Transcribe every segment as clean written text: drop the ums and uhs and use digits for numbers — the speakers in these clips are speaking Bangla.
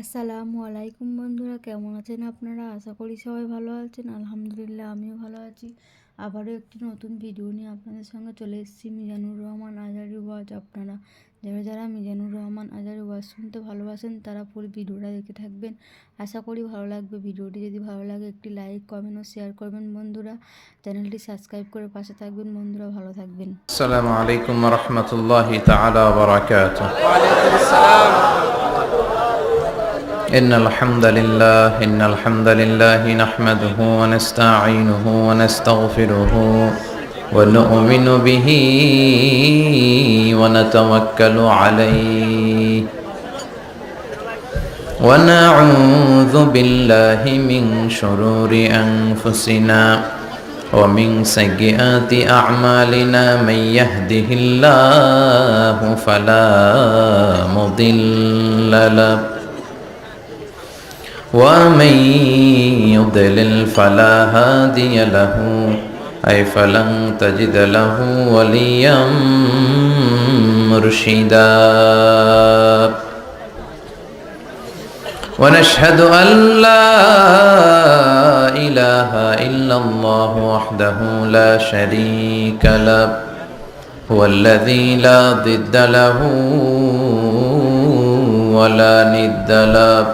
আসসালামু আলাইকুম বন্ধুরা, কেমন আছেন আপনারা? আশা করি সবাই ভালো আছেন। আলহামদুলিল্লাহ আমিও ভালো আছি। আবারও একটি নতুন ভিডিও নিয়ে আপনাদের সঙ্গে চলে এসেছি। মিজানুর রহমান আজহারী ওয়াজ। আপনারা যারা মিজানুর রহমান আজহারী ওয়াজ শুনতে ভালোবাসেন তারা পুরো ভিডিওটা দেখে থাকবেন। আশা করি ভালো লাগবে। ভিডিওটি যদি ভালো লাগে একটি লাইক, কমেন্ট ও শেয়ার করবেন বন্ধুরা। চ্যানেলটি সাবস্ক্রাইব করে পাশে থাকবেন বন্ধুরা। ভালো থাকবেন। السلام عليكم ورحمة الله تعالى وبركاته. وعليكم السلام. إن الحمد لله نحمده ونستعينه ونستغفره ونؤمن به ونتوكل عليه ونعوذ بالله من شرور أنفسنا ومن سيئات أعمالنا. من يهده الله فلا مضل له ومن يضلل فلا هادي له فلن تجد له وليا مرشدا. ونشهد أن لا إله إلا الله وحده لا شريك له هو الذي لا ضد له ولا ند له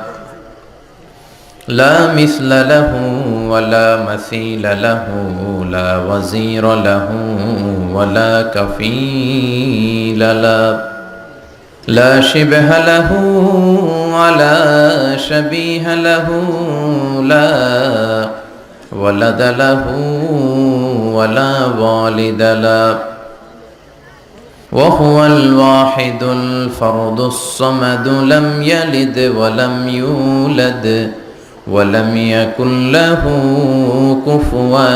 لا مثل له ولا مثيل له لا وزير له ولا كفيل له لا شبه له ولا شبيه له لا ولد له ولا والد له وهو الواحد الفرد الصمد لم يلد ولم يولد ولم يكن له كفوا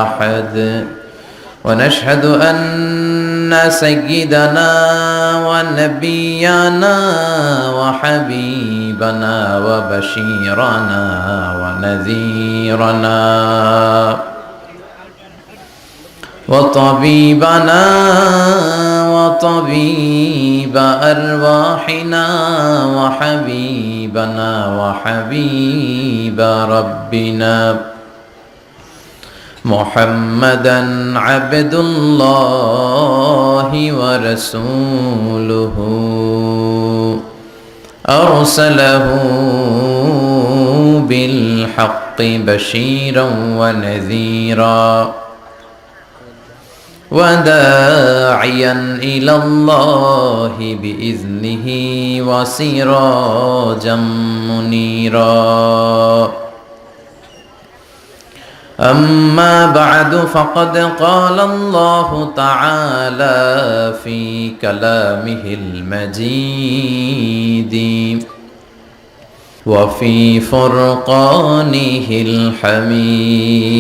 أحد. ونشهد أن سيدنا ونبينا وحبيبنا وبشيرنا ونذيرنا وطبيبنا وطبيب أرواحنا وحبيبنا وحبيب ربنا محمدا عبد الله ورسوله أرسله بالحق بشيرا ونذيرا وداعيا إلى الله بإذنه وسراجا منيرا. أما بعد فقد قال الله تعالى في كلامه المجيد وفي فرقانه الحميد.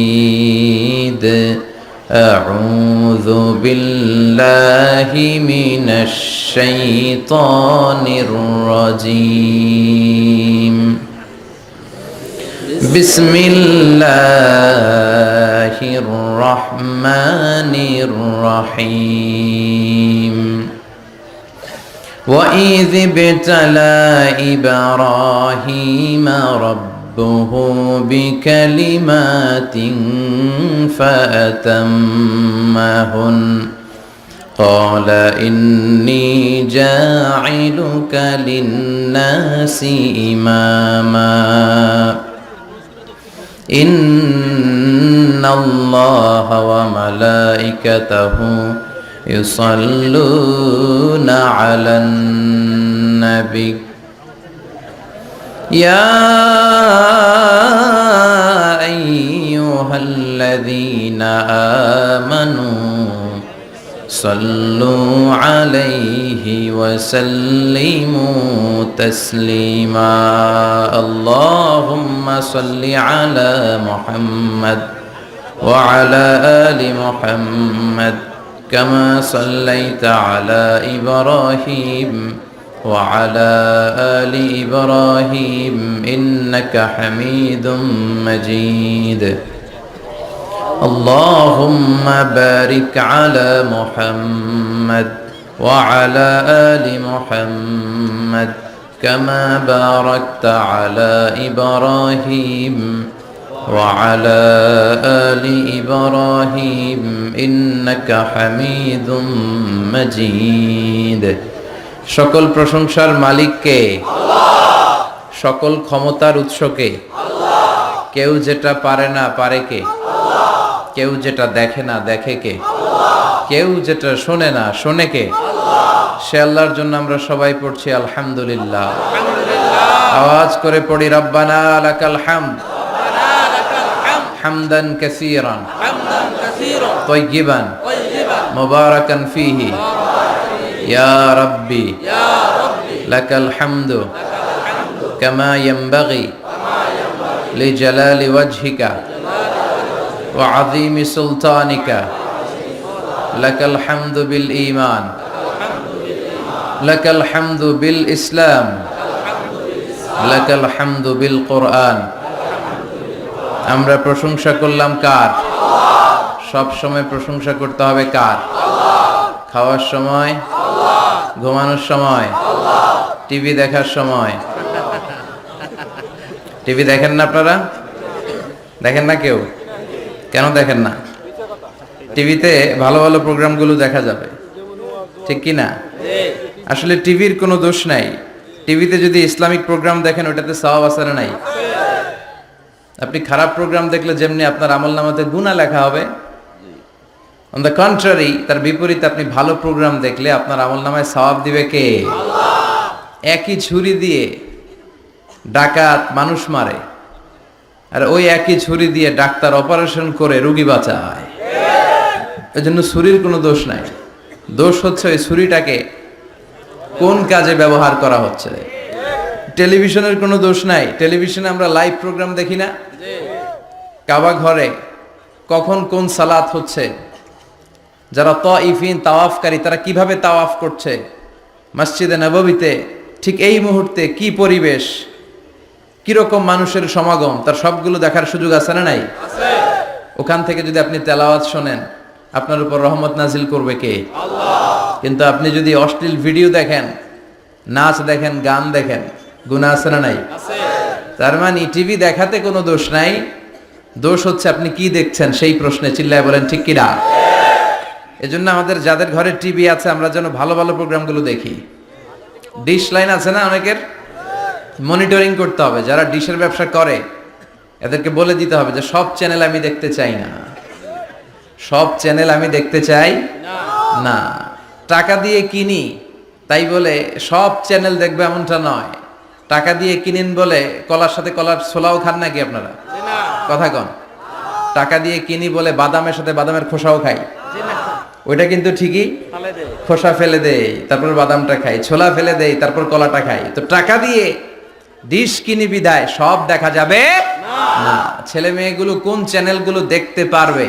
أعوذ بالله من الشيطان الرجيم. بسم الله الرحمن الرحيم. وإذ ابتلى إبراهيم ربه بكلمات فأتمهن قال إني جاعلك للناس إماما إن الله وملائكته يصلون على النبي يا أيها الذين آمنوا صلوا عليه وسلموا تسليما. اللهم صل على محمد وعلى آل محمد كما صليت على إبراهيم وعلى آل إبراهيم إنك حميد مجيد. اللهم بارك على محمد وعلى آل محمد كما باركت على إبراهيم وعلى آل إبراهيم إنك حميد مجيد সকল প্রশংসার মালিক কে? আল্লাহ। সকল ক্ষমতার উৎস কে? আল্লাহ। কেউ যেটা পারে না পারে কে? আল্লাহ। কেউ যেটা দেখে না দেখে কে? আল্লাহ। কেউ যেটা শোনে না শোনে কে? আল্লাহ। সে আল্লাহর জন্য আমরা সবাই পড়ছি আলহামদুলিল্লাহ। আলহামদুলিল্লাহ। আওয়াজ করে পড়ি রব্বানা লাকাল হামদ হামদান কাসীরান তাইয়িবান মুবারাকান ফীহি ইয়া রাব্বি লাকাল হামদু কামা ইয়ানবাগি লিজালালি ওয়াজহিকা ওয়া আযীমি সুলতানিকা লাকাল হামদু বিল ঈমান লাকাল হামদু বিল ইসলাম লাকাল হামদু বিল কুরআন। আমরা প্রশংসা করলাম কার? সব সময় প্রশংসা করতে হবে কার? খাওয়ার সময়, ঘুমানোর সময়, টিভি দেখার সময়। টিভি দেখেন না আপনারা? দেখেন না কেউ? কেন দেখেন না? টিভিতে ভালো ভালো প্রোগ্রামগুলো দেখা যাবে, ঠিক কি না? আসলে টিভির কোনো দোষ নাই। টিভিতে যদি ইসলামিক প্রোগ্রাম দেখেন ওটাতে সওয়াব আছে না নাই? আপনি খারাপ প্রোগ্রাম দেখলে যেমনি আপনার আমলনামাতে গুনাহ লেখা হবে, অন দ্য কন্ট্রারি তার বিপরীতে আপনি ভালো প্রোগ্রাম দেখলে আপনার আমলনামায় সওয়াব দিবে কে? আল্লাহ। একই ছুরি দিয়ে ডাকাত মানুষ মারে, আর ওই একই ছুরি দিয়ে ডাক্তার অপারেশন করে রোগী বাঁচায়। এজন্য ছুরির কোনো দোষ নাই, দোষ হচ্ছে ওই ছুরিটাকে কোন কাজে ব্যবহার করা হচ্ছে। টেলিভিশনের কোনো দোষ নাই, টেলিভিশনে আমরা লাইভ প্রোগ্রাম দেখি না? কাবা ঘরে কখন কোন সালাত হচ্ছে, যারা তাইফিন তাওয়াফকারী তারা কিভাবে তাওয়াফ করছে, মসজিদে নববীতে ঠিক এই মুহূর্তে কি পরিবেশ, কিরকম মানুষের সমাগম, তার সবগুলো দেখার সুযোগ আছে না নাই? ওখান থেকে যদি আপনি তেলাওয়াত শোনেন আপনার উপর রহমত নাজিল করবে কে? আল্লাহ। কিন্তু আপনি যদি অশ্লীল ভিডিও দেখেন, নাচ দেখেন, গান দেখেন, গুনাহ আছে না নাই? তার মানে টিভি দেখাতে কোনো দোষ নাই, দোষ হচ্ছে আপনি কি দেখছেন সেই প্রশ্নে চিল্লায় বলেন ঠিক কি না? এজন্য আমাদের যাদের ঘরে টিভি আছে আমরা যেন ভালো ভালো প্রোগ্রামগুলো দেখি। ডিশ লাইন আছে না অনেকের, মনিটরিং করতে হবে। যারা ডিশের ব্যবসা করে এদেরকে বলে দিতে হবে যে সব চ্যানেল আমি দেখতে চাই না, সব চ্যানেল আমি দেখতে চাই না। টাকা দিয়ে কিনি তাই বলে সব চ্যানেল দেখবে এমনটা নয়। টাকা দিয়ে কিনেন বলে কলার সাথে কলার ছোলাও খান নাকি আপনারা? কথা কন। টাকা দিয়ে কিনি বলে বাদামের সাথে বাদামের খোসাও খাই, ওইটা কিন্তু ঠিকই খোসা ফেলে দেই তারপর বাদামটা খাই, ছোলা ফেলে দেই তারপর কলাটা খাই। তো টাকা দিয়ে ডিশ কিনি বিদায় সব দেখা যাবে না। ছেলে মেয়েগুলো কোন চ্যানেলগুলো দেখতে পারবে,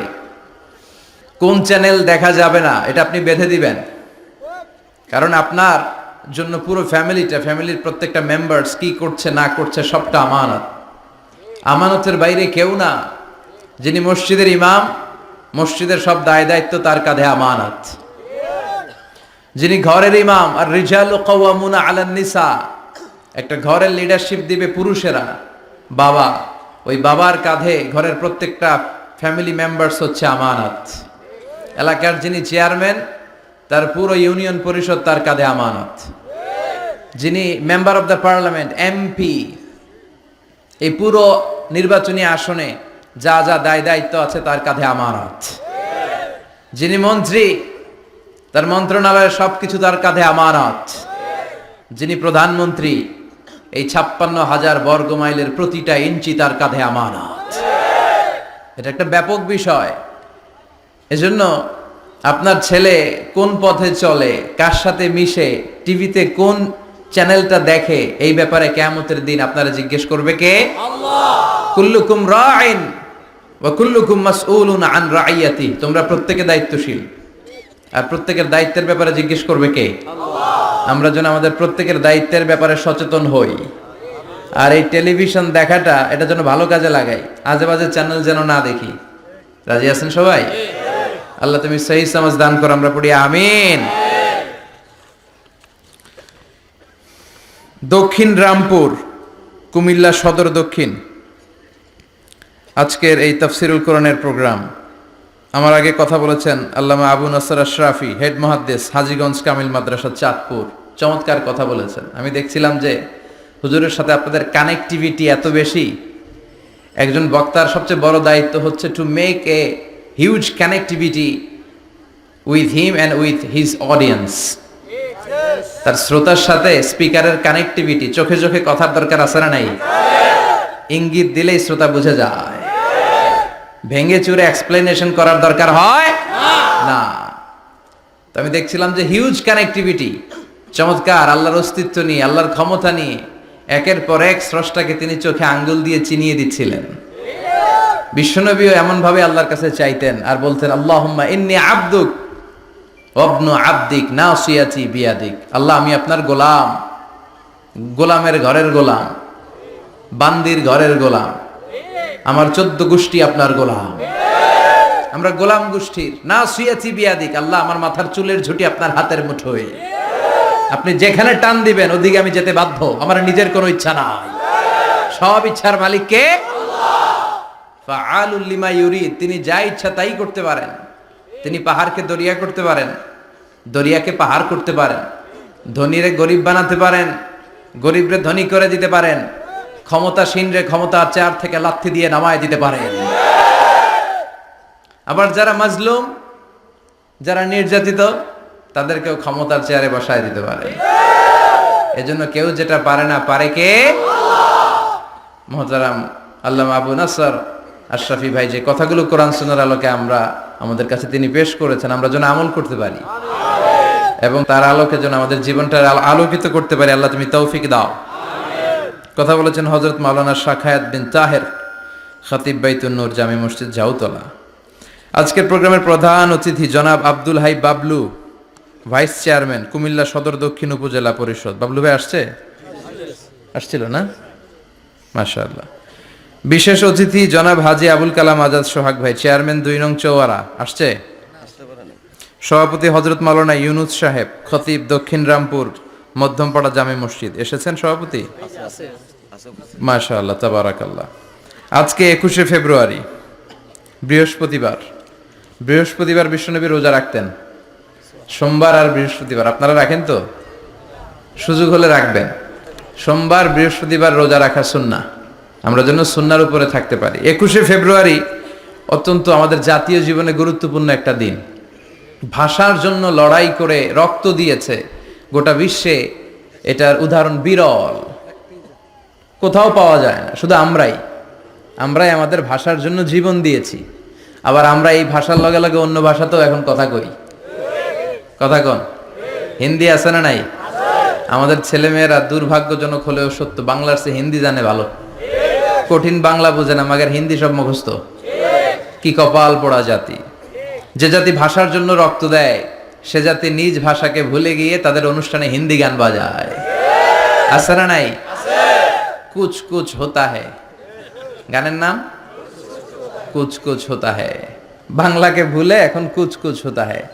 কোন চ্যানেল দেখা যাবে না, এটা আপনি বেঁধে দিবেন। কারণ আপনার জন্য পুরো ফ্যামিলির প্রত্যেকটা মেম্বার্স কি করছে না করছে সবটা আমানত। আমানতের বাইরে কেউ না। যিনি মসজিদের ইমাম, মসজিদের সব দায় দায়িত্ব তার কাঁধে আমানত। যিনি ঘরের ইমাম, আর রিজালু কাওয়ামুনা আলান নিসা, একটা ঘরের লিডারশিপ দিবে পুরুষেরা, বাবা, ওই বাবার কাঁধে ঘরের প্রত্যেকটা ফ্যামিলি মেম্বার্স হচ্ছে আমানত। এলাকার যিনি চেয়ারম্যান তার পুরো ইউনিয়ন পরিষদ তার কাঁধে আমানত। যিনি member of the parliament, MP, এই পুরো নির্বাচনী আসনে যা যা দায় দায়িত্ব আছে তার কাঁধে আমানত। যিনি মন্ত্রী তার মন্ত্রণালয়ের সবকিছু তার কাঁধে আমানত। যিনি প্রধানমন্ত্রী এই 56,000 বর্গ মাইলের প্রতিটা ইঞ্চি তার কাঁধে আমানত। এটা একটা ব্যাপক বিষয়। এজন্য আপনার ছেলে কোন পথে চলে, কার সাথে মিশে, টিভিতে কোন চ্যানেলটা দেখে, এই ব্যাপারে কিয়ামতের দিন আপনারা জিজ্ঞেস করবে কে? আল্লাহ। কুল্লুকুম রাইন ওয়া কুল্লুকুম মাসউলুন আন রাইয়াতি। তোমরা প্রত্যেকে দায়িত্বশীল, আর প্রত্যেকের দায়িত্বের ব্যাপারে জিজ্ঞেস করবে কে? আল্লাহ। আমরা যেন আমাদের প্রত্যেকের দায়িত্বের ব্যাপারে সচেতন হই। আর এই টেলিভিশন দেখাটা এটা যেন ভালো কাজে লাগাই, আজে বাজে চ্যানেল যেন না দেখি। রাজি আছেন সবাই? আল্লাহ তুমি সহি সমাজ দান করো, আমরা পড়ি আমিন। দক্ষিণ রামপুর, কুমিল্লা সদর দক্ষিণ। আজকের এই তাফসিরুল কোরআনের প্রোগ্রাম। আমার আগে কথা বলেছেন আল্লামা আবু নাসর আশরাফি, হেড মুহাদ্দিস, হাজীগঞ্জ কামিল মাদ্রাসা, চাঁদপুর। চমৎকার কথা বলেছেন। আমি দেখছিলাম যে হুজুরের সাথে আপনাদের কানেক্টিভিটি এত বেশি। একজন বক্তার সবচেয়ে বড় দায়িত্ব হচ্ছে to make a huge connectivity with him and with his audience. তার শ্রোতার সাথে স্পিকারের কানেক্টিভিটি, চোখে চোখে কথার দরকার আছে না নাই? ইঙ্গিত দিলেই শ্রোতা বুঝে যায়। ভেঙে চুরে এক্সপ্লেনেশন করার দরকার হয় না। তো আমি দেখছিলাম যে হিউজ কানেক্টিভিটি, চমৎকার, আল্লাহর অস্তিত্ব নিয়ে, আল্লাহর ক্ষমতা নিয়ে একের পর এক স্রষ্টাকে তিনি চোখে আঙ্গুল দিয়ে চিনিয়ে দিচ্ছিলেন। বিশ্বনবীও এমন ভাবে আল্লাহর কাছে চাইতেন আর বলতেন, আল্লাহুম্মা ইন্নী আবদুক ওয়াবনু আবদিক নাসিয়াতি বিয়াদিক। আল্লাহ, আমি আপনার গোলাম, গোলামের ঘরের গোলাম, বান্দির ঘরের গোলাম, আমার 14 গোষ্ঠী আপনার গোলাম, আমরা গোলাম গোষ্ঠীর। নাসিয়াতি বিয়াদিক, আল্লাহ আমার মাথার চুলের ঝুঁটি আপনার হাতের মুঠোয়, আপনি যেখানে টান দিবেন ওদিকে আমি যেতে বাধ্য, আমার নিজের কোনো ইচ্ছা নাই, সব ইচ্ছার মালিক কে? ফাআলুল লিমা ইউরিদ, তিনি যা ইচ্ছা তাই করতে পারেন। তিনি পাহাড়কে দরিয়া করতে পারেন, দরিয়াকে পাহাড় করতে পারেন, ধনীরে গরিব বানাতে পারেন, গরিবরে ধনী করে দিতে পারেন, ক্ষমতাসীনরে ক্ষমতার চেয়ার থেকে লাথি দিয়ে নামায় দিতে পারেন। আবার যারা মাজলুম, যারা নির্যাতিত, তাদেরকেও ক্ষমতার চেয়ারে বসায় দিতে পারে। এজন্য কেউ যেটা পারে না, পারে কে? মুহতারাম আল্লামা আবু নাসর আশরাফি ভাই যে কথাগুলো কোরআন সুন্নাহর আলোকে আমাদের কাছে তিনি পেশ করেছেন, আমরা যেন আমল করতে পারি এবং তার আলোকে যেন আমাদের জীবনটা আলোকিত করতে পারি। আল্লাহ তুমি তৌফিক দাও। কথা বলেছেন হযরত মাওলানা শাখায়াত বিন তাহের, খতিব বাইতুন নূর, জামি মসজিদ, জাউতলা। আজকের প্রোগ্রামের প্রধান অতিথি জনাব আব্দুল হাই বাবলু, ভাইস চেয়ারম্যান, কুমিল্লা সদর দক্ষিণ উপজেলা পরিষদ। বাবলু ভাই আসছিল না? মাশাআল্লাহ। বিশেষ অতিথি জনাব হাজী আবুল কালাম আজাদ সোহাগ ভাই, চেয়ারম্যান 2 নং চৌয়ারা, আসছে। সভাপতি হযরত মাওলানা ইউনুস সাহেব, খতিব দক্ষিণ রামপুর মধ্যমপাড়া জামে মসজিদ, এসেছেন সভাপতি? মাশাআল্লাহ, তাবারাকাল্লাহ। আজকে 21শে ফেব্রুয়ারি, বৃহস্পতিবার। বৃহস্পতিবার বিশ্বনবী রোজা রাখতেন, সোমবার আর বৃহস্পতিবার। আপনারা রাখেন তো? সুযোগ হলে রাখবেন। সোমবার বৃহস্পতিবার রোজা রাখা সুন্নাহ, আমরা যেন সুন্নাহর উপরে থাকতে পারি। 21শে ফেব্রুয়ারি অত্যন্ত আমাদের জাতীয় জীবনে গুরুত্বপূর্ণ একটা দিন। ভাষার জন্য লড়াই করে রক্ত দিয়েছে গোটা বিশ্বে, এটার উদাহরণ বিরল, কোথাও পাওয়া যায় না। শুধু আমরাই আমাদের ভাষার জন্য জীবন দিয়েছি। আবার আমরা এই ভাষার লগে লগে অন্য ভাষাতেও এখন কথা কই। কথা কন, হিন্দি আছে না নাই? আমাদের ছেলেমেয়েরা দুর্ভাগ্যজনক হলেও সত্য, বাংলার চেয়ে হিন্দি জানে ভালো। কঠিন বাংলা বোঝে না, মাগের হিন্দি সব মুখস্থ। কি কপাল পোড়া জাতি! যে জাতি ভাষার জন্য রক্ত দেয়, সে জাতি নিজ ভাষাকে ভুলে গিয়ে তাদের অনুষ্ঠানে হিন্দি গান বাজায়। আছে না নাই? কুছ কুছ হোতা হ্যায়, গানের নাম কুছ কুছ হোতা হ্যায়। বাংলাকে ভুলে এখন কুছ কুছ হোতা হ্যায়।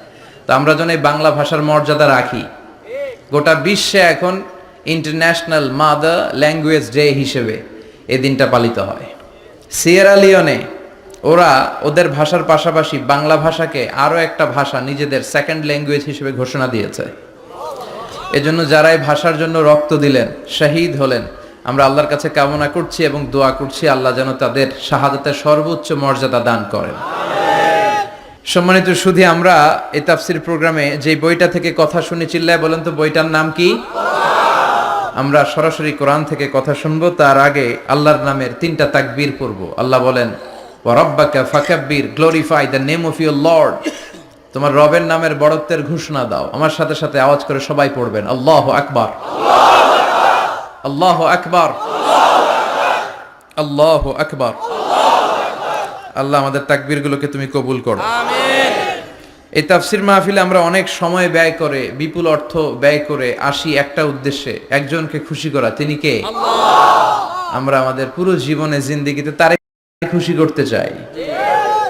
তো আমরা যেন এই বাংলা ভাষার মর্যাদা রাখি। গোটা বিশ্বে এখন ইন্টারন্যাশনাল মাদার ল্যাঙ্গুয়েজ ডে হিসেবে এই দিনটা পালিত হয়। সিয়েরা লিওনে ওরা ওদের ভাষার পাশাপাশি বাংলা ভাষাকে আরো একটা ভাষা নিজেদের সেকেন্ড ল্যাঙ্গুয়েজ হিসেবে ঘোষণা দিয়েছে। এজন্য যারা এই ভাষার জন্য রক্ত দিলেন, শহীদ হলেন, আমরা আল্লাহর কাছে কামনা করছি এবং দোয়া করছি আল্লাহ যেন তাদের শাহাদাতের সর্বোচ্চ মর্যাদা দান করেন। সম্মানিত সুধী, আমরা এই তাফসীর প্রোগ্রামে যে বইটা থেকে কথা শুনে, চিল্লায় বলেন তো বইটার নাম কি? আমরা সরাসরি কোরআন থেকে কথা শুনবো। তার আগে আল্লাহর নামের 3টা তাকবীর পড়ব। আল্লাহ বলেন, ওয়া রাব্বাকা ফাকাব্বির, glorify the name of your lord. তোমার রবের নামের বড়ত্বের ঘোষণা দাও। আমার সাথে সাথে আওয়াজ করে সবাই পড়বেন, আল্লাহু আকবার, আল্লাহু আকবার, আল্লাহু আকবার। আল্লাহ আমাদের তাকবীরগুলোকে তুমি কবুল করো, আমিন। এই তাফসীর মাহফিলে আমরা অনেক সময় ব্যয় করে, বিপুল অর্থ ব্যয় করে আসি একটা উদ্দেশ্যে, একজনকে খুশি করা। তিনি কে? আল্লাহ। আমরা আমাদের পুরো জীবনে জিন্দেগিতে তারে খুশি করতে চাই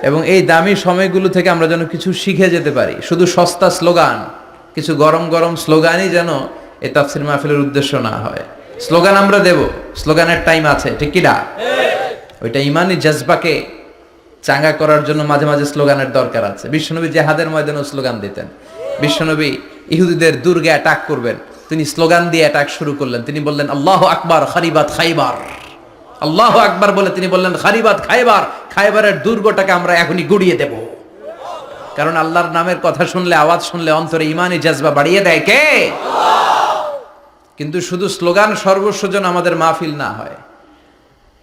এবং এই দামি সময়গুলো থেকে আমরা যেন কিছু শিখে যেতে পারি। শুধু সস্তা স্লোগান, কিছু গরম গরম স্লোগানই যেন এই তাফসীর মাহফিলের উদ্দেশ্য না হয়। স্লোগান আমরা দেব, স্লোগানের টাইম আছে, ঠিক কি না? ওইটা ইমানি জজবাকে চাঙ্গা করার জন্য মাঝে মাঝে স্লোগানের দরকার আছে। বিশ্বনবী জিহাদের ময়দানেও স্লোগান দিতেন। বিশ্বনবী ইহুদিদের দুর্গে অ্যাটাক করবেন, তিনি স্লোগান দিয়ে অ্যাটাক শুরু করলেন। তিনি বললেন আল্লাহু আকবার খারিবাত খাইবার, আল্লাহু আকবার বলে তিনি বললেন খারিবাত খাইবার, খাইবারের দুর্গটাকে আমরা এখনই গুড়িয়ে দেব। কারণ আল্লাহর নামের কথা শুনলে, আওয়াজ শুনলে অন্তরে ইমানি জজবা বাড়িয়ে দেয় কে? কিন্তু শুধু স্লোগান সর্বস্ব যেন আমাদের মাহফিল না হয়,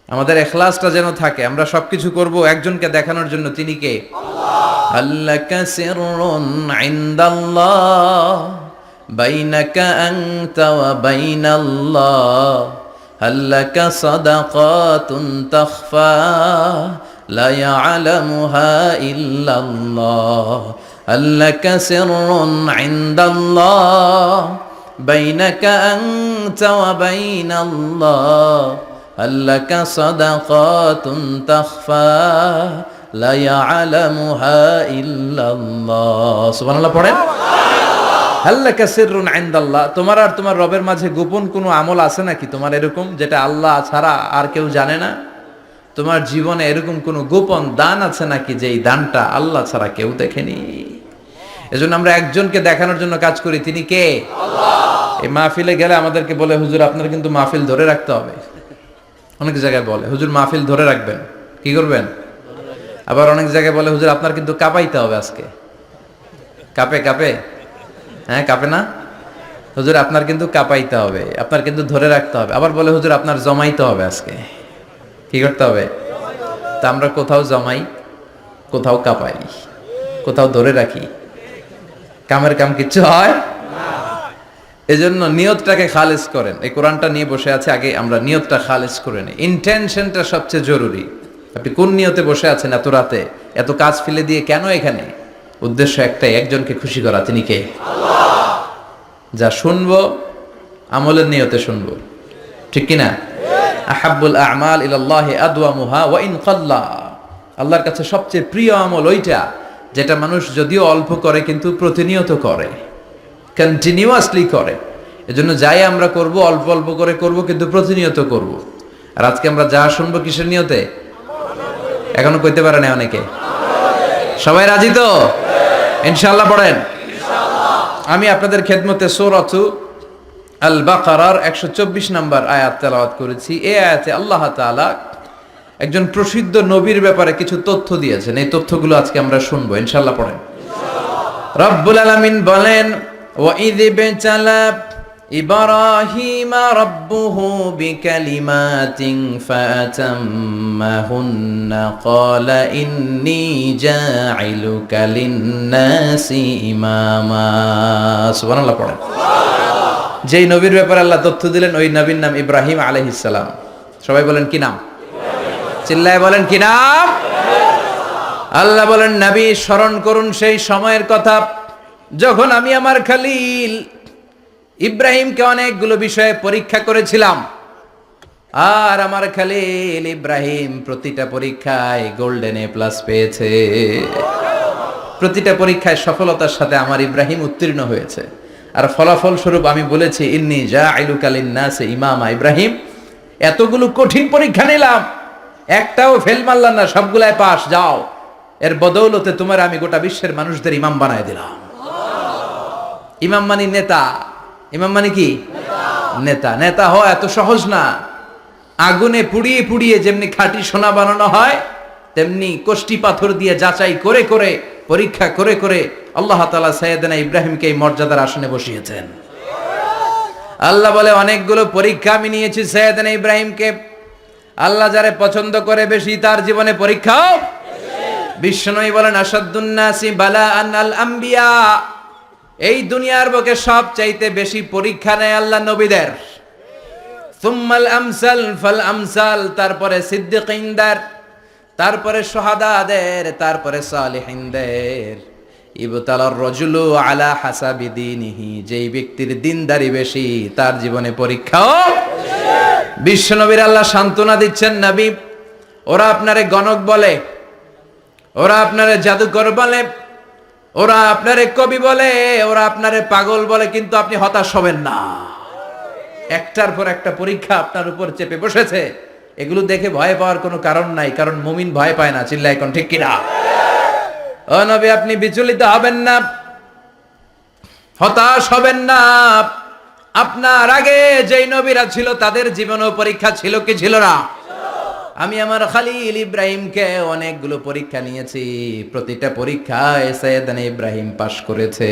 আমাদের ইখলাসটা যেন থাকে। আমরা সবকিছু করব একজনকে দেখানোর জন্য, তিনি কে? আল্লাকা সিররুন ইনদাল্লাহ বাইনাকা আনতা ওয়া বাইনাল্লাহ, আল্লাকা সাদাকাতুন তাখফা লা ইয়ালামুহা ইল্লাল্লাহ, আল্লাকা সিররুন ইনদাল্লাহ বাইনাকা আনতা ওয়া বাইনাল্লাহ, আল্লাকা সাদাকাতুন তাখফা লা ইয়ালামুহা ইল্লাল্লাহ। সুবহানাল্লাহ পড়েন। আল্লাকা সিররুন ইনদাল্লাহ, তোমার আর তোমার রবের মাঝে গোপন কোনো আমল আছে নাকি তোমার এরকম, যেটা আল্লাহ ছাড়া আর কেউ জানে না? তোমার জীবনে এরকম কোনো গোপন দান আছে নাকি যেই দানটা আল্লাহ ছাড়া কেউ দেখেনি? এজন্য আমরা একজনকে দেখানোর জন্য কাজ করি, তিনি কে? আল্লাহ। এই মাহফিলে গেলে আমাদেরকে বলে হুজুর আপনার কিন্তু মাহফিল ধরে রাখতে হবে। অনেক জায়গায় বলে হুজুর মাহফিল ধরে রাখবেন, কি করবেন? আবার অনেক জায়গায় বলে হুজুর আপনার কিন্তু কাঁপাইতে হবে আজকে। কাঁপে কাঁপে? হ্যাঁ কাঁপে না? হুজুর আপনার কিন্তু কাঁপাইতে হবে, আপনার কিন্তু ধরে রাখতে হবে। আবার বলে হুজুর আপনার জমাইতে হবে আজকে। কি করতে হবে? তা আমরা কোথাও জমাই, কোথাও কাঁপাই, কোথাও ধরে রাখি, কামের কাম কিচ্ছু হয়। এজন্য নিয়তটাকে খালেজ করেন। এই কোরআনটা নিয়ে বসে আছে, আগে আমরা নিয়তটা খালেজ করে নিই। ইন্টেনশনটা সবচেয়ে জরুরি। আপনি কোন নিয়তে বসে আছেন এত রাতে, এত কাজ ফেলে দিয়ে কেন এখানে? উদ্দেশ্য একটাই, একজনকে খুশি করা। তিনি কে? আল্লাহ। যা শুনবো আমলের নিয়তে শুনবো, ঠিক কিনা? আহাব্বুল আ'মাল ইলাল্লাহি আদওয়ামুহা ওয়া ইন কাল্লা। আল্লাহর কাছে সবচেয়ে প্রিয় আমল ওইটা যেটা মানুষ যদিও অল্প করে কিন্তু প্রতিনিয়ত করে, কন্টিনিউয়াসলি করে। এজন্য যাই আমরা করব অল্প অল্প করে করব, কিন্তু প্রতিনিয়ত করব। আর আজকে আমরা যা শুনবো কিসের নিয়তে? এখনো কইতে পারে না অনেকে। সবাই রাজি তো? ইনশাআল্লাহ পড়েন। আমি আপনাদের খেদমতে সূরাতু আল বাকারার 124 নম্বর আয়াত তেলাওয়াত করেছি। এই আয়াতে আল্লাহ তাআলা একজন প্রসিদ্ধ নবীর ব্যাপারে কিছু তথ্য দিয়েছেন। এই তথ্যগুলো আজকে আমরা শুনবো, ইনশাআল্লাহ পড়েন। রব্বুল আলামিন বলেন وَإِذِ ابْتَلَى إِبْرَاهِيمَ رَبُّهُ بِكَلِمَاتٍ فَأَتَمَّهُنَّ قَالَ إِنِّي جَاعِلُكَ لِلنَّاسِ إِمَامًا। সুবহানাল্লাহ পড়েন। যেই নবীর ব্যাপারে আল্লাহ তথ্য দিলেন ওই নবীর নাম ইব্রাহিম আলাইহিস সালাম। সবাই বলেন কি নাম? চিল্লায় বলেন কি নাম? আল্লাহ বলেন নবী স্মরণ করুন সেই সময়ের কথা যখন আমি আমার খলিল ইব্রাহিমকে অনেকগুলো বিষয়ে পরীক্ষা করেছিলাম, আর আমার খলিল ইব্রাহিম প্রতিটা পরীক্ষায় গোল্ডেন এ প্লাস পেয়েছে। প্রতিটা পরীক্ষায় সফলতার সাথে আমার ইব্রাহিম উত্তীর্ণ হয়েছে। আর ফলাফল স্বরূপ আমি বলেছি ইন্নী জাইলুকা লিন্নাসি ইমামা। ইব্রাহিম এতগুলো কঠিন পরীক্ষা নিলাম, একটাও ফেল মারলাম না, সবগুলাই পাস। যাও, এর বদৌলতে তোমার আমি গোটা বিশ্বের মানুষদের ইমাম বানায় দিলাম। ইমাম মানে নেতা। ইমাম মানে কি? নেতা। নেতা হওয়া এত সহজ না। আগুনে পুড়িয়ে পুড়িয়ে যেমনি খাঁটি সোনা বানানো হয়, তেমনি কষ্টি পাথর দিয়ে যাচাই করে করে পরীক্ষা করে করে আল্লাহ তাআলা সাইয়েদনা ইব্রাহিমকে এই মর্যাদার আসনে বসিয়েছেন। আল্লাহ বলে অনেকগুলো পরীক্ষা আমি নিয়েছি সাইয়েদনা ইব্রাহিমকে। আল্লাহ যারে পছন্দ করে বেশি তার জীবনে পরীক্ষাও। বিশ্বনবী বলেন আসাদ্দুন নাসি বালাআন আল আম্বিয়া। এই দুনিয়ার বুকে সবচাইতে বেশি পরীক্ষা নেয় আল্লাহ নবীদের। সুম্মাল আমসাল ফাল আমসাল, তারপরে সিদ্দিকিনদের, তারপরে শুহাদাদের, তারপরে সালিহিনদের। ইবতালার রাজুলু আলা হাসাবি দীনিহি, যেই ব্যক্তির দিনদারি বেশি তার জীবনে পরীক্ষাও। বিশ্বনবীর আল্লাহ সান্ত্বনা দিচ্ছেন, নবী ওরা আপনারে গণক বলে, ওরা আপনারে জাদুকর বলে, ওরা আপনারে কবি বলে, ওরা আপনারে পাগল বলে, কিন্তু আপনি হতাশ হবেন না। একটার পর একটা পরীক্ষা আপনার উপর চেপে বসেছে, এগুলো দেখে ভয় পাওয়ার কোনো কারণ নাই, কারণ মুমিন ভয় পায় না। চিল্লা এখন ঠিক কিনা? ও নবী, আপনি বিচলিত হবেন না, হতাশ হবেন না। আপনার আগে যেই নবীরা ছিল তাদের জীবনেও পরীক্ষা ছিল কি ছিল না? আমি আমার খলিল ইব্রাহিমকে অনেকগুলো পরীক্ষা নিয়েছি, প্রতিটা পরীক্ষায় সাইয়েদনা ইব্রাহিম পাশ করেছে।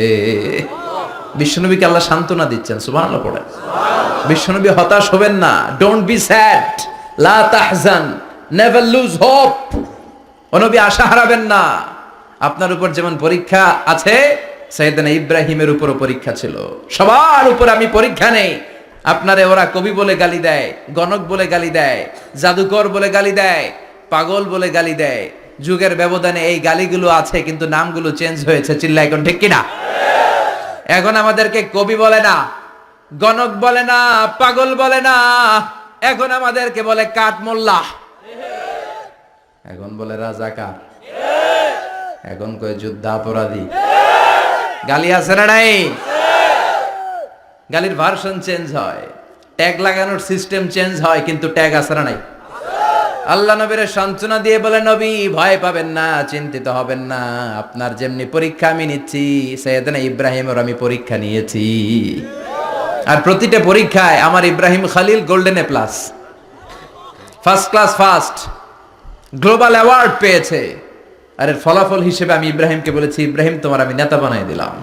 বিশ্বনবীকে আল্লাহ সান্ত্বনা দিচ্ছেন, সুবহানাল্লাহ পড়েন। বিশ্বনবী হতাশ হবেন না, ডোন্ট বি স্যাড, লা তাহজান, নেভার লুজ হোপ। ও নবী, আশা হারাবেন না। আপনার উপর যেমন পরীক্ষা আছে, সাইয়েদনা ইব্রাহিমের উপরও পরীক্ষা ছিল। সবার উপর আমি পরীক্ষা নেই। আপনারে ওরা কবি বলে গালি দেয়, গণক বলে গালি দেয়, জাদুকর বলে গালি দেয়, পাগল বলে গালি দেয়। যুগের ব্যবধানে এই গালিগুলো আছে, কিন্তু নামগুলো চেঞ্জ হয়েছে। চিল্লা এখন ঠিক কিনা? এখন আমাদেরকে কবি বলে না, গণক বলে না, পাগল বলে না, এখন আমাদেরকে বলে কাঠ মোল্লা, এখন বলে রাজাকার, এখন কয় যুদ্ধাপরাধী। গালি আছে না নাই? গালির ভার্সন চেঞ্জ হয়, ট্যাগ লাগানোর সিস্টেম চেঞ্জ হয়, কিন্তু ট্যাগ আছে না নাই? আল্লাহ নবীর সান্ত্বনা দিয়ে বলে, নবী ভয় পাবেন না, চিন্তিত হবেন না। আপনার যেমনি পরীক্ষা আমি নিচ্ছি, সাইয়েদনা ইব্রাহিমের আমি পরীক্ষা নিয়েছি। আর প্রতিটা পরীক্ষায় আমার Ibrahim Khalil golden A plus, first class first, global award পেয়েছে। আর এর ফলাফল হিসেবে আমি ইব্রাহিমকে বলেছি, ইব্রাহিম তোমার আমি নেতা বানাই দিলাম।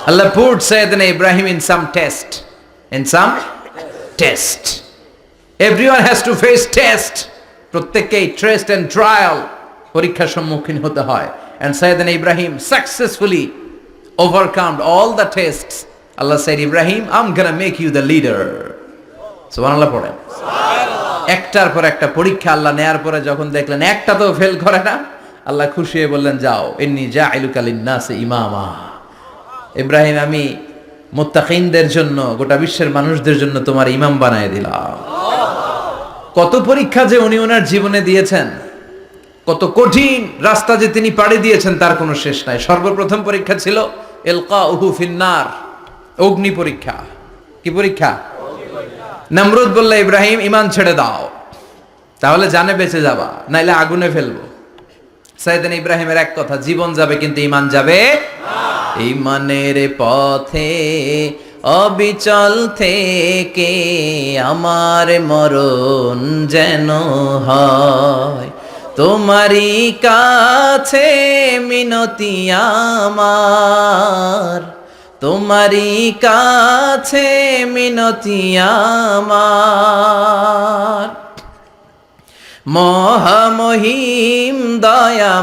Allah put Sayyidina Ibrahim in some test. In some test. Everyone has to face test. প্রত্যেককেই টেস্ট এন্ড ট্রায়াল, পরীক্ষার সম্মুখীন হতে হয়। And Sayyidina Ibrahim successfully overcome all the tests. Allah said, Ibrahim, I'm gonna make you the leader. সুবহানাল্লাহ পড়েন। একটার পর একটা পরীক্ষা আল্লাহ নেয়ার পরে যখন দেখলেন একটা তো ফেল করে না, আল্লাহ খুশি হয়ে বললেন, যাও, ইন্নী জাইলুকা লিন-নাসি ইমামা। ইব্রাহিম, আমি মুত্তাকিনদের জন্য, গোটা বিশ্বের মানুষদের জন্য তোমার ইমাম বানায় দিলাম। কত পরীক্ষা যে উনি ওনার জীবনে দিয়েছেন, কত কঠিন রাস্তা যে তিনি পাড়ি দিয়েছেন, তার কোনো শেষ নাই। সর্বপ্রথম পরীক্ষা ছিল ইলকাউহু ফিন্নার, অগ্নি পরীক্ষা। কি পরীক্ষা? নমরুদ বলল, ইব্রাহিম ঈমান ছেড়ে দাও, তাহলে জানে বেঁচে যাবা, নাইলে আগুনে ফেলবো। সাইয়েদনা ইব্রাহিমের এক কথা, জীবন যাবে কিন্তু ঈমান যাবে না। ঈমানের পথে অবিচল থেকে আমার মরণ যেন হয়, তোমারই কাছে মিনতি আমার, তোমারই কাছে মিনতি আমার। মহামহিম দয়াময়,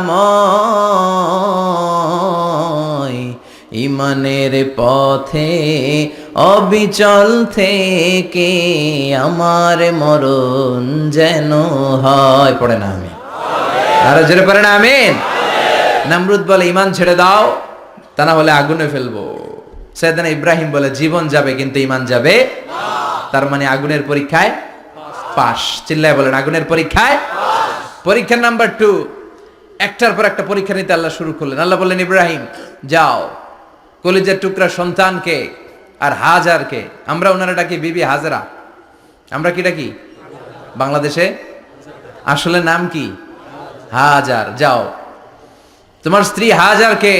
ঈমানের পথে অবিচল থেকে আমার মরণ যেন হয়। পড়ে না আমি আরো জোরে পড়ে না আমিন। নমরুদ বলে, ঈমান ছেড়ে দাও, তা না হলে আগুনে ফেলবো। সাইয়েদনা ইব্রাহিম বলে, জীবন যাবে কিন্তু ঈমান যাবে না। তার মানে আগুনের পরীক্ষায় পাস। চিল্লায় বলেন, আগুনের পরীক্ষায় পাস। পরীক্ষা নাম্বার 2, একটার পর একটা পরীক্ষা নিতে আল্লাহ শুরু করলেন। আল্লাহ বললেন, ইব্রাহিম যাও, কলিজার টুকরা সন্তানকে আর হাজারকে, আমরা ওনারা ডাকি বিবি হাজরা, আমরা কি ডাকি বাংলাদেশে, আসলে নাম কি হাজার, যাও তোমার স্ত্রী হাজারকে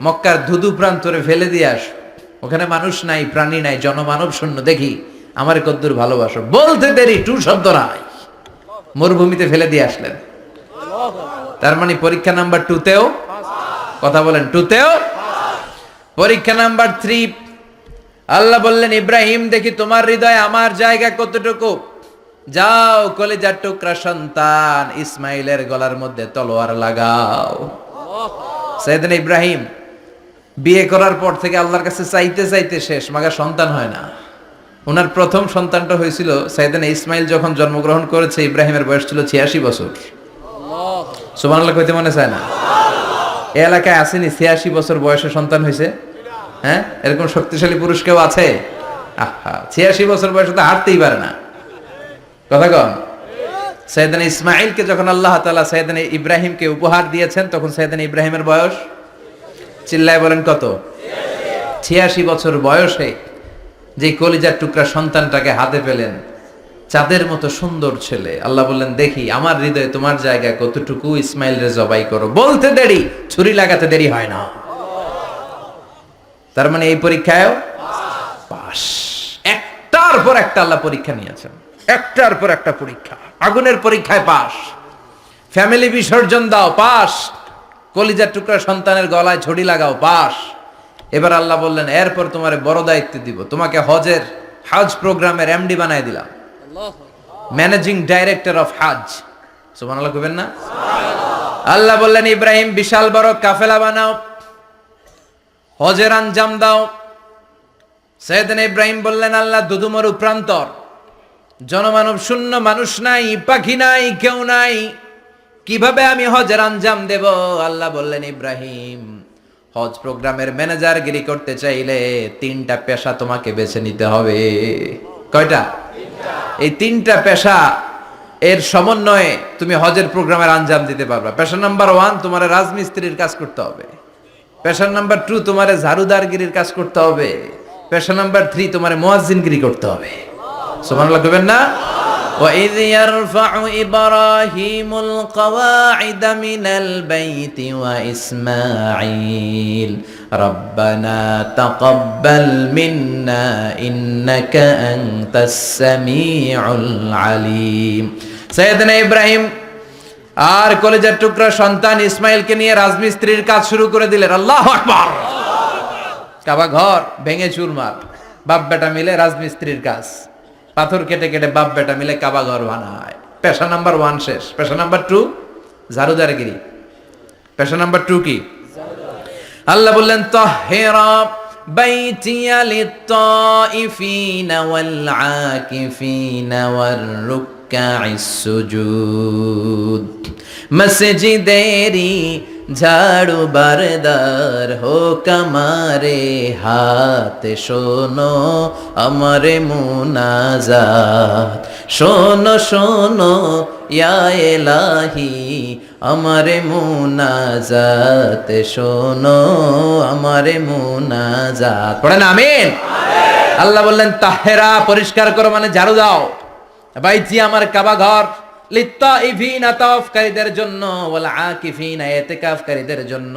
মক্কার ধুধু প্রান্তরে ফেলে দিয়ে আস, ওখানে মানুষ নাই, প্রাণী নাই, জনমানব শূন্য, দেখি আমার কদ্দুর ভালোবাসো। বলতে দেরি, টু শব্দ নাই, মরুভূমিতে ফেলে দিয়ে আসলেন। তার মানে পরীক্ষা নাম্বার 2তেও, কথা বলেন, 2তেও। পরীক্ষা নাম্বার 3, আল্লাহ বললেন, ইব্রাহিম দেখি তোমার হৃদয়ে আমার জায়গা কতটুকু, যাও কলিজার টুকরা সন্তান ইসমাইলের গলার মধ্যে তলোয়ার লাগাও। সাইয়েদনা ইব্রাহিম বিয়ে করার পর থেকে আল্লাহর কাছে চাইতে চাইতে শেষ, মাগা সন্তান হয় না। ওনার প্রথম সন্তানটা হয়েছিল সাইয়েদনা ইসমাইল যখন জন্মগ্রহণ করেছে, ইব্রাহিমের বয়স ছিল 86 বছর। সুবহানাল্লাহ কইতে মনে চায় না? এই এলাকায় আসেনি 86 বছর বয়সে সন্তান হয়েছে? হ্যাঁ, এরকম শক্তিশালী পুরুষ কেউ আছে? আহা, 86 বছর বয়সে তো হাঁটতেই পারে না। কথা কন। সাইয়েদনা ইসমাইলকে যখন আল্লাহ তাআলা সাইয়েদনা ইব্রাহিমকে উপহার দিয়েছেন, তখন সাইয়েদনা ইব্রাহিমের বয়স, চিল্লায় বলেন কত? 86 বছর বয়সে যে কলিজার টুকরা সন্তানটাকে হাতে পেলেন, চাঁদের মতো সুন্দর ছেলে, আল্লাহ বললেন দেখি আমার হৃদয়ে তোমার জায়গা কতটুকু, ইসমাইল রে জবাই করো। বলতে দেরি, ছুরি লাগাতে দেরি হয় না। তার মানে এই পরীক্ষায় পাস। একটার পর একটা আল্লাহ পরীক্ষা নিয়েছেন, একটার পর একটা পরীক্ষা। আগুনের পরীক্ষায় পাস, ফ্যামিলি বিসর্জন দাও পাস, কলিজার টুকরা সন্তানের গলায় ছড়ি লাগাও পাস। এবার আল্লাহ বললেন এরপর তোমারে বড় দায়িত্ব দিব, তোমাকে হজ প্রোগ্রামের এমডি বানায় দিলাম, ম্যানেজিং ডাইরেক্টর অফ হজ। সুবহানাল্লাহ কইবেন না? আল্লাহ বললেন ইব্রাহিম বিশাল বড় কাফেলা বানাও, হজের আঞ্জাম দাও। সাইয়েদনা ইব্রাহিম বললেন আল্লাহ দুদুমরু প্রান্তর, জনমানব শূন্য, মানুষ নাই, পাখি নাই, কেউ নাই, কিভাবে আমি হজের আঞ্জাম দেব? আল্লাহ বললেন ইব্রাহিম হজ প্রোগ্রামের ম্যানেজারগিরি করতে চাইলে 3টা পেশা তোমাকে বেছে নিতে হবে। কয়টা? এই 3টা পেশা এর সমন্বয়ে তুমি হজের প্রোগ্রামের আঞ্জাম দিতে পারবে। পেশা নাম্বার 1 তোমার রাজমিস্ত্রির কাজ করতে হবে, পেশা নাম্বার 2 তোমার ঝাড়ুদারগিরির কাজ করতে হবে, পেশা নাম্বার 3 তোমার মুয়াজ্জিনগিরি করতে হবে। সুবহানাল্লাহ কইবেন না? وَإِذْ يَرْفَعُ إِبْرَاهِيمُ الْقَوَاعِدَ مِنَ الْبَيْتِ وَإِسْمَاعِيلُ رَبَّنَا تَقَبَّلْ مِنَّا إِنَّكَ أَنْتَ السَّمِيعُ الْعَلِيمُ। সাইয়েদনা ইব্রাহিম আর কলেজের টুকরা সন্তান ইসমাইলকে নিয়ে রাজমিস্ত্রির কাজ শুরু করে দিলেন। আল্লাহু আকবার! কাবা ঘর ভেঙে চুরমার, বাপ বেটা মিলে রাজমিস্ত্রির কাজ, পাথর কেটে কেটে বাপ বেটা মিলে কাবা ঘর বানায়। পেশা নাম্বার 1 শেষ। পেশা নাম্বার 2 ঝাড়ুদারগিরি। পেশা নাম্বার 2 কি? আল্লাহ বললেন তাহহিরা বাইতিয়া লিত-তাইফিনা ওয়াল আকিফিনা ওয়ার রুকআইস সুজুদ। মসজিদেরি ঝাড়ু বারদার হোক আমারে হাত, শোনো আমারে মুনাজাত, শোনো শোনো ইয়া ইলাহি আমারে মুনাজাত, শোনো আমারে মুনাজাত। পড়েন আমিন। আল্লাহ বললেন তাহেরা পরিষ্কার করো মানে ঝাড়ু দাও, বাইতি আমার কাবা ঘর, লিত্তাইফিনা তাওয়াফকারীদের জন্য, ওয়াল আকিফিনা ইতিকাফকারীদের জন্য,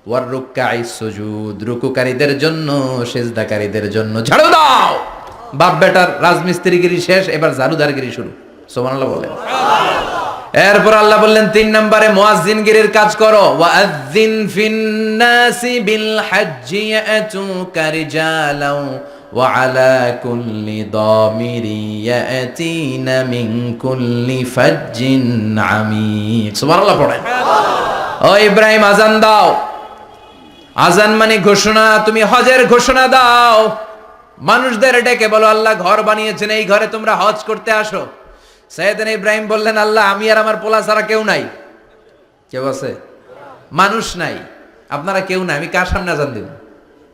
ওয়ার রুকআইস সুজুদ রুকুকারীদের জন্য, সিজদাকারীদের জন্য। ঝাড়ু দাও। বাপ বেটার রাজমিস্ত্রিগিরি শেষ, এবার ঝাড়ুদারগিরি শুরু। সুবহানাল্লাহ বলেন। এরপর আল্লাহ বললেন 3 নম্বরে মুয়াজ্জিনগিরির কাজ করো। ওয়াআযযিন ফিন-নাসি বিল হজ্জি ইয়াতুকা রিজালাও ওয়া আলা কুল্লি দামিরি ইয়াতিনা মিন কুল্লি ফাজ্জিন আমিক। সুবহানাল্লাহ পড়েন। ও ইব্রাহিম আযান দাও। আযান মানে ঘোষণা, তুমি হজের ঘোষণা দাও। মানুষদের ডেকে বলো আল্লাহ ঘর বানিয়েছেন, এই ঘরে তোমরা হজ করতে আসো। সাইয়েদনা ইব্রাহিম বললেন আল্লাহ আমি আর আমার পোলা ছাড়া কেউ নাই। কেউ আছে? মানুষ নাই, আপনারা কেউ নাই, আমি কার সামনে আযান দেব?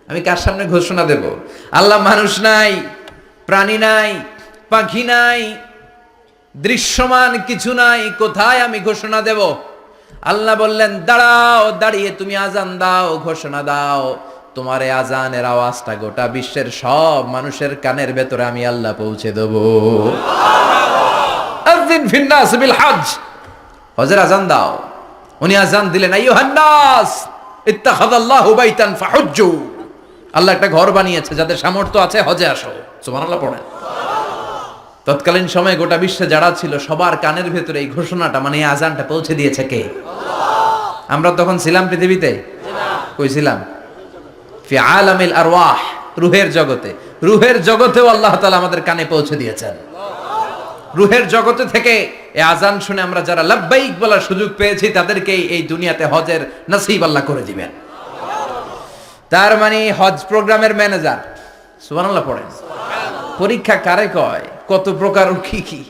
আমি কার সামনে ঘোষণা দেব? আল্লাহ মানুষ নাই, প্রাণী নাই, পাখি নাই, দৃশ্যমান কিছু নাই, কোথায় আমি ঘোষণা দেব? আল্লাহ বললেন দাঁড়াও, দাঁড়িয়ে তুমি আযান দাও, ঘোষণা দাও। তোমার এই আযানের আওয়াজটা গোটা বিশ্বের সব মানুষের কানের ভেতরে আমি আল্লাহ পৌঁছে দেব। আযিন ফিন-নাস বিল হজ, হজের আযান দাও। উনি আযান দিলেন আইয়ুহান নাস ইত্তাখাযাল্লাহু বাইতান ফাহুজ্জু। আল্লাহ একটা ঘর বানিয়েছে, যাদের সামর্থ্য আছে হজে আসো। সুবহানাল্লাহ পড়েন। তৎকালীন সময়ে গোটা বিশ্বে যারা ছিল সবার কানের ভেতরে এই ঘোষণাটা মানে এই আযানটা পৌঁছে দিয়েছে কে? আমরা তখন ছিলাম পৃথিবীতে? কই ছিলাম? ফি আলামিল আরওয়াহ, রূহের জগতে। রূহের জগতেও আল্লাহ তাআলা আমাদের কানে পৌঁছে দিয়েছেন। রূহের জগতে থেকে এই আযান শুনে আমরা যারা লাব্বাইক বলার সুযোগ পেয়েছি তাদেরকেই এই দুনিয়াতে হজের নসিব আল্লাহ করে দিবেন। তার মানে হজ প্রোগ্রামের ম্যানেজার। সুবহানাল্লাহ পড়েন। পরীক্ষা কারে কয়? কত প্রকার কি কি।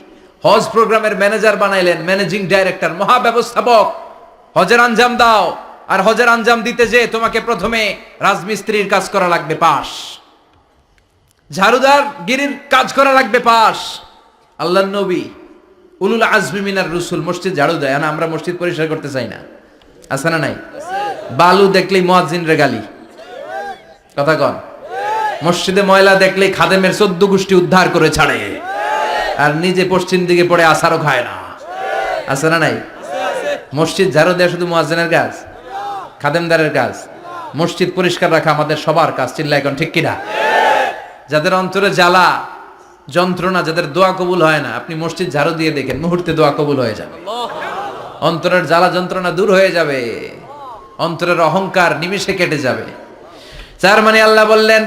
হজ প্রোগ্রামের ম্যানেজার বানাইলেন, ম্যানেজিং ডাইরেক্টর, মহাব্যবস্থাপক। হজের আঞ্জাম দাও, আর হজের আঞ্জাম দিতে যে তোমাকে প্রথমে রাজমিস্ত্রির কাজ করা লাগবে পাস, ঝাড়ুদার গিরির কাজ করা লাগবে পাস। আল্লাহর নবী উলুল আজমি মিনার রসুল মসজিদ ঝাড়ু দেয়, না আমরা মসজিদ পরিষ্কার করতে চাই না? আছে না নাই? বালু দেখলেই মুয়াজ্জিন রে গালি। কথা কন। মসজিদে ময়লা দেখলে খাদেমের 14 গোষ্ঠী উদ্ধার করে ছাড়ে, আর নিজে পশ্চিম দিকে পড়ে আসারও খায় না। আছে না নাই? মসজিদ ঝাড়ু দেওয়া শুধু মুয়াজ্জিনের কাজ, খাদেমদারের কাজ। মসজিদ পরিষ্কার রাখা আমাদের সবার কাজ। চিল্লা এখন ঠিক কিনা? যাদের অন্তরে জ্বালা যন্ত্রণা, যাদের দোয়া কবুল হয় না, আপনি মসজিদ ঝাড়ু দিয়ে দেখেন মুহূর্তে দোয়া কবুল হয়ে যাবে। অন্তরের জ্বালা যন্ত্রণা দূর হয়ে যাবে, অন্তরের অহংকার নিমিষে কেটে যাবে। তার মানে আল্লাহ বললেন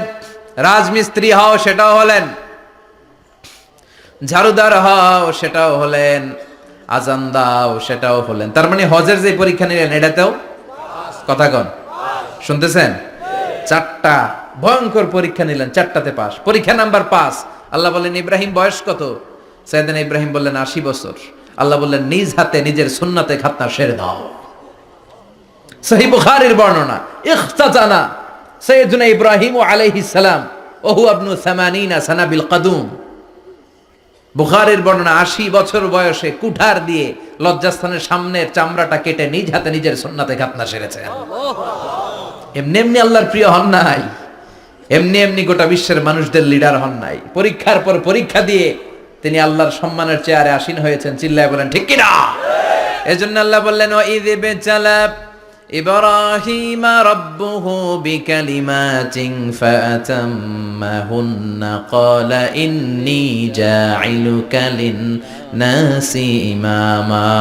রাজমিস্ত্রি হও, সেটাও হলেন, ঝাড়ুদার হও, সেটাও হলেন, আজান দাও, সেটাও হলেন। তার মানে হজের যে পরীক্ষা নিলেন এটাতেও কথা কন, শুনতেছেন? 4টা ভয়ঙ্কর পরীক্ষা নিলেন, 4টাতে পাস। পরীক্ষা নাম্বার 5। আল্লাহ বললেন ইব্রাহিম বয়স কত? সাইয়েদনা ইব্রাহিম বললেন 80 বছর। আল্লাহ বললেন নিজ হাতে নিজের সুন্নাতে খাতনা সেরে দাও। সহিহ বুখারীর বর্ণনা, ইখতাজানা সাইয়েদনা ইব্রাহিম আলাইহিস সালাম ওয়া হুয়া ইবনু 80 সানা বিল কদুম। বুখারীর বর্ণনা, 80 বছর বয়সে কুঠার দিয়ে লজ্জাস্থানের সামনের চামড়াটা কেটে নিজ হাতে নিজের সুন্নাতে খাতনা সেরেছেন। এমনি এমনি আল্লাহর প্রিয় হন নাই, এমনি এমনি গোটা বিশ্বের মানুষদের লিডার হন নাই। পরীক্ষার পর পরীক্ষা দিয়ে তিনি আল্লাহর সম্মানের চেয়ারে আসীন হয়েছেন। চিল্লায় বলেন ঠিক কিনা? এজন্য আল্লাহ বললেন ওয়াইয ইবতালা ইব্রাহিমা রাব্বুহু বিকালিমাতিন ফাআতাম্মাহুন্না ক্বালা ইন্নী জাঈলুকা লিন-নাসি ইমামা।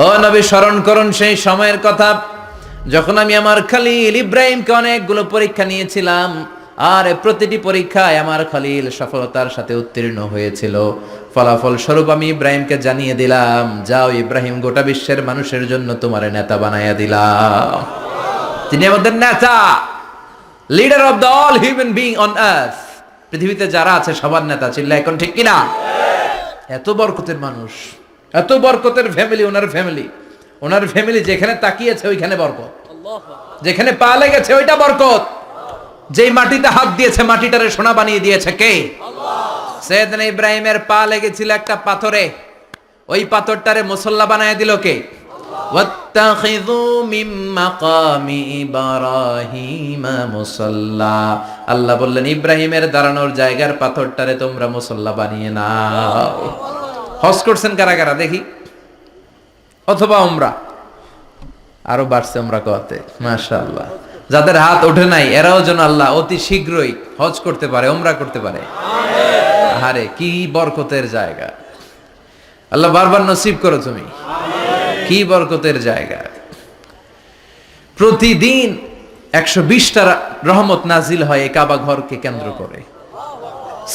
ও নবী, স্মরণ করুন সেই সময়ের কথা যখন আমি আমার খলিল ইব্রাহিমকে অনেকগুলো পরীক্ষা নিয়েছিলাম, আর প্রতিটি পরীক্ষায় আমার খলিল সফলতার সাথে উত্তীর্ণ হয়েছিল। ফলাফল স্বরূপ আমি ইব্রাহিমকে জানিয়ে দিলাম, যাও ইব্রাহিম, গোটা বিশ্বের মানুষের জন্য তোমার নেতা বানাইয়া দিলাম। তিনি আমাদের নেতা, leader of the all human being on earth. পৃথিবীতে যারা আছে সবার নেতা। চিল্লা এখন ঠিক কিনা? এত বরকতের মানুষ, এত বরকতের ফ্যামিলি, ওনার ফ্যামিলি যেখানে তাকিয়েছে ওইখানে বরকত, যেখানে পা লেগেছে ওইটা বরকত। যেই মাটিতে হাত দিয়েছে মাটিটারে সোনা বানিয়ে দিয়েছে কে? সাইয়েদনা ইব্রাহিমের পা লেগেছিল একটা পাথরে, ওই পাথরটারে মুসল্লা বানায় দিল কে? ওয়াত্তাখিযু মিন মাকামি ইব্রাহিমা মুসাল্লা। আল্লাহ বললেন ইব্রাহিমের দাঁড়ানোর জায়গার পাথরটারে তোমরা মুসল্লা বানিয়ে নাও। হজ করছেন কারা কারা দেখি? অথবা উমরা? আরো বাড়ছে উমরা করতে, মাশাআল্লাহ। যাদের হাত ওঠে নাই এরাও যেন আল্লাহ অতি শীঘ্রই হজ করতে পারে, উমরা করতে পারে। আরে কি বরকতের জায়গা! আল্লাহ বারবার নসিব করো তুমি। কি বরকতের জায়গা! প্রতিদিন 120টা রহমত নাজিল হয় এই কাবা ঘরকে কেন্দ্র করে।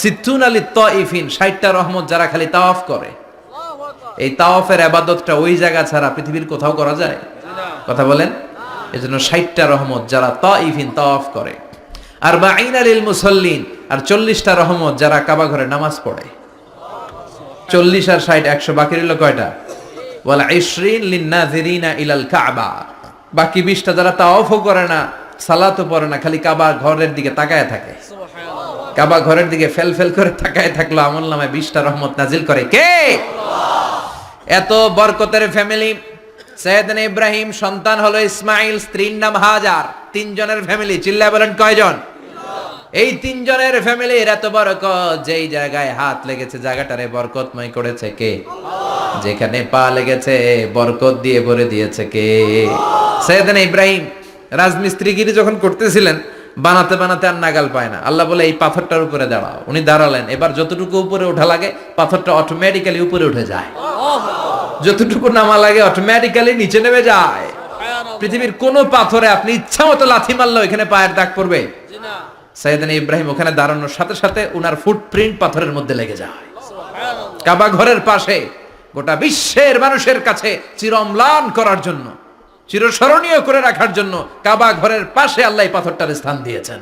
সিত্তুন আলী তাইফিন, 60টা রহমত যারা খালি তাওয়াফ করে। এই তাওয়াফের ইবাদতটা ওই জায়গা ছাড়া পৃথিবীর কোথাও করা যায়? কথা বলেন। এজন্য 60টা রহমত যারা তাইফিন তাওয়াফ করে। 40 লিল মুসাল্লিন, আর 40টা রহমত যারা কাবা ঘরে নামাজ পড়ে। 40 আর 60 100, বাকি রইল কয়টা? ওয়াল 20 লিন নাযিরিনা ইলাল কাবা। বাকি 20টা যারা তাওয়াফও করে না, সালাতও পড়ে না, খালি কাবা ঘরের দিকে তাকায় থাকে। কাবা ঘরের দিকে ফেল ফেল করে তাকায় থাকলো, আমলনামায় 20টা রহমত নাজিল করে কে? এত বরকতের ফ্যামিলি। সাইয়েদনা ইব্রাহিম সন্তান হলো ইসমাইল, স্ত্রীর নাম হাজার। 3 জনের ফ্যামিলি। চিল্লায় বলেন কয়জন? এই 3 জনের ফ্যামিলির এত বরকত, যেই জায়গায় হাত লেগেছে জায়গাটারে বরকতময় করেছে কে? যেখানে পা লেগেছে বরকত দিয়ে ভরে দিয়েছে কে? সাইয়েদনা ইব্রাহিম রাজমিস্ত্রিগিরি যখন করতেছিলেন, বানাতে বানাতে আর নাগাল পায় না। আল্লাহ বলে এই পাথরটার উপরে দাঁড়াও। উনি দাঁড়ালেন। এবার যতটুকু উপরে ওঠা লাগে পাথরটা অটোমেটিক্যালি উপরে উঠে যায়, যতটুকু নামা লাগে অটোমেটিক্যালি নিচে নেমে যায়। পৃথিবীর কোন পাথরে আপনি ইচ্ছা মতো লাথি মারলে এখানে পায়ের দাগ পড়বে? সাইয়েদনা ইব্রাহিম ওখানে দাঁড়ানোর সাথে সাথে উনার ফুটপ্রিন্ট পাথরের মধ্যে লেগে যায়। কাবা ঘরের পাশে গোটা বিশ্বের মানুষের কাছে চিরম্লান করার জন্য, চিরস্মরণীয় করে রাখার জন্য কাবা ঘরের পাশে আল্লাহ পাথরটার স্থান দিয়েছেন।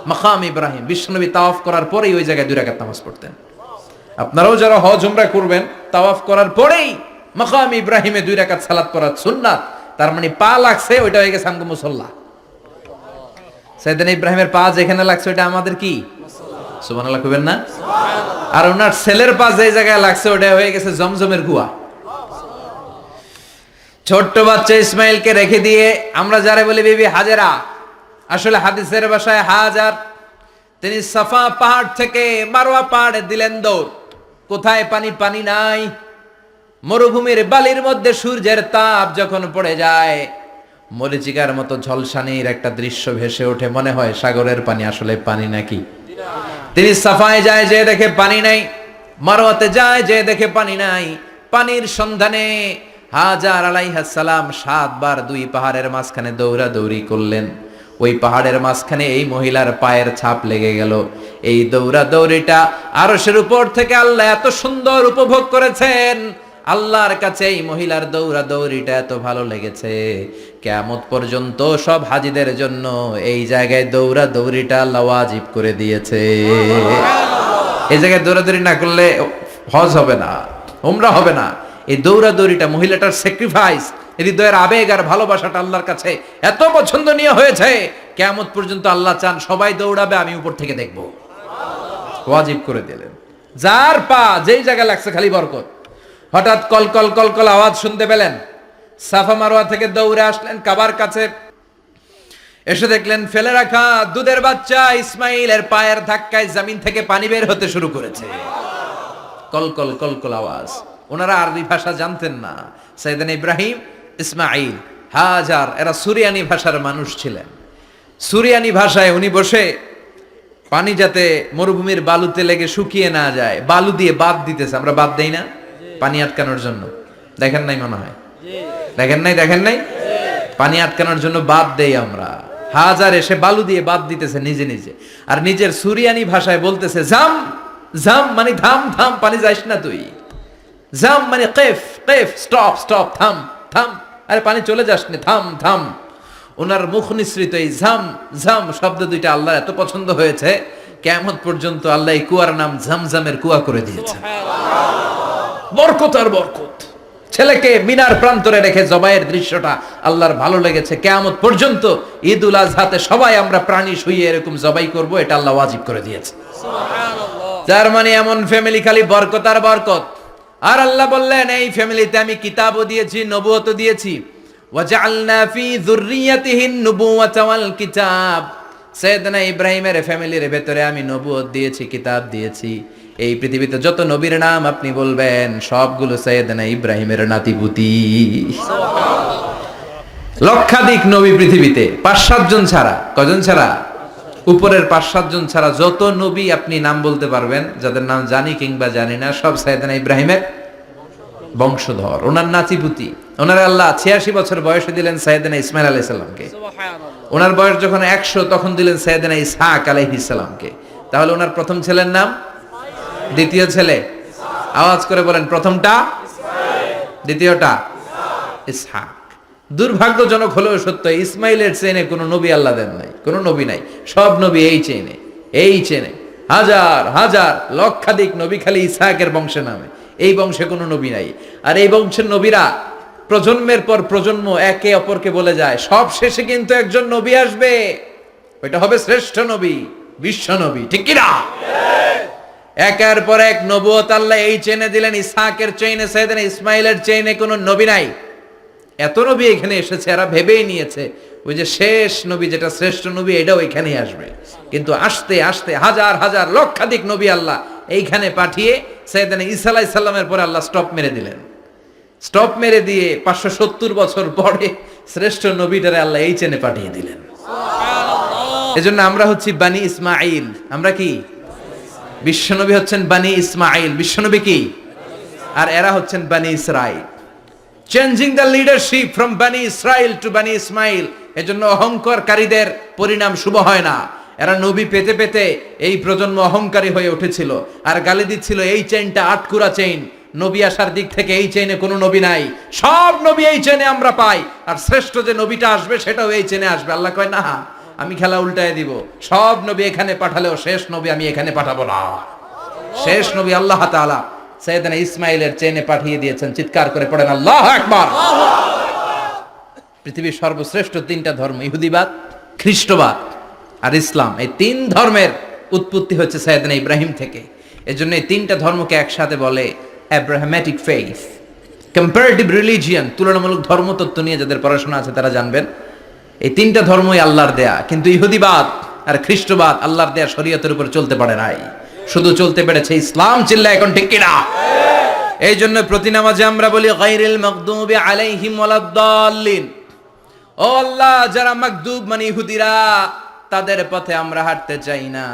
মাকাম ইব্রাহিম। বিশ্বনবী তাওয়াফ করার পরেই ওই জায়গায় 2 রাকাত নামাজ পড়তেন। আপনারাও যারা হজ উমরা করবেন, তাওয়াফ করার পরেই মাকাম ইব্রাহিমে 2 রাকাত সালাত পড়া সুন্নাত। তার মানে পা লাগছে, ওইটা হয়ে গেছে আমগো মুসাল্লা। সাইয়েদনা ইব্রাহিমের পা যেখানে লাগছে ওইটা আমাদের কি? সুবহানাল্লাহ কইবেন না? আর ওনার ছেলের পা যে জায়গায় লাগছে ওটা হয়ে গেছে জমজমের কুয়া। ছোট্ট বাচ্চা ইসমাইলকে রেখে দিয়ে আমরা যারা বলি বিবি হাজেরা, আসলে হাদিসের ভাষায় হাজার, তিনি সাফা পাহাড় থেকে মারওয়া পাহাড়ে দিলেন দৌড়। কোথায় পানি? পানি নাই। মরুভূমির বালির মধ্যে সূর্যের তাপ যখন পড়ে যায়, মরিচিকার মতো ঝলসানির একটা দৃশ্য ভেসে ওঠে, মনে হয় সাগরের পানি, আসলে পানি নাকি। তিনি সাফায় যায়, যে দেখে পানি নাই। মারওয়াতে যায়, যে দেখে পানি নাই। পানির সন্ধানে হাজার আলাইহিস সালাম 7 বার 2 পাহাড়ের মাঝখানে দৌড়াদৌড়ি করলেন। ওই পাহাড়ের মাঝখানে এই মহিলার পায়ের ছাপ লেগে গেল। এই দৌড়াদৌড়িটা আরশের উপর থেকে আল্লাহ এত সুন্দর উপভোগ করেছেন। আল্লাহর কাছে এই মহিলার দৌড়াদৌড়িটা এত ভালো লেগেছে, কিয়ামত পর্যন্ত সব হাজীদের জন্য এই জায়গায় দৌড়াদৌড়িটা আল্লাহ ওয়াজিব করে দিয়েছে। এই জায়গায় দৌড়াদৌড়ি না করলে হজ হবে না, উমরা হবে না। এই দৌড়াদৌড়িটা, মহিলাটার স্যাক্রিফাইস, হৃদয়ের আবেগ আর ভালোবাসাটা আল্লাহর কাছে এত পছন্দনীয় হয়েছে, কিয়ামত পর্যন্ত আল্লাহ চান সবাই দৌড়াবে, আমি উপর থেকে দেখব। ওয়াজিব করে দিলেন। যার পা যেই জায়গায় লাগছে খালি বরকত। হঠাৎ কল কল কল কল আওয়াজ শুনতে পেলেন। সাফা মারওয়া থেকে দৌড়ে আসলেন কাবার কাছে। এসে দেখলেন ফেলে রাখা দুধের বাচ্চা ইসমাইলের পায়ের ধাক্কায় জমিন থেকে পানি বের হতে শুরু করেছে। কল কল কল কল আওয়াজ। ওনারা আরবি ভাষা জানতেন না। সাইয়েদনা ইব্রাহিম, ইসমাইল, হাজার এরা সুরিয়ানি ভাষার মানুষ ছিলেন। সুরিয়ানি ভাষায় উনি বসে পানি যাতে মরুভূমির বালুতে লেগে শুকিয়ে না যায়, বালু দিয়ে বাদ দিতেছে। আমরা বাদ দেই না পানি আটকানোর জন্য? দেখেন নাই মনে হয়? দেখেন নাই? পানি আটকানোর জন্য বাদ দেই আমরা। হাজার এসে বালু দিয়ে বাদ দিতেছে নিজে নিজে, আর নিজের সুরিয়ানি ভাষায় বলতেছে জাম জাম, মানে থাম থাম, পানি যাইস না তুই। জাম মানে কেফ কেফ, স্টপ স্টপ, থাম থাম, আরে পানি চলে যাস না, থাম থাম। ওনার মুখ নিঃসৃত এই ঝাম ঝাম শব্দ দুইটা আল্লাহ এত পছন্দ হয়েছে, কিয়ামত পর্যন্ত আল্লাহ এই কুয়ার নাম ঝমঝমের কুয়া করে দিয়েছে। বরকত আর বরকত। ছেলেকে মিনার প্রান্তরে রেখে জবাইয়ের দৃশ্যটা আল্লাহর ভালো লেগেছে। কিয়ামত পর্যন্ত ঈদুল আজহাতে সবাই আমরা প্রাণী শুইয়ে এরকম জবাই করব, এটা আল্লাহ ওয়াজিব করে দিয়েছে। যার মানে এমন ফ্যামিলি খালি বরকত আর বরকত। আর আল্লাহ বললেন এই ফ্যামিলিতে আমি কিতাবও দিয়েছি, নবুয়তও দিয়েছি। ওয়াজআলনা ফি যুররিয়াতিহিন নুবুওয়াতা ওয়াল কিতাব। সাইয়েদনা ইব্রাহিমের ফ্যামিলির ভেতরে আমি নবুয়ত দিয়েছি, কিতাব দিয়েছি। এই পৃথিবীতে যত নবীর নাম আপনি বলবেন সবগুলো সাইয়েদনা ইব্রাহিমের নাতিপুতি। লক্ষাধিক নবী পৃথিবীতে, 5-7 জন ছাড়া। কজন ছাড়া? উপরের 5-7 জন ছাড়া যত নবী আপনি নাম বলতে পারবেন, যাদের নাম জানি কিংবা জানি না, সব সাইয়েদনা ইব্রাহিমের বংশধর, ওনার নাতিপুতি। ওনার আল্লাহ 86 বছর বয়সে দিলেন সাইয়েদনা ইসমাইল আলাইহিস সালামকে। ওনার বয়স যখন 100 তখন দিলেন সাইয়েদনা ইসহাক আলাইহিস সালামকে। তাহলে ওনার প্রথম ছেলের নাম, দ্বিতীয় ছেলে, আওয়াজ করে বলেন, প্রথমটা দ্বিতীয়টা ইসহাক। দুর্ভাগ্যজনক হলেও সত্য, ইসমাইলের চেনে কোনো নবী আল্লাহ দেন নাই, কোনো নবী নাই। সব নবী এই চেনে হাজার হাজার লক্ষাধিক নবী খালি ইসহাকের বংশে নামে। এই বংশে কোনো নবী নাই। আর এই বংশের নবীরা প্রজন্মের পর প্রজন্ম একে অপরকে বলে যায়, সব শেষে কিন্তু একজন নবী আসবে, ওইটা হবে শ্রেষ্ঠ নবী, বিশ্ব নবী। ঠিক কিনা? একের পর এক নবুয়ত আল্লাহ এই চেনে দিলেন। ইসহাকের চেইনে, সাইয়েদনা ইসমাইলের চেইনে কোনো নবী নাই। এত নবী এখানে এসেছে, এরা ভেবেই নিয়েছে ওই যে শেষ নবী, যেটা শ্রেষ্ঠ নবী, এটাও এখানেই আসবে। কিন্তু আস্তে আস্তে হাজার হাজার লক্ষাধিক নবী আল্লাহ এইখানে পাঠিয়ে সাইয়েদনা ঈসা আলাইহিস সালামের পরে আল্লাহ স্টপ মেরে দিলেন। স্টপ মেরে দিয়ে 570 বছর পরে শ্রেষ্ঠ নবীটারে আল্লাহ এই চেনে পাঠিয়ে দিলেন। এজন্য আমরা হচ্ছি বানি ইসমাইল। আমরা কি? বিশ্বনবী হচ্ছেন বানি ইসমাইল, বিশ্বনবী কি? আর এরা হচ্ছেন বানি Israil. Changing the leadership from বানি ইসরাইল টু বানি ইসমাইল। এজন্য অহংকারকারীদের পরিণাম শুভ হয় না। এরা নবী পেতে পেতে এই প্রজন্ম অহংকারী হয়ে উঠেছিল আর গালি দিচ্ছিল এই চেইনটা আটকুরা চেইন, নবী আসার দিক থেকে এই চেইনে কোনো নবী নাই, সব নবী এই চেইনে আমরা পাই, আর শ্রেষ্ঠ যে নবীটা আসবে সেটাও এই চেইনে আসবে। আল্লাহ কয় না, আমি খেলা উল্টায় দিব, সব নবী এখানে পাঠালেও শেষ নবী আমি এখানে পাঠাবো না। শেষ নবী আল্লাহ তাআলা সাইয়েদনা ইসমাইলের চেইনে পাঠিয়ে দিয়েছেন। চিৎকার করে পড়েন আল্লাহু আকবার। পৃথিবীর সর্বশ্রেষ্ঠ 3টা ধর্ম, ইহুদিবাদ, খ্রিস্টবাদ আর ইসলাম, এই 3 ধর্মের উৎপত্তি হচ্ছে সাইয়েদনা ইব্রাহিম থেকে। এজন্য এই 3টা ধর্মকে একসাথে বলে অ্যাব্রাহামেটিক ফেইথ, কম্পারেটিভ রিলিজিয়ন। তুলনামূলক ধর্মতত্ত্ব নিয়ে যাদের পড়াশোনা আছে তারা জানবেন এই 3টা ধর্মই আল্লাহর দেয়া। কিন্তু ইহুদিবাদ, আর খ্রিস্টবাদ আল্লাহর দেয়া শরীয়তের উপর চলতে পারে নাই, শুধু চলতে পেরেছে ইসলাম। চিল্লা এখন ঠিক কিনা? এই জন্য প্রতি নামাজে আমরা বলি গায়রিল মাগদুবি আলাইহিম ওয়ালাদ-দাল্লিন। ও আল্লাহ, যারা মাগদুব মানে ইহুদিরা, তাদের পথে আমরা হাঁটতে চাই না।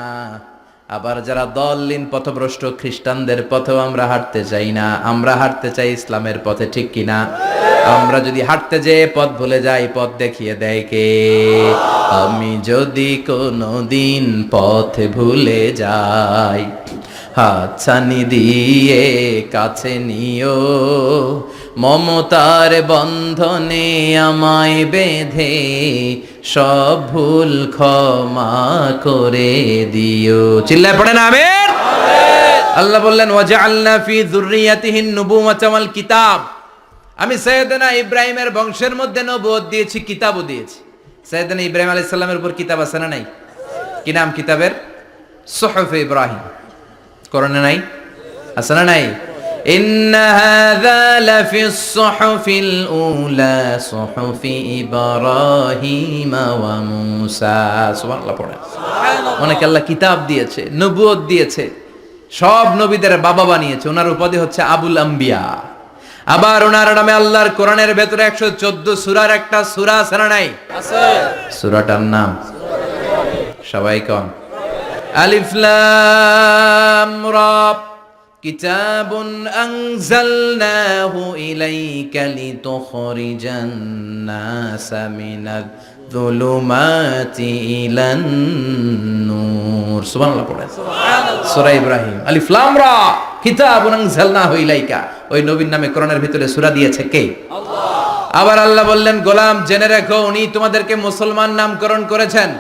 আবার যারা দল্লিন পথভ্রষ্ট খ্রিস্টানদের পথেও আমরা হাঁটতে চাই না। আমরা হাঁটতে চাই ইসলামের পথে, ঠিক কিনা? আমরা যদি হাঁটতে যেয়ে পথ ভুলে যাই, পথ দেখিয়ে দেয় কে? আমি যদি কোনোদিন পথ ভুলে যাই, হাতছানি দিয়ে কাছে নিও, মমতার বন্ধনে আমায় বেঁধে সব ভুল ক্ষমা করে দিও। চিল্লায় পড়েন আমিন। আল্লাহ বললেন ওয়াজআলনা ফি যুররিয়াতিহিন নুবুওয়াতা ওয়াল কিতাব। আমি সাইয়েদনা ইব্রাহিমের বংশের মধ্যে নবুয়ত দিয়েছি, কিতাবও দিয়েছি। সাইয়েদনা ইব্রাহিম আলাইহিস সালামের উপর কিতাব আছে না নাই? কি নাম কিতাবের? সুহুফ ইব্রাহিম। কোরআনে নাই? আছে না নাই? ইন্না হাযা লাফিস সুহুফিল উলা সুহুফি ইব্রাহিম ওয়া মূসা। সুবহানাল্লাহ পড়েন। অনেক আল্লাহ কিতাব দিয়েছে, নবুয়ত দিয়েছে, সব নবীদের বাবা বানিয়েছে। ওনার উপাধি হচ্ছে আবুল আম্বিয়া। আবার ওনার নামে আল্লাহর কোরআনের ভেতরে 114 সূরার একটা সূরা আছে না নাই? আছে। সূরাটার নাম সবাই কোন? আলিফ লাম রা। কিতাবুন আনজালনাহু ইলাইকা লিতুখরিজান নাসা মিনাজ যুলুমাতি ইলান নূর। সুবহানাল্লাহ পড়েন। সুবহানাল্লাহ। সূরা ইব্রাহিম। আলিফ লাম রা। কিতাবুন আনজালনাহু ইলাইকা। ওই নবীর নামে কোরআনের ভিতরে সূরা দিয়েছে কে? আল্লাহ। আবার আল্লাহ বললেন, গোলাম জেনে রাখো, উনি তোমাদেরকে মুসলমান নামকরণ করেছেন।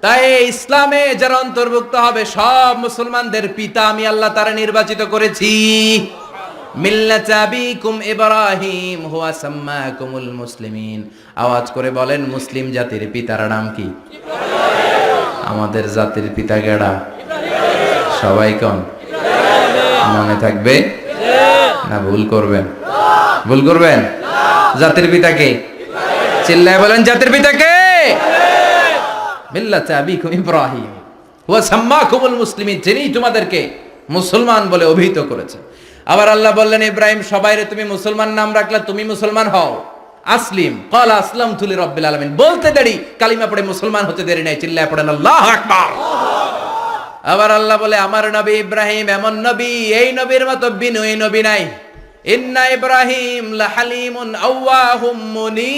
তাই ইসলামে যারা অন্তর্ভুক্ত হবে, সব মুসলমানদের পিতা আমি আল্লাহ তারা নির্বাচিত করেছি। মিল্লাতা আবিকুম ইব্রাহিম হুয়া সাম্মাকুমুল মুসলিমিন। আওয়াজ করে বলেন, মুসলিম জাতির পিতার নাম কি? ইব্রাহিম। আমাদের জাতির পিতা কেডা? ইব্রাহিম। সবাই কোন? ইব্রাহিম। মনে থাকবে না ভুল করবেন? ভুল করবেন? জাতির পিতা কে? ইব্রাহিম। চিল্লায় বলেন, জাতির পিতা কে? মিল্লাতা আবিকুম ইব্রাহিম ওয়া সাম্মাকুমুল মুসলিমিন। যিনি তোমাদেরকে মুসলমান বলে অভিহিত করেছেন। আবার আল্লাহ বললেন, ইব্রাহিম সবাইরে তুমি মুসলমান নাম রাখলা, তুমি মুসলমান হও। আসলিম ক্বালা আসলামতু লিরাব্বিল আলামিন। বলতে দেরি, কালিমা পড়ে মুসলমান হতে দেরি নাই। চিল্লায় পড়েন আল্লাহু আকবার। আবার আল্লাহ বলে, আমার নবী ইব্রাহিম এমন নবী, এই নবীর মতো বিনয়ী নবী নাই। ইন্না ইব্রাহিম লাহালিমুন আওয়াহুম মুনীব।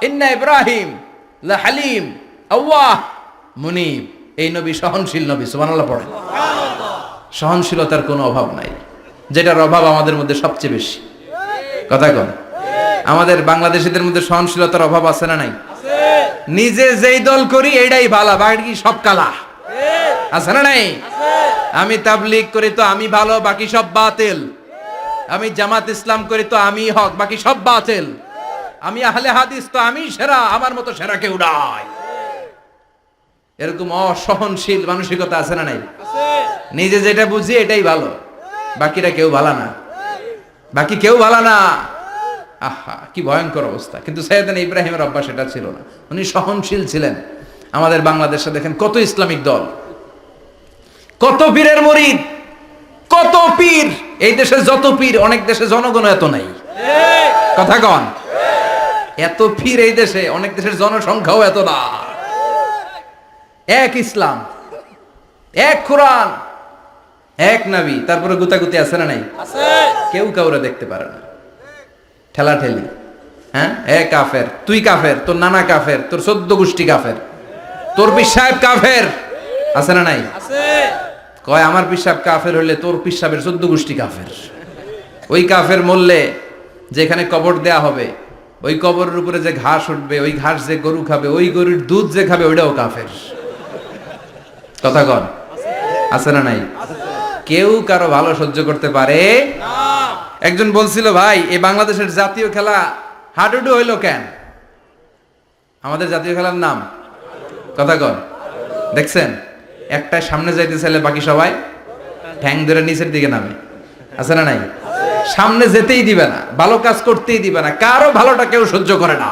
ইন্না ইব্রাহিম লাহালিম আওয়াহ মুনীব। এই নবী সহনশীল নবী। সুবহানাল্লাহ পড়েন। সহনশীলতার কোনো অভাব নাই, যেটার অভাব আমাদের মধ্যে সবচেয়ে বেশি। কথা কোন? আমাদের বাংলাদেশীদের মধ্যে সহনশীলতার অভাব আছে না নাই? নিজে যেই দল করি এটাই ভালো, বাকি সব কালা। আছে না নাই? আমি তাবলীগ করি তো আমি ভালো, বাকি সব বাতিল। আমি জামাত ইসলাম করি তো আমি হক, বাকি সব বাতিল। আমি আহলে হাদিস তো আমি সেরা, আমার মতো সেরা কেউ নাই। এরকম অসহনশীল মানসিকতা আছে না নাই? নিজে যেটা বুঝি এটাই ভালো, বাকিরা কেউ ভালো না, বাকি কেউ ভালো না। আহা, কি ভয়ঙ্কর অবস্থা। কিন্তু সাইয়েদনা ইব্রাহিমের অভ্যাস এটা ছিল না, উনি সহনশীল ছিলেন। আমাদের বাংলাদেশে দেখেন কত ইসলামিক দল, কত পীরের মুরিদ, কত পীর। এই দেশে যত পীর, অনেক দেশে জনগণ এত নাই। কথা কন? এত পীর এই দেশে, অনেক দেশের জনসংখ্যাও এত না। এক ইসলাম, এক কোরআন, এক নবী, তারপরে গুতাগুতি আছে না নাই? কেউ কাউরে দেখতে পারে না, ঠেলা ঠেলি। হ্যাঁ, এক কাফের, তুই কাফের, তোর নানা কাফের, তোর 14 গোষ্ঠী কাফের, তোর পীর সাহেব কাফের। আছে না নাই? কয় আমার পীর সাহেব কাফের হইলে তোর পীর সাহেবের 14 গোষ্ঠী কাফের। ওই কাফের মরলে যেখানে কবর দেয়া হবে, ওই কবরের উপরে যে ঘাস উঠবে, ওই ঘাস যে গরু খাবে, ওই গরুর দুধ যে খাবে, ওইটাও কাফের। কথা কন? আছে না নাই? কেউ কারো ভালো সহ্য করতে পারে না। একজন বলছিল, ভাই এই বাংলাদেশের জাতীয় খেলা হাডুডু হইলো কেন? আমাদের জাতীয় খেলার নাম কথা কন? দেখছেন, একটা সামনে যাইতে চাইলে বাকি সবাই ঠ্যাং ধরে নিচের দিকে নামে। আছে না নাই? সামনে যেতেই দিবে না, ভালো কাজ করতেই দিবে না, কারো ভালোটা কেউ সহ্য করে না।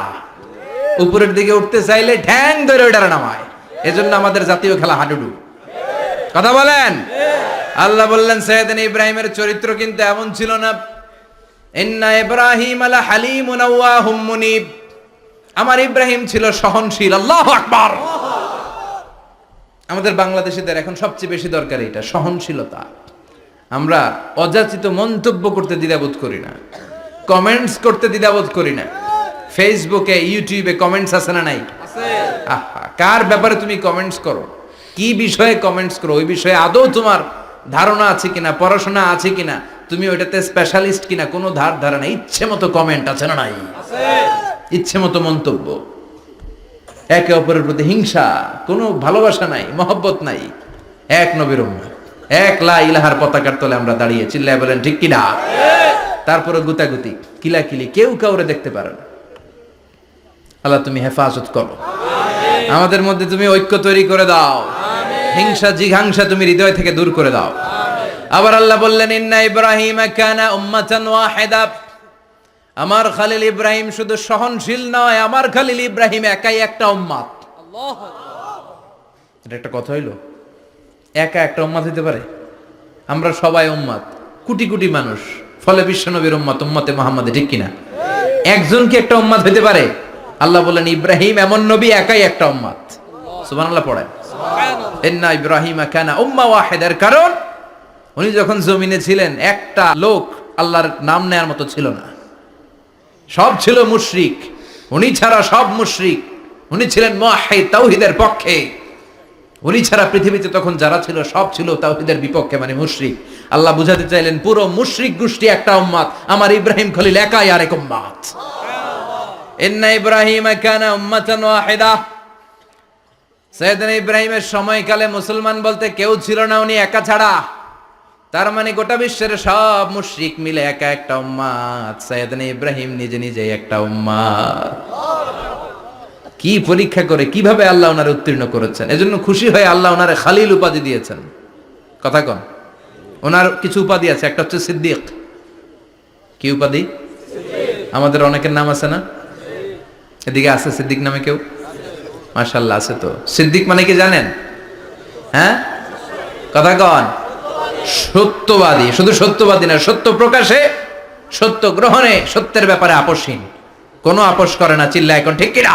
উপরের দিকে উঠতে চাইলে ঠ্যাং ধরে ওইটারে নামায়। এজন্য আমাদের জাতীয় খেলা হাডুডু। কথা বলেন। আল্লাহ বললেন সাইয়েদনা ইব্রাহিমের চরিত্র কিন্তু এমন ছিল না। ইন্না ইব্রাহিম লা হালিমুন আওয়াহুম মুনিব। আমার ইব্রাহিম ছিল সহনশীল। আল্লাহু আকবার। আমাদের বাংলাদেশিদের এখন সবচেয়ে বেশি দরকার এটা, সহনশীলতা। আমরা অযাচিত মন্তব্য করতে দ্বিধাবোধ করি না, কমেন্টস করতে দ্বিধাবোধ করি না। ফেসবুকে ইউটিউবে কমেন্টস আছে না নাই? আহা, কার ব্যাপারে তুমি কমেন্টস করো, কি বিষয়ে কমেন্টস করো, ওই বিষয়ে আদৌ তোমার ধারণা আছে কিনা, পড়াশোনা আছে কিনা, তুমি ওইটাতে স্পেশালিস্ট কিনা, কোনো ধারণা। ইচ্ছে মতো কমেন্ট আছে না নাই? ইচ্ছে মতো মন্তব্য, একে অপরের প্রতি হিংসা, কোনো ভালোবাসা নাই, মহব্বত নাই। এক নবীর উম্মত, এক লা ইলাহার পতাকার তলে আমরা দাঁড়িয়ে, চিল্লায় বলেন ঠিক কিনা? তারপরে গুতাগুতি, কিলাকিলি, কেউ কাউরে দেখতে পারে না। আল্লাহ তুমি হেফাজত করো, আমাদের মধ্যে তুমি ঐক্য তৈরি করে দাও, হিংসা জিঘাংসা তুমি হৃদয় থেকে দূর করে দাও। আবার আল্লাহ বললেন ইন্না ইব্রাহিম কানা উম্মাতান ওয়াহিদা। আমার খলিল ইব্রাহিম শুধু সহনশীল নয়, আমার খলিল ইব্রাহিম একাই একটা উম্মাত। এটা একটা কথা হইলো? একা একটা উম্মাত হইতে পারে? আমরা সবাই উম্মাত, কোটি কোটি মানুষ, ফলে বিশ্বনবীর উম্মাত, উম্মতে মুহাম্মাদে, ঠিক কিনা? একজন কি একটা উম্মাত হইতে পারে? আল্লাহ বলেন ইব্রাহিম এমন নবী, একাই একটা উম্মাত। সুবহানাল্লাহ পড়েন। ইন্না ইব্রাহিম কানা উম্মা ওয়াহিদার কারণ উনি যখন জমিনে ছিলেন একটা লোক আল্লাহর নাম নেয়ার মতো ছিল না, সব ছিল মুশরিক। উনি ছাড়া সব মুশরিক। উনি ছিলেন মুওয়াহহিদ, তাওহীদের পক্ষে। উনি ছাড়া পৃথিবীতে তখন যারা ছিল সব ছিল তাওহীদের বিপক্ষে, মানে মুশরিক। আল্লাহ বুঝাতে চাইলেন পুরো মুশরিক গোষ্ঠী একটা উম্মাত, আমার ইব্রাহিম খলিল একাই আরেক উম্মাত। ইন্না ইব্রাহিম কানা উম্মাতান ওয়াহিদা। সাইয়েদনা ইব্রাহিমের সময়কালে মুসলমান বলতে কেউ ছিল না, উনি একা ছাড়া। তার মানে গোটা বিশ্বের সব মুশরিক মিলে একা একটা উম্মাত, সাইয়েদনা ইব্রাহিম নিজে নিজে একটা উম্মাত। কি পরীক্ষা করে কিভাবে আল্লাহ ওনারে উত্তীর্ণ করেছেন। এজন্য খুশি হয়ে আল্লাহ ওনারে খালিল উপাধি দিয়েছেন। কথা কন। ওনার কিছু উপাধি আছে, একটা হচ্ছে সিদ্দিক। কি উপাধি? আমাদের অনেকের নাম আছে না? এদিকে আছে সিদ্দিক নামে কেউ? মাশাআল্লাহ আছে তো। সিদ্দিক মানে কি জানেন? হ্যাঁ, কথা কন। সত্যবাদী। শুধু সত্যবাদী না, সত্য প্রকাশে, সত্য গ্রহণে, সত্যের ব্যাপারে আপোষহীন, কোনো আপোষ করে না। চিল্লা এখন ঠিক কিনা?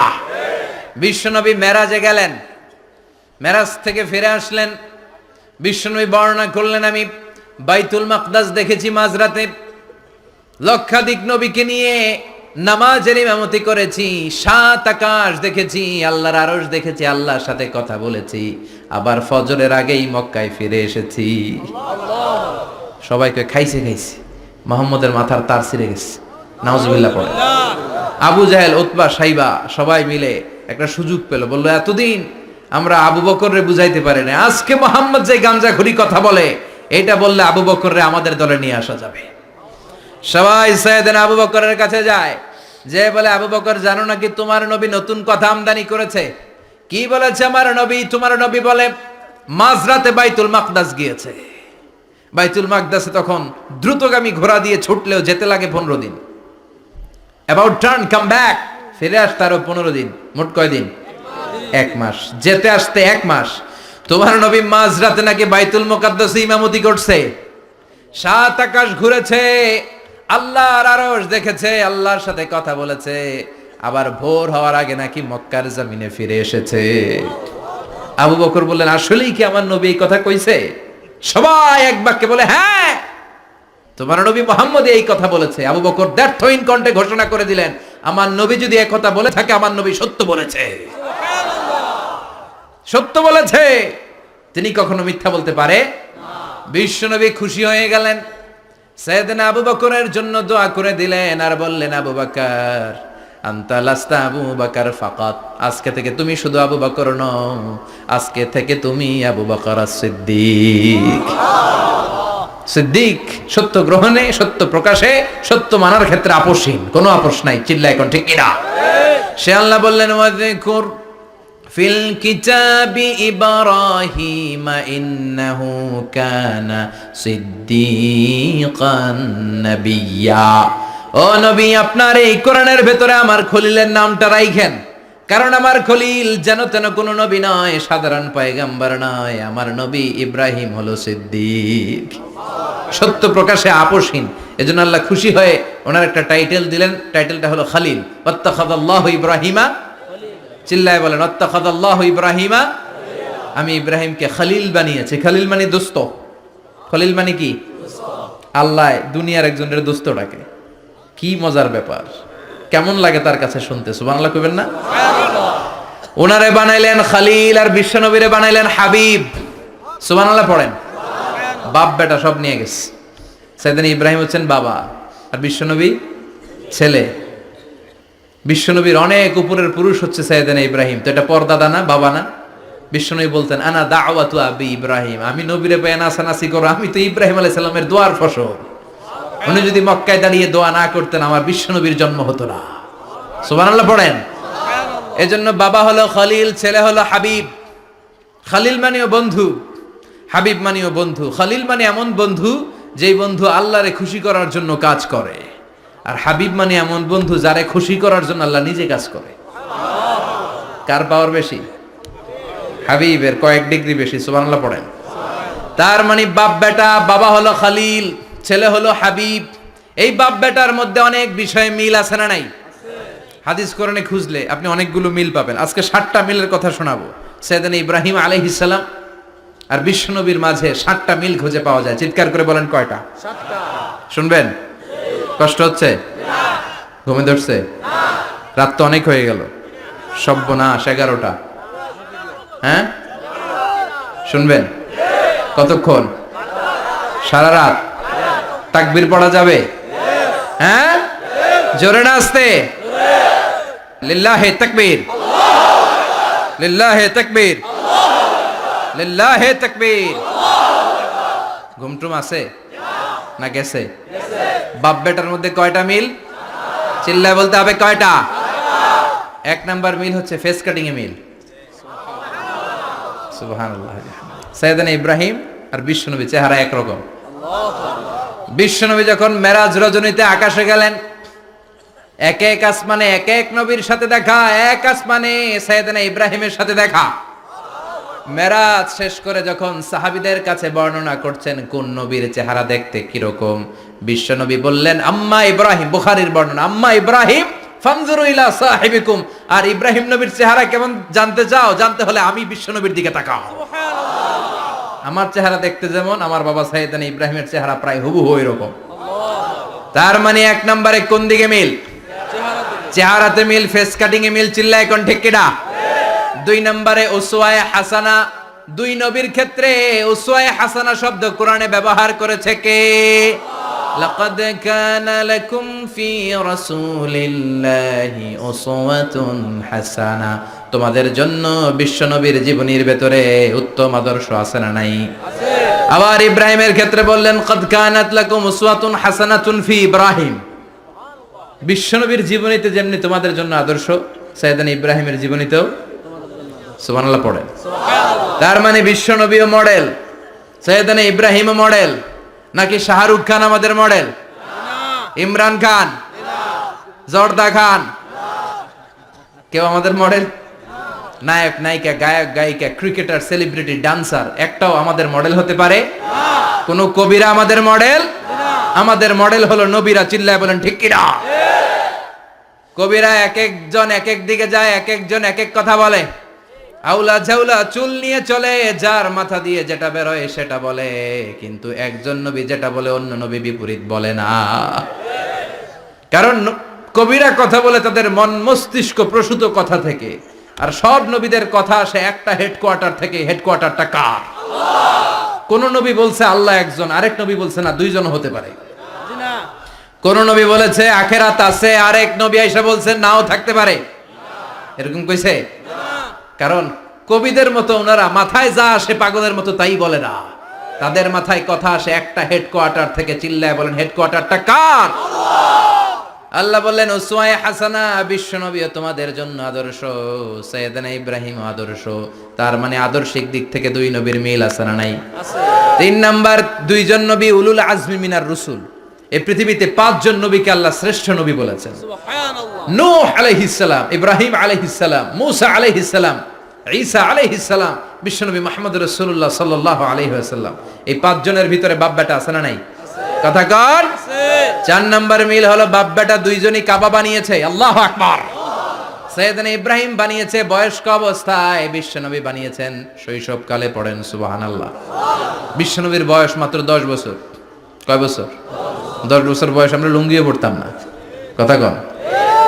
বিশ্বনবী মেরাজে গেলেন, মেরাজ থেকে ফিরে আসলেন। বিশ্বনবী বর্ণনা করলেন আমি বাইতুল মাকদাস দেখেছি মাঝরাতে, লক্ষাধিক নবীকে নিয়ে নামাজের ইমামতি করেছি, 7 আকাশ দেখেছি, আল্লাহর আরশ দেখেছি, আল্লাহর সাথে কথা বলেছি, আবার ফজরের আগেই মক্কায় ফিরে এসেছি। সবাইকে খাইছে মুহাম্মদের মাথার তার ছিঁড়ে গেছে। নাউজুবিল্লাহ পড়ে। আবু জাহেল, উতবা, সাইবা সবাই মিলে একটা সুযোগ পেল, বললো এতদিন আমরা আবু বকররে বুঝাইতে পারি না, আজকে মুহাম্মদ যে গাঞ্জাখুরি কথা বলে, এটা বললে আবু বকররে আমাদের দলে নিয়ে আসা যাবে। সবাই সাইয়েদনা আবু বকরের কাছে যায়, যে বলে আবু বকর জানো নাকি তোমার নবী নতুন কথা আমদানি করেছে? কি বলেছে আমার নবী? তোমার নবী বলে মাঝরাতে বাইতুল মাকদাস গিয়েছে। বাইতুল মাকদাসে তখন দ্রুতগামী ঘোড়া দিয়ে ছুটলেও যেতে লাগে 15 দিন। অ্যাবাউট টার্ন কাম ব্যাক, ফিরে আসতে আরো 15 দিন, মোট কয় দিন? 1 মাস। যেতে আসতে 1 মাস। তোমার নবী মাঝরাতে নাকি বাইতুল মুকাদ্দাসে ইমামতি করছে, 7 আকাশ ঘুরেছে, আল্লাহর আরশ দেখেছে, আল্লাহর সাথে কথা বলেছে, আবার ভোর হওয়ার আগে নাকি মক্কার জমিনে ফিরে এসেছে। আবু বকর বললেন আসলেই কি আমার নবী এই কথা কইছে? সবাই এক বাক্যে বলে হ্যাঁ, তোমার নবী মুহাম্মদ এই কথা বলেছে। আবু বকর দ্ব্যর্থহীন কণ্ঠে ঘোষণা করে দিলেন, আমার নবী যদি এই কথা বলে থাকে, আমার নবী সত্য বলেছে। সত্য বলেছে, তিনি কখনো মিথ্যা বলতে পারে না। বিশ্বনবী খুশি হয়ে গেলেন, সাইয়েদনা আবু বকরের জন্য দোয়া করে দিলেন, আর বললেন আবু বকর আনতা লাস্তা আবু বকর ফাকাত, আজকে থেকে তুমি শুধু আবু বকর নও, আজকে থেকে তুমি আবু বকর সিদ্দিক। সিদ্দিক সত্য গ্রহণে, সত্য প্রকাশে, সত্য মানার ক্ষেত্রে আপোষহীন, কোনো আপোষ নাই। চিল্লা এখন ঠিক কিনা? সে আল্লাহ বললেন ওয়াযকুর ফিল কিতাবি ইব্রাহিম ইন্নাহু কানা সিদ্দীকান নাবিয়্যা। ও নবী, আপনার এই কোরআনের ভেতরে আমার খলিলের নামটা রাখেন, কারণ আমার খলিল যেন তেন কোনো নবী নয়, সাধারণ পয়গম্বর নয়। আমার নবী ইব্রাহিম হলো সিদ্দিক, সত্য প্রকাশে আপোষহীন। এজন্য আল্লাহ খুশি হয়ে ওনার একটা টাইটেল দিলেন, টাইটেলটা হলো খলিল। ওয়াত্তাখাযাল্লাহু ইব্রাহিমা, চিল্লায় বলেন ওয়াত্তাখাযাল্লাহু ইব্রাহিমা, আমি ইব্রাহিমকে খলিল বানিয়েছি। খলিল মানে দোস্ত। খলিল মানে কি? আল্লাহ দুনিয়ার একজনের দোস্ত ডাকে। কি মজার ব্যাপার, কেমন লাগে তার কাছে শুনতে, সুবহানাল্লাহ কইবেন না? ওনারে বানাইলেন খলিল আর বিশ্বনবীরে বানাইলেন হাবিব। সুবহানাল্লাহ পড়েন। বাপ বেটা সব নিয়ে গেছে। সাইয়েদনা ইব্রাহিম হচ্ছেন বাবা আর বিশ্বনবী ছেলে। বিশ্বনবীর অনেক উপরের পুরুষ হচ্ছে সাইয়েদনা ইব্রাহিম। তো এটা পরদাদা না, বাবা না? বিশ্বনবী বলতেন আনা দাওয়াতু আবি ইব্রাহিম, আমি নবীরে পেয়ে নাসানাসি করো, আমি তো ইব্রাহিম আলাইহিস সালামের দোয়ার ফসল। উনি যদি মক্কায় দাঁড়িয়ে দোয়া না করতেন আমার বিশ্বনবীর জন্ম হতো না। সুবহানাল্লাহ পড়েন। এজন্য বাবা হলো খলিল, ছেলে হলো হাবিব। খলিল মানেও বন্ধু, হাবিব মানেও বন্ধু। খলিল মানে এমন বন্ধু যেই বন্ধু আল্লাহরে খুশি করার জন্য কাজ করে, আর হাবিব মানে এমন বন্ধু যারে খুশি করার জন্য আল্লাহ নিজে কাজ করে। কার পাওয়ার বেশি? হাবিবের কয়েক ডিগ্রি বেশি। সুবহানাল্লাহ পড়েন। তার মানে বাপ বেটা, বাবা হলো খলিল, ছেলে হলো হাবিব। এই বাপ বেটার মধ্যে অনেক বিষয়ে মিল আছে না নাই? হাদিস কোরআনে খুঁজলে আপনি অনেকগুলো মিল পাবেন। আজকে 7টা মিলের কথা শোনাবো। সাইয়েদনা ইব্রাহিম আলাইহিস সালাম আর বিশ্বনবীর মাঝে 7টা মিল খুঁজে পাওয়া যায়। চিৎকার করে বলেন কয়টা? 7টা। শুনবেন? কষ্ট হচ্ছে? ঘুমে ধরছে? রাত তো অনেক হয়ে গেল। সর্বনাশ, 11টা। হ্যাঁ, শুনবেন? কতক্ষণ? সারা রাত। তাকবীর পড়া যাবে? হ্যাঁ, জোরে না আস্তে? লিল্লাহে তাকবীর, লিল্লাহে তাকবীর, লিল্লাহে তাকবীর। ঘুমটুম আছে না গেছে? বাপ বেটার মধ্যে কয়টা মিল? চিল্লায় বলতে হবে কয়টা? 1 নাম্বার মিল হচ্ছে ফেস কাটিং এ মিল। সুবহানাল্লাহ। সাইয়েদনা ইব্রাহিম আর বিশ্বনবী চেহারা একরকম। বিশ্বনবী যখন মেরাজ রজনীতে আকাশে গেলেন, এক এক আসমানে এক এক নবীর সাথে দেখা, এক আসমানে সাইয়েদনা ইব্রাহিমের সাথে দেখা। মেরাজ শেষ করে যখন সাহাবীদের কাছে বর্ণনা করছেন কোন নবীর চেহারা দেখতে কিরকম, বিশ্বনবী বললেন আম্মা ইব্রাহিম, বুখারীর বর্ণনা, আম্মা ইব্রাহিম ফানজুরু ইলা সাহিবিকুম। আর ইব্রাহিম নবীর চেহারা কেমন জানতে চাও? জানতে হলে আমি বিশ্বনবীর দিকে তাকাও। আমার চেহারা দেখতে যেমন, আমার বাবা সাইয়েদনা ইব্রাহিমের চেহারা প্রায় হুবহু এরকম। তার মানে 1 নম্বরে কোন দিকে মিল? চেহারাতে মিল, ফেস কাটিং এ মিল। চিল্লায় কোন ঠিক কিনা? 2 নম্বরে উসওয়ায়ে হাসানা। 2 নবীর ক্ষেত্রে উসওয়ায়ে হাসানা শব্দ কোরআনে ব্যবহার করেছে কে? লাকাদ কানা লাকুম ফি রাসূলিল্লাহি উসওয়াতুন হাসানা। তোমাদের জন্য বিশ্বনবীর জীবনীর ভেতরে উত্তম আদর্শ আছে না নাই? আছে। আবার ইব্রাহিমের ক্ষেত্রে বললেন কাদ কানাত লাকুম উসওয়াতুন হাসানাতুন ফি ইব্রাহিম। বিশ্বনবীর জীবনীতে যেমনি তোমাদের জন্য আদর্শ, সাইয়েদনা ইব্রাহিমের জীবনীতেও। সুবহানাল্লাহ পড়েন। সুবহানাল্লাহ। তার মানে বিশ্বনবীও মডেল, সাইয়েদনা ইব্রাহিমও মডেল। নাকি শাহরুখ খান আমাদের মডেল? না। ইমরান খান? না। জর্দা খান? না। কেউ আমাদের মডেল? নায়ক নায়িকা, গায়ক গায়িকা, ক্রিকেটার, সেলিব্রিটি, ডান্সার একটাও আমাদের মডেল হতে পারে না। কোন কবিরা আমাদের মডেল না। আমাদের মডেল হলো নবীরা। চিল্লায় বলেন ঠিক কিনা? কবিরা এক একজন এক এক দিকে যায়, এক একজন এক এক কথা বলে। আউলা ঝাউলা চুল নিয়ে চলে, যার মাথা দিয়ে যেটা বের হয় সেটা বলে, কিন্তু একজন নবী যেটা বলে অন্য নবী বিপরীত বলে না। কারণ কবিরা কথা বলে তাদের মন মস্তিষ্ক প্রসূত কথা থেকে, আর সব নবীদের কথা আসে একটা হেডকোয়ার্টার থেকে। হেডকোয়ার্টারটা কার? কোন নবী বলছে আল্লাহ একজন, আরেক নবী বলছে না 2 জন হতে পারে। কোন নবী বলেছে আখেরাত আছে, আরেক নবী আইসা বলছে নাও থাকতে পারে। এরকম কইছে? কারণ কবিদের মতো ওনারা মাথায় যা আসে পাগলের মতো তাই বলে না। তাদের মাথায় কথা আসে একটা হেডকোয়ার্টার থেকে। চিল্লায় বলেন হেডকোয়ার্টারটা কার? আল্লাহ বললেন উসওয়ায়ে হাসানা, বিশ্বনবী তোমাদের জন্য আদর্শ, সাইয়েদনা ইব্রাহিম আদর্শ। তার মানে আদর্শিক দিক থেকে দুই নবীর মিল আছে না নাই? আছে। 3 নাম্বার, দুইজন নবী উলুল আজমি মিনার রসুল। এই পৃথিবীতে 5 জন নবীকে আল্লাহ শ্রেষ্ঠ নবী বলেছেন। সুবহানাল্লাহ। নূহ আলাইহিস সালাম, ইব্রাহিম আলাইহিস সালাম, মূসা আলাইহিস সালাম, ঈসা আলাইহিস সালাম, বিশ্বনবী মুহাম্মদ রাসূলুল্লাহ সাল্লাল্লাহু আলাইহি ওয়াসাল্লাম। এই 5 জনের ভিতরে বাপ বেটা আছে না নাই? কথা কর। 4 নাম্বার মিল হলো বাপ বেটা দুইজনই কাবা বানিয়েছে। আল্লাহু আকবার। সাইয়েদনা ইব্রাহিম বানিয়েছে বয়স্ক অবস্থায়, বিশ্বনবী বানিয়েছেন শৈশবকালে। পড়েন সুবহানাল্লাহ। বিশ্বনবীর বয়স মাত্র 10 বছর। কয় বছর? 10 বছর বয়স আমরা লুঙ্গিও পড়তাম না। কথা কন।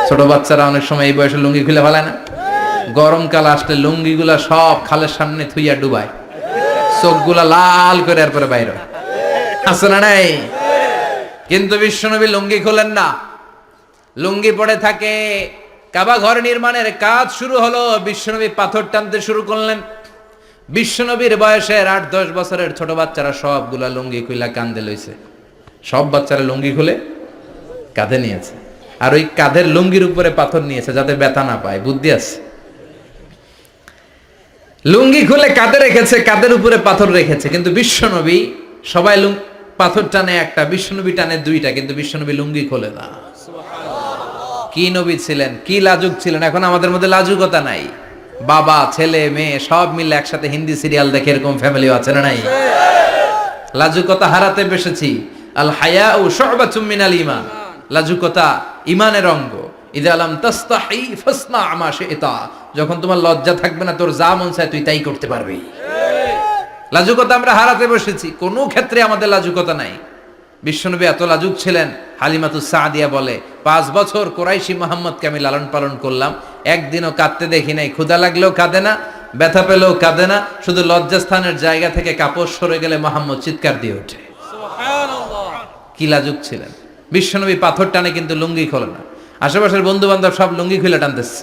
ছোট বাচ্চারা অনেক সময় এই বয়সে লুঙ্গি খুলে ফেলায় না? গরমকাল আসলে লুঙ্গিগুলা সব খালের সামনে থুইয়া ডুবায়, চোখগুলা লাল করে এরপরে বাইরে আছে না নাই? কিন্তু বিশ্বনবী লুঙ্গি খোলেন না, লুঙ্গি পড়ে থাকে। কাবা ঘর নির্মাণের কাজ শুরু হলো, বিশ্বনবী পাথর টানতে শুরু করলেন। বিশ্বনবীর বয়সের 8-10 বছরের ছোট বাচ্চারা সবগুলা লুঙ্গি খুইলা কাঁধে লইছে। সব বাচ্চারা লুঙ্গি খুলে কাঁধে নিয়েছে, আর ওই কাঁধের লুঙ্গির উপরে পাথর নিয়েছে যাতে ব্যথা না পায়। বুদ্ধি আছে। লুঙ্গি খুলে কাঁধে রেখেছে, কাঁধের উপরে পাথর রেখেছে। কিন্তু বিশ্বনবী, সবাই পাথর টানে একটা, বিশ্বনবী টানে 2টা, কিন্তু বিশ্বনবী লুঙ্গি খোলে না। কি নবী ছিলেন, কি লাজুক ছিলেন। এখন আমাদের মধ্যে লাজুকতা নাই। বাবা ছেলে মেয়ে সব মিলে একসাথে হিন্দি সিরিয়াল দেখে, এরকম ফ্যামিলিও আছে না নাই? লাজুকতা হারাতে বসেছি। আল হায়াউ শু'বাতুম মিনাল ঈমান। লাজুকতা ঈমানের অঙ্গ। ইযা লাম তাস্তাহি ফাসনা মা শি'তা। যখন তোমার লজ্জা থাকবে না, তোর যা মন চায় তুই তাই করতে পারবি। লাজুকতা আমরা হারাতে বসেছি, কোনো ক্ষেত্রে আমাদের লাজুকতা নাই। বিশ্বনবী এত লাজুক ছিলেন, হালিমাতুস সাদিয়া বলে 5 বছর কুরাইশি মুহাম্মদকে আমি লালন পালন করলাম, একদিনও কাঁদতে দেখি নাই। ক্ষুধা লাগলেও কাঁদে না, ব্যথা পেলেও কাঁদে না, শুধু লজ্জাস্থানের জায়গা থেকে কাপড় সরে গেলে মুহাম্মদ চিৎকার দিয়ে ওঠে। সুবহানাল্লাহ। কি লাজুক ছিলেন। বিশ্বনবী পাথর টানে কিন্তু লুঙ্গি খোলে না। আশেপাশের বন্ধু বান্ধব সব লুঙ্গি খুলে টানতেছে।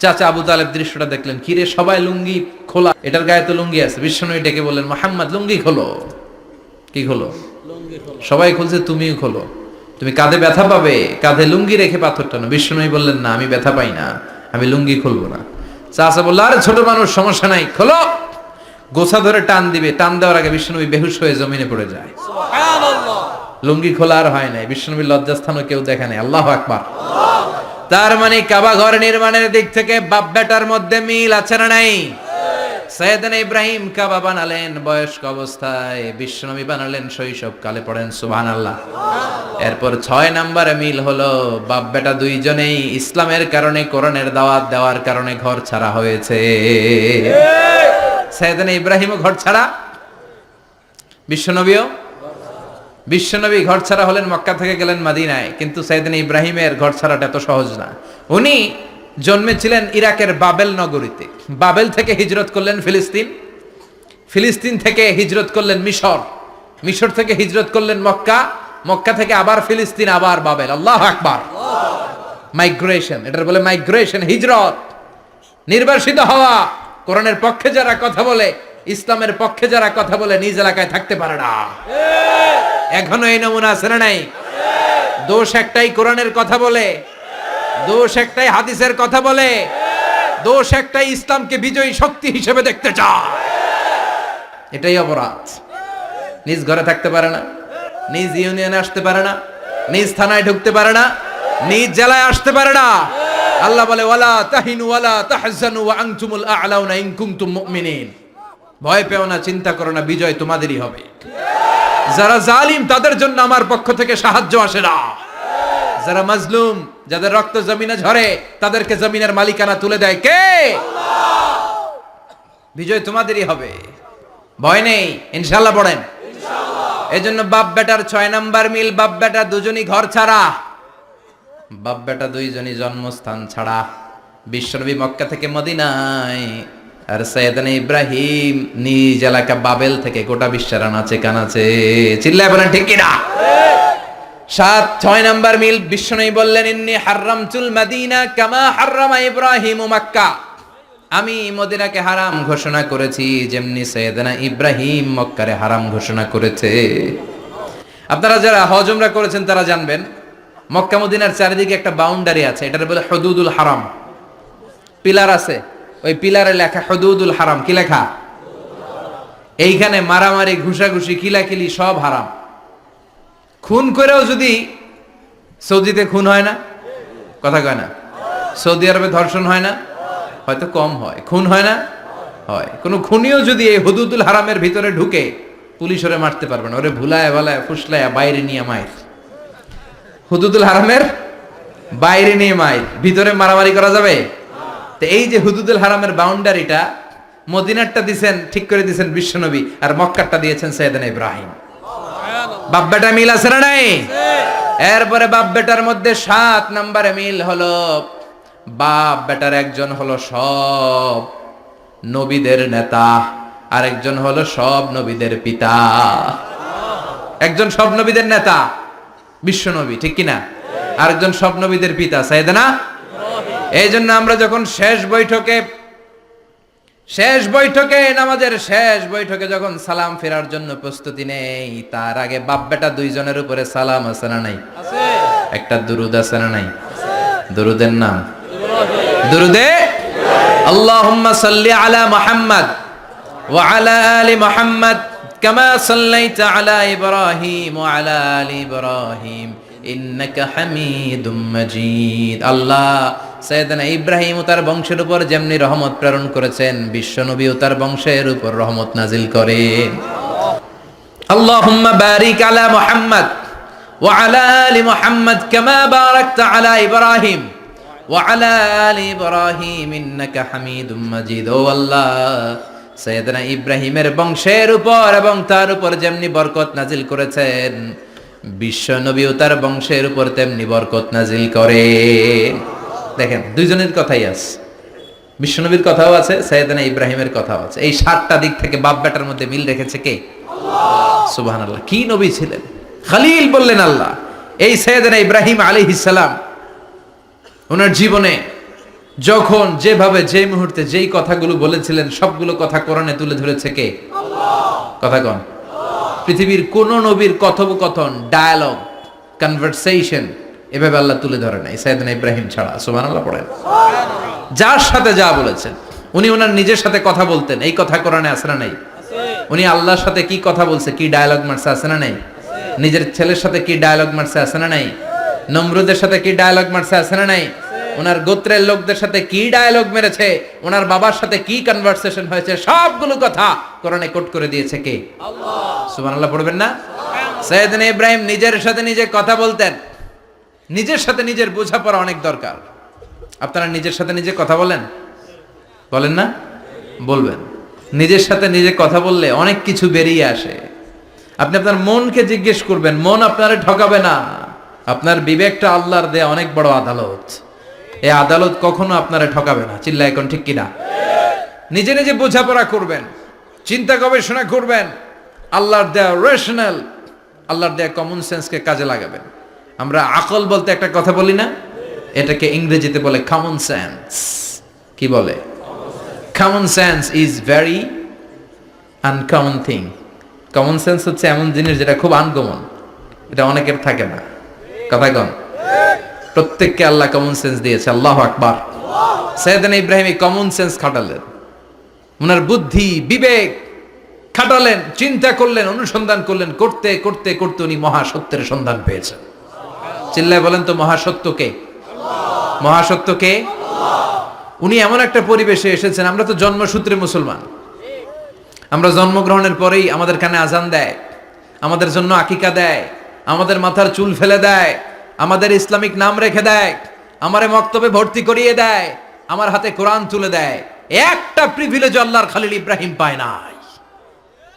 চাচা আবু তালেব দৃশ্যটা দেখলেন, কিরে সবাই লুঙ্গি খোলা, এটার গায়ে তো লুঙ্গি আছে। বিশ্বনবী ডেকে বললেন, মুহাম্মদ লুঙ্গি খোলো। কি খোলো? সবাই খুলছে, তুমিও খোলো। তুমি কাঁধে ব্যথা পাবে, কাঁধে লুঙ্গি রেখে পাথর টানো। বিশ্বনবী বললেন, না আমি ব্যথা পাই না, আমি লুঙ্গি খুলবো না। চাচা বলল, আরে ছোট মানুষ, সমস্যা নাই, খোলো। গোছা ধরে টান দিবে, টান দেওয়ার আগে বিশ্বনবী বেহুশ হয়ে জমিনে পড়ে যায়। সুবহানাল্লাহ। লুঙ্গি খোলা আর হয় নাই। বিশ্বনবীর লজ্জাস্থানও কেউ দেখে নাই। আল্লাহু আকবার। তার মানে কাবা ঘর নির্মাণের দিক থেকে বাপ বেটার মধ্যে মিল আছে না নাই? সাইয়েদনা ইব্রাহিম কাবা বানালেন বয়স্ক অবস্থায়, বিশ্বনবী বানালেন শৈশবকালে। পড়েন সুবহানাল্লাহ। এরপর 6 নম্বরে মিল হলো, বাপ বেটা দুইজনেই ইসলামের কারণে, কোরআনের দাওয়াত দেওয়ার কারণে ঘর ছাড়া হয়েছে। সাইয়েদনা ইব্রাহিমও ঘর ছাড়া, বিশ্বনবী ঘর ছাড়া হলেন, মক্কা থেকে গেলেন মদিনায়। কিন্তু সাইয়েদনা ইব্রাহিমের ঘর ছাড়াটা এত সহজ না। উনি জন্মেছিলেন ইরাকের বাবেল নগরীতে। বাবেল থেকে হিজরত করলেন ফিলিস্তিন, ফিলিস্তিন থেকে হিজরত করলেন মিশর, মিশর থেকে হিজরত করলেন মক্কা, মক্কা থেকে আবার ফিলিস্তিন, আবার বাবেল। আল্লাহু আকবার। মাইগ্রেশন, এটার বলে মাইগ্রেশন, হিজরত। নির্বাসিত হওয়া। কোরআনের পক্ষে যারা কথা বলে, ইসলামের পক্ষে যারা কথা বলে, নিজ এলাকায় থাকতে পারে না। এখনো এই নমুনা আছে না নাই? দোষ একটাই, কোরআনের কথা বলে। দোষ একটাই, হাদিসের কথা বলে। দোষ একটাই, ইসলামকে বিজয়ী শক্তি হিসেবে দেখতে চায়। এটাই অপরাধ। নিজ ঘরে থাকতে পারে না, নিজ ইউনিয়নে আসতে পারে না, নিজ থানায় ঢুকতে পারে না, নিজ জেলায় আসতে পারে না। আল্লাহ বলে, ওয়ালা তাহিনু ওয়ালা তাহজানু ওয়া আনতুমুল আ'লাউনা ইন কুনতুম মুমিনিন। ভয় পেও না, চিন্তা করো না, বিজয় তোমাদেরই হবে। যারা জালিম তাদের জন্য আমার পক্ষ থেকে সাহায্য আসে না। যারা মাজলুম, যাদের রক্ত জমিনে ঝরে, তাদেরকে জমিনের মালিকানা তুলে দেয় কে? আল্লাহ। বিজয় তোমাদেরই হবে, ভয় নেই, ইনশাআল্লাহ। পড়েন ইনশাআল্লাহ। এজন্য বাপ বেটার 6 নাম্বার মিল, বাপ বেটা দুজনই ঘর ছাড়া, বাপ বেটা দুইজনই জন্মস্থান ছাড়া। বিশ্বনবী মক্কা থেকে মদিনায়, আর সাইয়েদনা ইব্রাহিম নিজ এলাকা বাবেল থেকে গোটা বিশ্বের আনাচে কানাচে। চিল্লায় বলেন ঠিক কিনা? 6 নাম্বার মিল, বিশ্বনবী বললেন, ইন্নী হারামতুল মদিনা কামা হারামা ইব্রাহিম মক্কা। আমি মদিনাকে হারাম ঘোষণা করেছি যেমনি সাইয়েদনা ইব্রাহিম মক্কারে হারাম ঘোষণা করেছে। আপনারা যারা হজ উমরা করেছেন তারা জানবেন, মক্কা মদিনার চারিদিকে একটা বাউন্ডারি আছে, এটার বলে হুদুদুল হারাম। পিলার আছে, ওই পিলারে লেখা হুদুদুল হারাম। কি লেখা? এইখানে মারামারি, ঘুষাঘুষি, কিলাকিলি সব হারাম। খুন করেও যদি, সৌদিতে খুন হয় না? কথা কয় না? সৌদি আরবে ধর্ষণ হয় না? হয়তো কম হয়। খুন হয় না? হয়। কোন খুনিও যদি এই হুদুদুল হারামের ভিতরে ঢুকে, পুলিশ ওরে মারতে পারবে না। ওরে ভুলায় ভালায় ফুসলায় বাইরে নিয়ে মায়ের, হুদুদুল হারামের বাইরে নিয়ে মায়ের, ভিতরে মারামারি করা যাবে? তো এই যে হুদুদুল হারামের বাউন্ডারিটা, মদিনারটা দিছেন, ঠিক করে দিছেন বিশ্বনবী, আর মক্কারটা দিয়েছেন সাইয়েদনা ইব্রাহিম। বাপ বেটা মিল আছে না নাই? এরপরে বাপ বেটার মধ্যে 7 নম্বরে মিল হলো, বাপ বেটার একজন হলো সব নবীদের নেতা, আর একজন হলো সব নবীদের পিতা। একজন সব নবীদের নেতা বিশ্বনবী, ঠিক কিনা? আরেকজন সব নবীদের পিতা সাইয়েদনা। এই জন্য আমরা যখন শেষ বৈঠকে নামাজের শেষ বৈঠকে যখন সালাম ফেরার জন্য প্রস্তুতি নেই, তার আগে বাপ বেটা দুইজনের উপরে সালাম আছে না নাই? একটা দুরুদ আছে না নাই? দুরুদের নাম দুরুদে আল্লাহুম্মা সাল্লি আলা মুহাম্মদ ওয়া আলা আলি মুহাম্মদ কামা সাল্লাইতা আলা ইব্রাহিম ওয়া আলা আলি ইব্রাহিম ইন্নাকা হামিদুম মাজিদ। আল্লাহ সাইয়েদনা ইব্রাহিম ও তার বংশের উপর যেমনি রহমত প্রেরণ করেছেন, বিশ্বনবী ও তার বংশের উপর রহমত নাজিল করেন। আল্লাহুম্মা বারিক আলা মুহাম্মদ ওয়া আলা আলি মুহাম্মদ কামা বারাকতা আলা ইব্রাহিম ওয়া আলা আলি ইব্রাহিম ইন্নাকা হামিদুম মাজিদ। ও আল্লাহ, সাইয়েদনা ইব্রাহিমের বংশের উপর এবং তার উপর যেমনি বরকত নাজিল করেছেন, বিশ্বনবী ও তার বংশের উপর তেমনি বরকত নাজিল করে। দেখেন, দুইজনের কথাই আছে, বিশ্বনবীর কথাও আছে, সাইয়েদনা ইব্রাহিমের কথাও আছে। এই 7টা দিক থেকে বাপ বেটার মধ্যে মিল রেখেছে কে? আল্লাহ। সুবহানাল্লাহ। কি নবী ছিলেন! খলিল বললেন আল্লাহ। এই সাইয়েদনা ইব্রাহিম আলাইহিস সালাম ওনার জীবনে যখন যেভাবে যে মুহূর্তে যেই কথাগুলো বলেছিলেন, সবগুলো কথা কোরআনে তুলে ধরেছে কে? আল্লাহ। কথা কন। পৃথিবীর কোন নবীর কথোপকথন, ডায়ালগ, কনভারসেশন এভাবে আল্লাহ তুলে ধরে নাই সাইয়েদনা ইব্রাহিম ছাড়া। সুবহানাল্লাহ পড়েন। যার সাথে যা বলেছেন, উনি ওনার নিজের সাথে কথা বলতেন, এই কথা কোরআনে আছে না নাই? উনি আল্লাহর সাথে কি কথা বলছে, কি ডায়ালগ মারছে, আছে না নাই? নিজের ছেলের সাথে কি ডায়ালগ মারছে, আছে না নাই? নমরুদের সাথে কি ডায়ালগ মারছে, আছে না নাই? ওনার গোত্রের লোকদের সাথে কি ডায়ালগ মেরেছে, ওনার বাবার সাথে কি কনভারসেশন হয়েছে, সবগুলো কথা কোরআনে কোট করে দিয়েছে কে? আল্লাহ। সুবহানাল্লাহ পড়বেন না? সাইয়েদনা ইব্রাহিম নিজের সাথে নিজে কথা বলতেন। নিজের সাথে নিজের বোঝাপড়া অনেক দরকার। আপনারা নিজের সাথে নিজে কথা বলেন? বলেন না? বলবেন। নিজের সাথে নিজে কথা বললে অনেক কিছু বেরিয়ে আসে। আপনি আপনার মনকে জিজ্ঞেস করবেন, মন আপনারে ঠকাবে না। আপনার বিবেকটা আল্লাহর দেয়া অনেক বড় আদালত। এই আদালত কখনো আপনারে ঠকাবে না। চিল্লায় এখন ঠিক কিনা? নিজে নিজে বোঝাপড়া করবেন, চিন্তা গবেষণা করবেন, আল্লাহর দেয়া রেশনাল, আল্লাহর দেয়া কমন সেন্সকে কাজে লাগাবেন। আমরা আকল বলতে একটা কথা বলি না, এটাকে ইংরেজিতে বলে কমন সেন্স। কি বলে? Common sense is very uncommon thing. Common sense হচ্ছে এমন জিনিস যেটা খুব আনকমন, এটা অনেকের থাকে না। কথা কন। প্রত্যেককে আল্লাহ কমন সেন্স দিয়েছে। আল্লাহু আকবার। সাইয়েদনা ইব্রাহিম এই কমন সেন্স খাটালেন, ওনার বুদ্ধি বিবেক খাটালেন, চিন্তা করলেন, অনুসন্ধান করলেন, করতে করতে করতে উনি মহাসত্যের সন্ধান পেয়েছেন। চিল্লায় বলেন তো, মহাসত্যকে? মহাসত্যকে? উনি এমন একটা পরিবেশে এসেছেন, আমরা তো জন্মসূত্রে মুসলমান। আমরা জন্মগ্রহণের পরেই আমাদের কানে আজান দেয়, আমাদের জন্য আকিকা দেয়, আমাদের মাথার চুল ফেলে দেয়, আমাদের ইসলামিক নাম রেখে দেয়, আমারে মক্তবে ভর্তি করিয়ে দেয়, আমার হাতে কোরআন তুলে দেয়। একটা প্রিভিলেজ আল্লাহর খলিল ইব্রাহিম পায় নাই।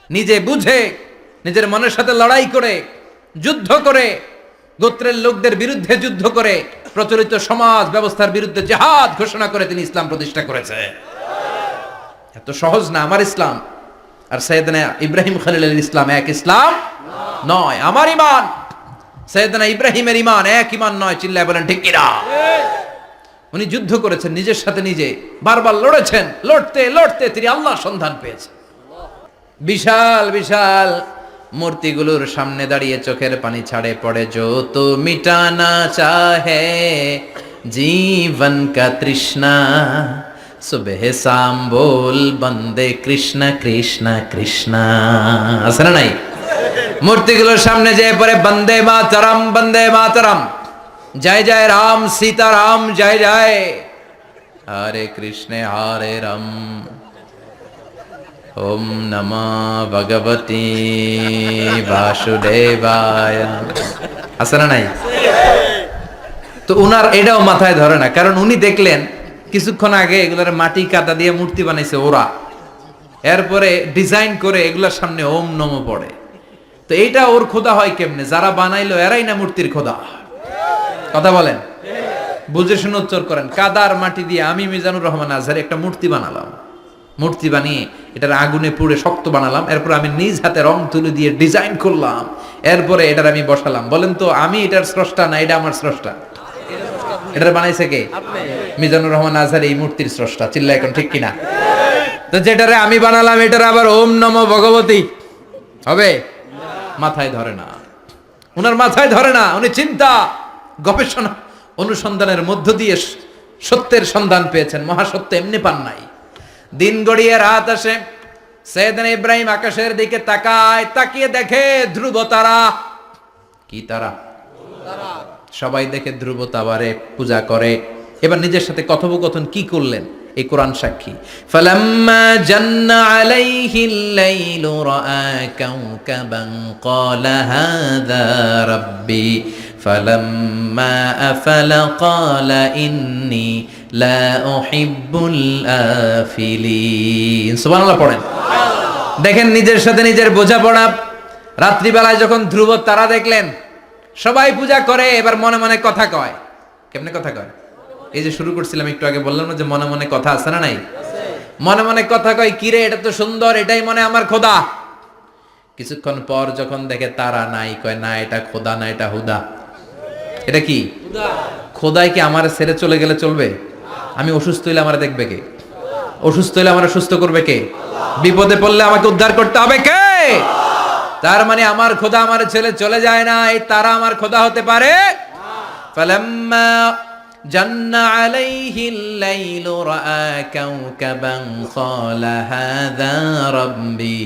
নিজে বুঝে, নিজের মনের সাথে লড়াই করে, যুদ্ধ করে, গোত্রের লোকদের বিরুদ্ধে যুদ্ধ করে, প্রচলিত সমাজ ব্যবস্থার বিরুদ্ধে জিহাদ ঘোষণা করে তিনি ইসলাম প্রতিষ্ঠা করেছে। এত সহজ না আমার ইসলাম আর সাইয়েদনা ইব্রাহিম খলিলের ইসলাম এক ইসলাম নয়। আমার ঈমান সাইয়েদনা ইব্রাহিমের ঈমান এক ঈমান নয়। চিল্লায় বলেন ঠিক কিনা? উনি যুদ্ধ করেছেন নিজের সাথে নিজে, বারবার লড়েছেন, লড়তে লড়তে তিনি আল্লাহর সন্ধান পেয়েছেন। বিশাল বিশাল মূর্তিগুলোর সামনে দাঁড়িয়ে চোখের পানি ছাড়ে পড়ে, जो तो मिटाना चाहे जीवन का तृष्णा सुबह शाम बोल बंदे कृष्ण कृष्ण कृष्ण। আছে না নাই? মূর্তিগুলোর সামনে যেয়ে পড়ে বন্দে মাতরম, জয় জয় রাম সীতারাম জয় জয়, হরে কৃষ্ণ হরে রাম, ওম নমঃ ভগবতে বাসুদেবায়। আছে না নাই? তো উনার এটাও মাথায় ধরে না, কারণ উনি দেখলেন কিছুক্ষণ আগে এগুলোর মাটি কাদা দিয়ে মূর্তি বানাইছে ওরা, এরপরে ডিজাইন করে এগুলোর সামনে ওম নমঃ পড়ে। তো এইটা ওর খোদা হয় কেমনে? যারা বানাইলো এরাই না মূর্তির খোদা। কথা বলেন, বুঝে শুনে উচ্চার করেন। কাদার মাটি দিয়ে আমি মিজানুর রহমান আজহারি একটা মূর্তি বানালাম, মূর্তি বানিয়ে এটার আগুনে পুড়ে শক্ত বানালাম, এরপর আমি নিজ হাতে রং তুলে দিয়ে ডিজাইন করলাম, এরপরে এটার আমি বসালাম। বলেন তো আমি এটার স্রষ্টা না এটা আমার স্রষ্টা? এটার বানাইছে কে? মিজানুর রহমান আজহারি এই মূর্তির স্রষ্টা। চিল্লা এখন ঠিক কিনা? তো যেটারে আমি বানালাম এটার আবার ওম নমঃ ভগবতী হবে? মাথায় ধরে না, উনার মাথায় ধরে না। উনি চিন্তা গবেষণা অনুসন্ধানের মধ্য দিয়ে সত্যের সন্ধান পেয়েছেন, মহাসত্য এমনি পান নাই। দিন গড়িয়ে রাত আসে, সৈয়দনা ইব্রাহিম আকাশের দিকে তাকায়, তাকিয়ে দেখে ধ্রুব তারা। কি তারা? সবাই দেখে ধ্রুব তারারে পূজা করে। এবার নিজের সাথে কথোপকথন কি করলেন এই কোরআন সাক্ষী। ফালাম্মা জান্না আলাইহিল লাইলু রাআ কাওকাবান ক্বালা হাযা রাব্বি ফালাম্মা আফালা ক্বালা ইন্নী লা উহিব্বুল আফিলিন। সুবহানাল্লাহ পড়েন। দেখেন নিজের সাথে নিজের বোঝাপড়া। রাত্রিবেলায় যখন ধ্রুব তারা দেখলেন সবাই পূজা করে, এবার মনে মনে কথা কয়। কেমনে কথা কয়? এই যে শুরু করছিলাম একটু আগে, বললাম না যে মনে মনে কথা আছে না নাই? মনে মনে কথা কয়, কিরে এটা তো সুন্দর, এটাই মনে আমার খোদা। কিছুক্ষণ পর যখন দেখে তারা নাই, কয় না এটা খোদা না, এটা হুদা। এটা কি? খোদাই কি আমার ছেড়ে চলে গেলে চলবে? আমি অসুস্থ হইলে আমার দেখবে কে? অসুস্থ হইলে আমার সুস্থ করবে কে? বিপদে পড়লে আমাকে উদ্ধার করতে হবে কে? তার মানে আমার খোদা আমার ছেলে চলে যায় না, এই তারা আমার খোদা হতে পারে? ফালাম্মা জান্না আলাইহিল লাইলু রাআ কাওকাবান ক্বালা হাযা রাব্বি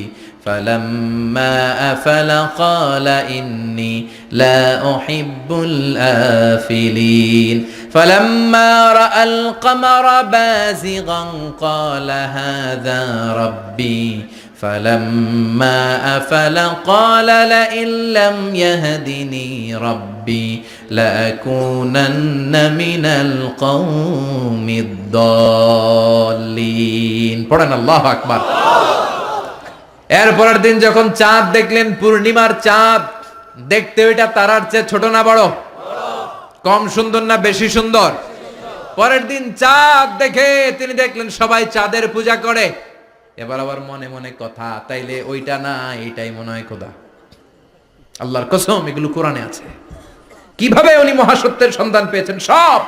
ফালাম্মা আফালা ক্বালা ইন্নী লা উহিব্বুল আফিলিন ফালাম্মা রাআল কমারা বাযিগান ক্বালা হাযা রাব্বি فلما أفل قال لئن لم يهدني ربي لأكونن من القوم الضالين। পড়েন আল্লাহু আকবার। এরপরের দিন যখন চাঁদ দেখলেন, পূর্ণিমার চাঁদ, দেখতে ওইটা তারার চেয়ে ছোট না বড়? কম সুন্দর না বেশি সুন্দর? পরের দিন চাঁদ দেখে তিনি দেখলেন সবাই চাঁদের পূজা করে। এবার আবার মনে মনে কথা, তাইলে ওইটা না এইটাই মনে হয় খোদা। আল্লাহর কসম এগুলো কোরআনে আছে। কিভাবে উনি মহাসত্যের সন্ধান পেয়েছেন সব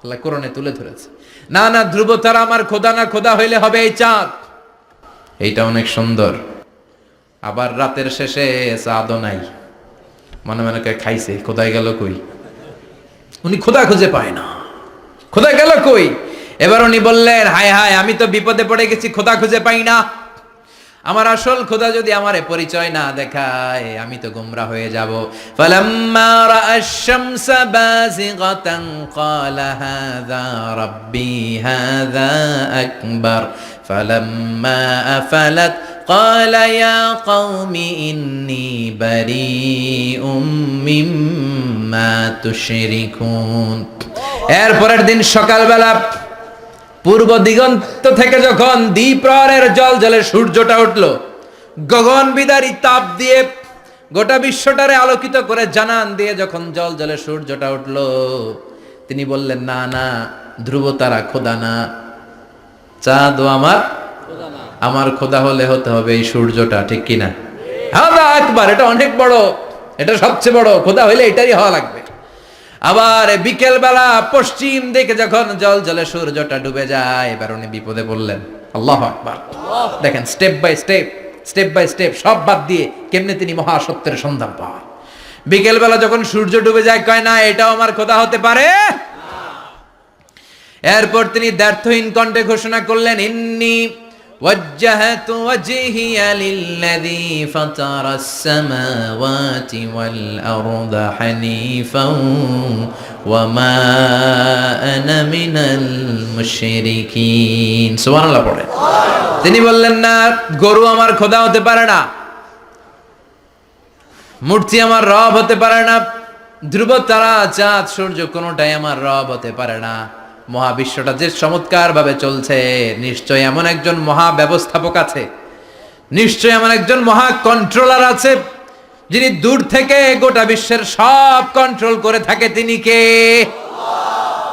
আল্লাহ কোরআনে তুলে ধরেছে। না না ধ্রুব তারা আমার খোদা না, খোদা হইলে হবে এই চাঁদ। এইটা অনেক সুন্দর। আবার রাতের শেষে চাঁদও নাই, মনে মনে খাইছে খোদাই গেল কই? উনি খোদা খুঁজে পায় না, খোদা গেল কই? এবার উনি বললেন, হায় হায় আমি তো বিপদে পড়ে গেছি, খোদা খুঁজে পাই না। আমার আসল খোদা যদি আমারে পরিচয় না দেখায় আমি তো গোমরা হয়ে যাব। ফালাম্মা রাআশ শামসা বাযিগাতান ক্বালা হাযা রাব্বি হাযা আকবার ফালাম্মা আফালাত ক্বালা ইয়া কওমি ইন্নী বারীউম মিম্মা তুশরিকুন। এরপরের দিন সকালবেলা পূর্ব দিগন্ত থেকে যখন দ্বিপ্রহরের জলে সূর্যটা উঠলো, গগন বিদারী তাপ দিয়ে গোটা বিশ্বটারে আলোকিত করে জানান দিয়ে যখন জলে সূর্যটা উঠলো, তিনি বললেন, না না ধ্রুব তারা খোদা না, চাঁদও আমার খোদা হলে হতে হবে এই সূর্যটা। ঠিক কিনা? হাযা আকবার, এটা অনেক বড়, এটা সবচেয়ে বড়, খোদা হইলে এটাই হওয়া লাগবে। আবার বিকেল বেলা পশ্চিম দিকে যখন জলে সূর্যটা ডুবে যায়, এবার উনি বিপদে পড়লেন। আল্লাহু আকবার। দেখেন step by step step by step সব বাদ দিয়ে কেমনে তিনি মহাসত্যের সন্ধান পান। বিকেলবেলা যখন সূর্য ডুবে যায় কয় না এটাও আমার খোদা হতে পারে। এরপর তিনি দ্ব্যর্থহীন কণ্ঠে ঘোষণা করলেন, ইন্নী ওয়াজ্জাহাতু ওয়াজহিয়া লিল্লাযী ফাতারাস সামাওয়াতি ওয়াল আরদা হানিফাও ওয়া মা আনা মিনাল মুশরিকিন। সুবহানাল্লাহ পড়ে। তিনি বললেন না গরু আমার খোদা হতে পারে না, মূর্তি আমার রব হতে পারে না, ধ্রুব তারা চাঁদ সূর্য কোনোটাই আমার রব হতে পারে না। মহাবিশ্বটা যে চমৎকার ভাবে চলছে, নিশ্চয় এমন একজন মহা ব্যবস্থাপক আছে, নিশ্চয় এমন একজন মহা কন্ট্রোলার আছে যিনি দূর থেকে গোটা বিশ্বের সব কন্ট্রোল করে থাকে। তিনি কে?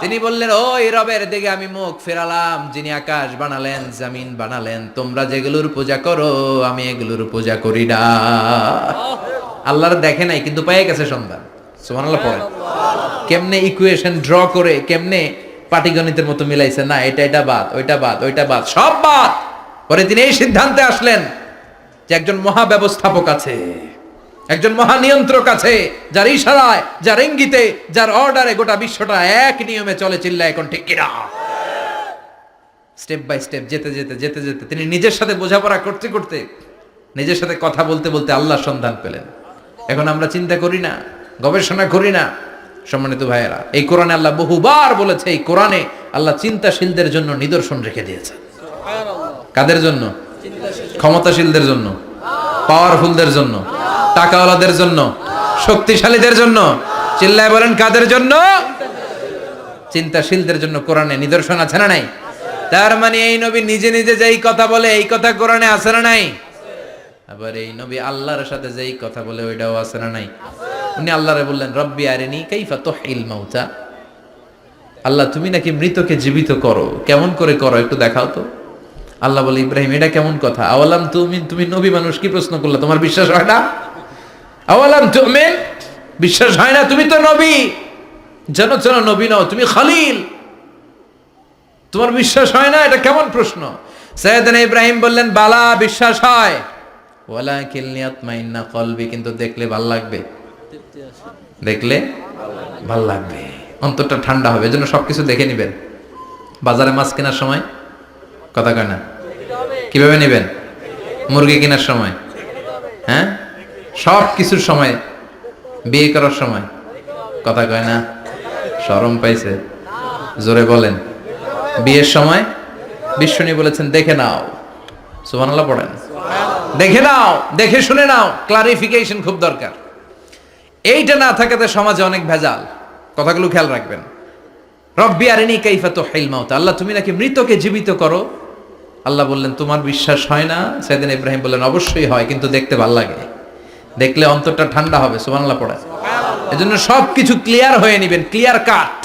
তিনি বললেন ওই রবের দিকে আমি মুখ ফেরালাম যিনি আকাশ বানালেন, জমিন বানালেন। তোমরা যেগুলোর পূজা করো আমি এগুলোর পূজা করি না। আল্লাহর দেখে নাই কিন্তু পেয়ে গেছে সন্ধান। সুবহানাল্লাহ পড়েন। কেমনে ইকুয়েশন ড্র করে কেমনে পাটিগণিতের মতো মিলাইছে, না এটা বাদ, ওইটা বাদ, ওইটা বাদ, সব বাদ। পরে তিনি এই সিদ্ধান্তে আসলেন যে একজন মহা ব্যবস্থাপক আছে, একজন মহা নিয়ন্ত্রক আছে, যার ইশারায়, যার ইঙ্গিতে, যার অর্ডারে গোটা বিশ্বটা এক নিয়মে চলে। চিল্লায় এখন ঠিক কিনা? স্টেপ বাই স্টেপ যেতে যেতে যেতে যেতে তিনি নিজের সাথে বোঝাপড়া করতে করতে, নিজের সাথে কথা বলতে বলতে আল্লাহর সন্ধান পেলেন। এখন আমরা চিন্তা করি না, গবেষণা করি না। সম্মানিত ভাইয়েরা, এই কোরআনে আল্লাহ বহুবার বলেছে, এই কোরআনে আল্লাহ চিন্তাশীলদের জন্য নিদর্শন রেখে দিয়েছে। কাদের জন্য? ক্ষমতাশীলদের জন্য, পাওয়ারফুলদের জন্য, টাকাওয়ালাদের জন্য, শক্তিশালীদের জন্য। চিল্লায় বলেন কাদের জন্য? চিন্তাশীলদের জন্য কোরআনে নিদর্শন আছে না নাই? তার মানে এই নবী নিজে নিজে যেই কথা বলে এই কথা কোরআনে আছে না নাই? আবার এই নবী আল্লাহর সাথে যেই কথা বলে ওইটাও আছে না নাই? উনি আল্লাহরে বললেন রব্বি আরিনি কাইফা তুহিল মাউতা। আল্লাহ তুমি নাকি মৃতকে জীবিত করো, কেমন করে করো একটু দেখাও তো। আল্লাহ বলে ইব্রাহিম এটা কেমন কথা? আওয়ালাম তুমিন, তুমি নবী মানুষ কি প্রশ্ন করলে, তোমার বিশ্বাস হয় না? আওয়ালাম তুমিন, বিশ্বাস হয় না? তুমি তো নবী, যেন যেন নবী নও, তুমি খলিল, তোমার বিশ্বাস হয় না? এটা কেমন প্রশ্ন? সাইয়েদনা ইব্রাহিম বললেন বালা, বিশ্বাস হয়, ওয়ালাকিন লিয়াতমাইন্না কলবি, কিন্তু দেখলে ভাল লাগবে, দেখলে ভাল লাগবে, অন্তরটা ঠান্ডা হবে। এজন্য সবকিছু দেখে নিবেন। বাজারে মাছ কেনার সময় কথা কয় না, কিভাবে নেবেন? মুরগি কেনার সময়, হ্যাঁ, সব কিছুর সময়, বিয়ে করার সময় কথা কয় না, শরম পাইছে, জোরে বলেন। বিয়ের সময় বিশ্বনী বলেছেন দেখে নাও। সুবহানাল্লাহ পড়েন। দেখে নাও, দেখে শুনে নাও, ক্লারিফিকেশন খুব দরকার। এইটা না থাকাতে সমাজে অনেক ভেজাল। কথাগুলো খেয়াল রাখবেন। রব্বি আরিনি কাইফা তুহিল মাউতা, আল্লাহ তুমি নাকি মৃতকে জীবিত করো। আল্লাহ বললেন তোমার বিশ্বাস হয় না? সাইয়েদনা ইব্রাহিম বললেন অবশ্যই হয়, কিন্তু দেখতে ভালো লাগে, দেখলে অন্তরটা ঠান্ডা হবে। সুবহানাল্লাহ পড়েন। এজন্য সবকিছু ক্লিয়ার হয়ে নেবেন, ক্লিয়ার কাট,